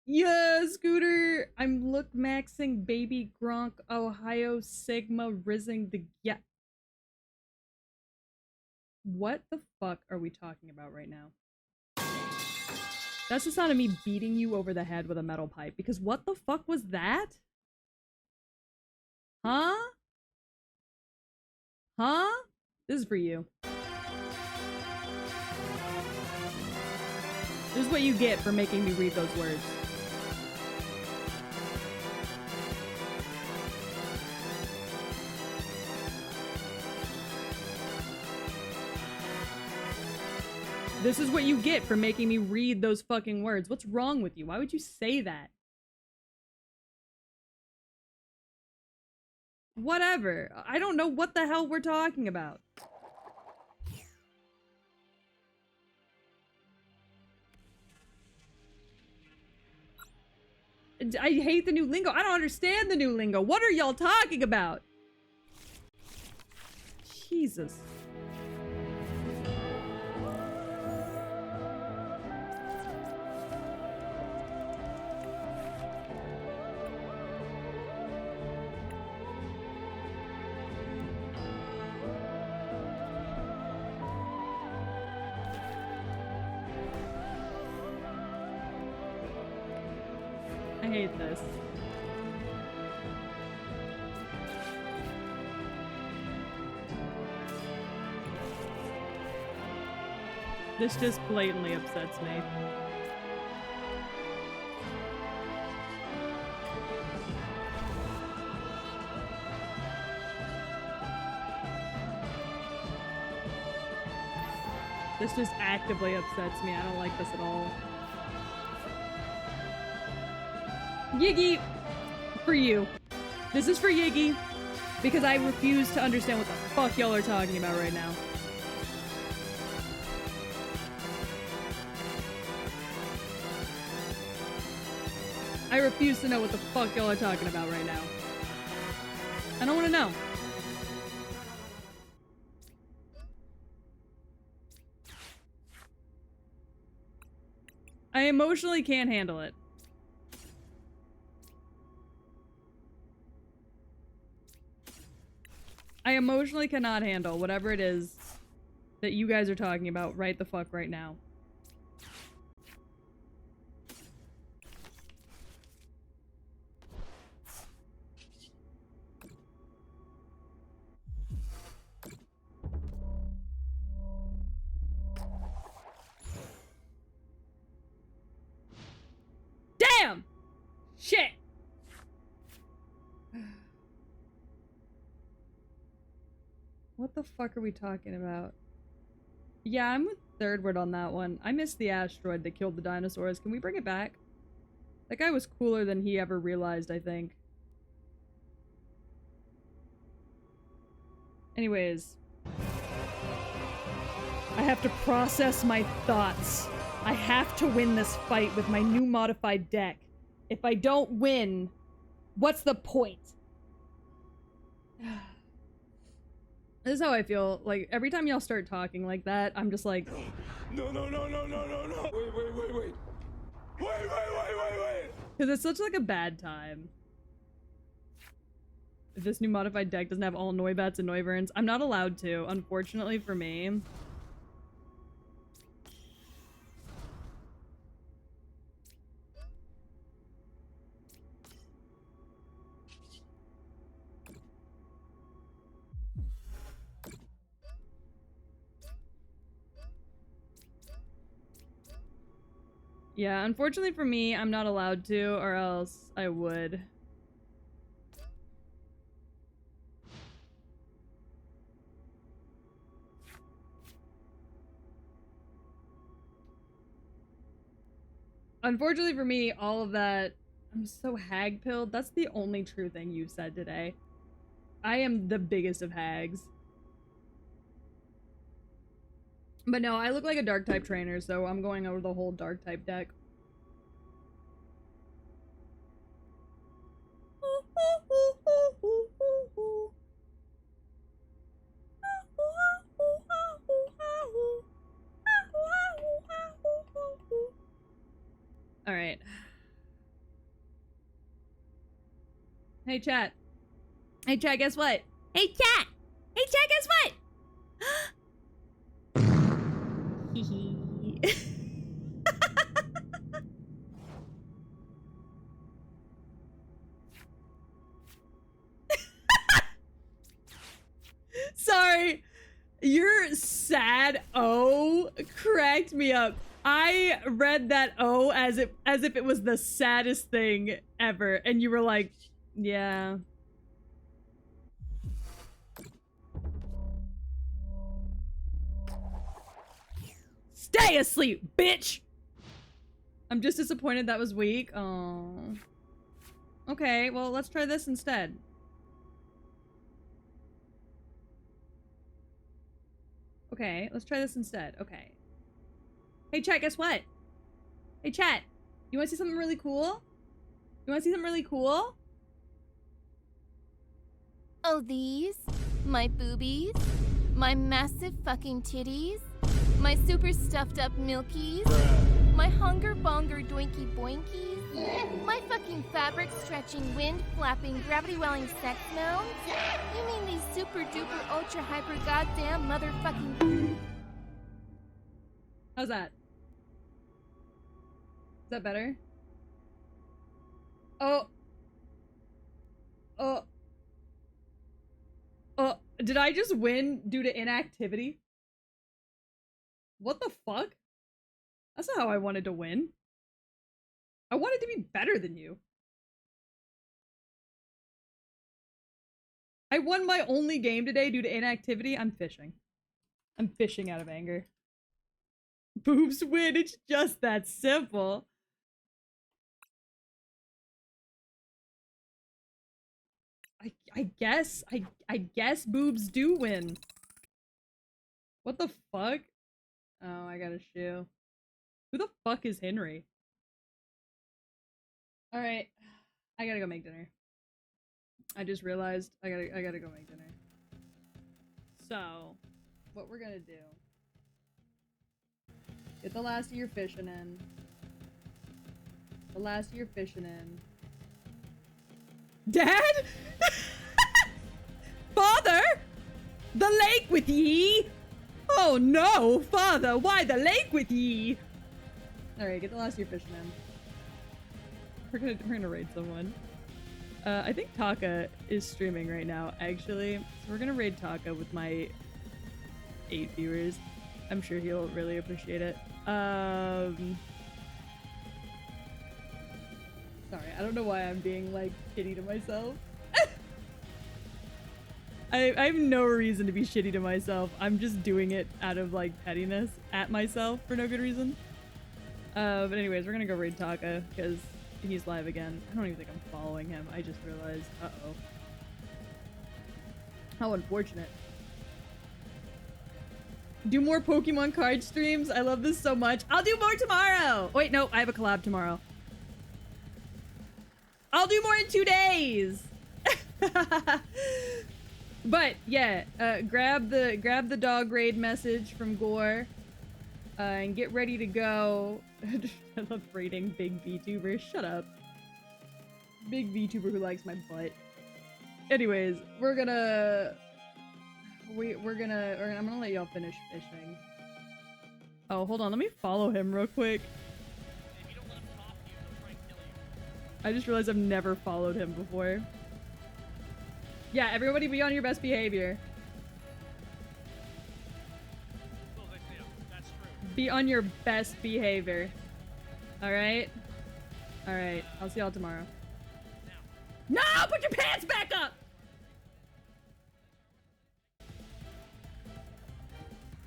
A: Yeah, Scooter. I'm look maxing baby Gronk Ohio Sigma Rising the yeah. What the fuck are we talking about right now? That's the sound of me beating you over the head with a metal pipe. Because what the fuck was that? Huh? Huh? This is for you. This is what you get for making me read those words. This is what you get for making me read those fucking words. What's wrong with you? Why would you say that? Whatever. I don't know what the hell we're talking about. I hate the new lingo. I don't understand the new lingo. What are y'all talking about? Jesus. I hate this. This just blatantly upsets me. This just actively upsets me. I don't like this at all. Yiggy! For you. This is for Yiggy. Because I refuse to understand what the fuck y'all are talking about right now. I refuse to know what the fuck y'all are talking about right now. I don't want to know. I emotionally can't handle it. I emotionally cannot handle whatever it is that you guys are talking about right the fuck right now. Damn! Shit! What the fuck are we talking about? Yeah, I'm with third word on that one. I missed the asteroid that killed the dinosaurs. Can we bring it back? That guy was cooler than he ever realized, I think. Anyways. I have to process my thoughts. I have to win this fight with my new modified deck. If I don't win, what's the point? This is how I feel. Like, every time y'all start talking like that, I'm just like...
C: No. Wait. Wait.
A: Because it's such, like, a bad time. If this new modified deck doesn't have all Noibats and Noiverns, I'm not allowed to, unfortunately for me. Yeah, unfortunately for me, I'm not allowed to, or else I would. Unfortunately for me, all of that... I'm so hag-pilled. That's the only true thing you've said today. I am the biggest of hags. But no, I look like a dark-type trainer, so I'm going over the whole dark-type deck. Alright. Hey, chat. Hey, chat, guess what? Hey, chat! Hey, chat, guess what? Hee. Sorry. Your sad O cracked me up. I read that O as if it was the saddest thing ever, and you were like, yeah. Stay asleep, bitch! I'm just disappointed that was weak. Oh. Okay, well, let's try this instead. Okay, let's try this instead. Okay. Hey, chat, guess what? Hey, chat. You want to see something really cool? You want to see something really cool?
D: Oh, these? My boobies? My massive fucking titties? My super stuffed up milkies? My hunger bonger doinky boinkies? My fucking fabric stretching, wind flapping, gravity welling sex mounds? You mean these super duper ultra hyper goddamn motherfucking.
A: How's that? Is that better? Oh. Oh. Oh. Did I just win due to inactivity? What the fuck? That's not how I wanted to win. I wanted to be better than you. I won my only game today due to inactivity. I'm fishing. I'm fishing out of anger. Boobs win. It's just that simple. I guess boobs do win. What the fuck? Oh, I got a shoe. Who the fuck is Henry? Alright. I gotta go make dinner. I just realized I gotta go make dinner. So, what we're gonna do. Get the last of your fishing in. The last of your fishing in. Dad? Father? The lake with ye? Oh no, father, why the lake with ye? Alright, get the last of your fishing in. We're gonna raid someone. I think Taka is streaming right now, actually. So we're gonna raid Taka with my 8 viewers. I'm sure he'll really appreciate it. Sorry, I don't know why I'm being, like, shitty to myself. I have no reason to be shitty to myself. I'm just doing it out of, like, pettiness at myself for no good reason. But anyways, we're gonna go raid Taka, because he's live again. I don't even think I'm following him. I just realized. Uh-oh. How unfortunate. Do more Pokemon card streams. I love this so much. I'll do more tomorrow. Wait, no, I have a collab tomorrow. I'll do more in 2 days. But yeah, grab the dog raid message from Gore, and get ready to go. I love raiding big VTubers. Shut up. Big VTuber who likes my butt. Anyways, I'm gonna let y'all finish fishing. Oh, hold on. Let me follow him real quick.
E: If you don't let him talk to you, he'll try and kill you.
A: I just realized I've never followed him before. Yeah, everybody be on your best behavior.
E: Well, that's true.
A: Be on your best behavior. Alright? Alright, I'll see y'all tomorrow. No! Put your pants back up!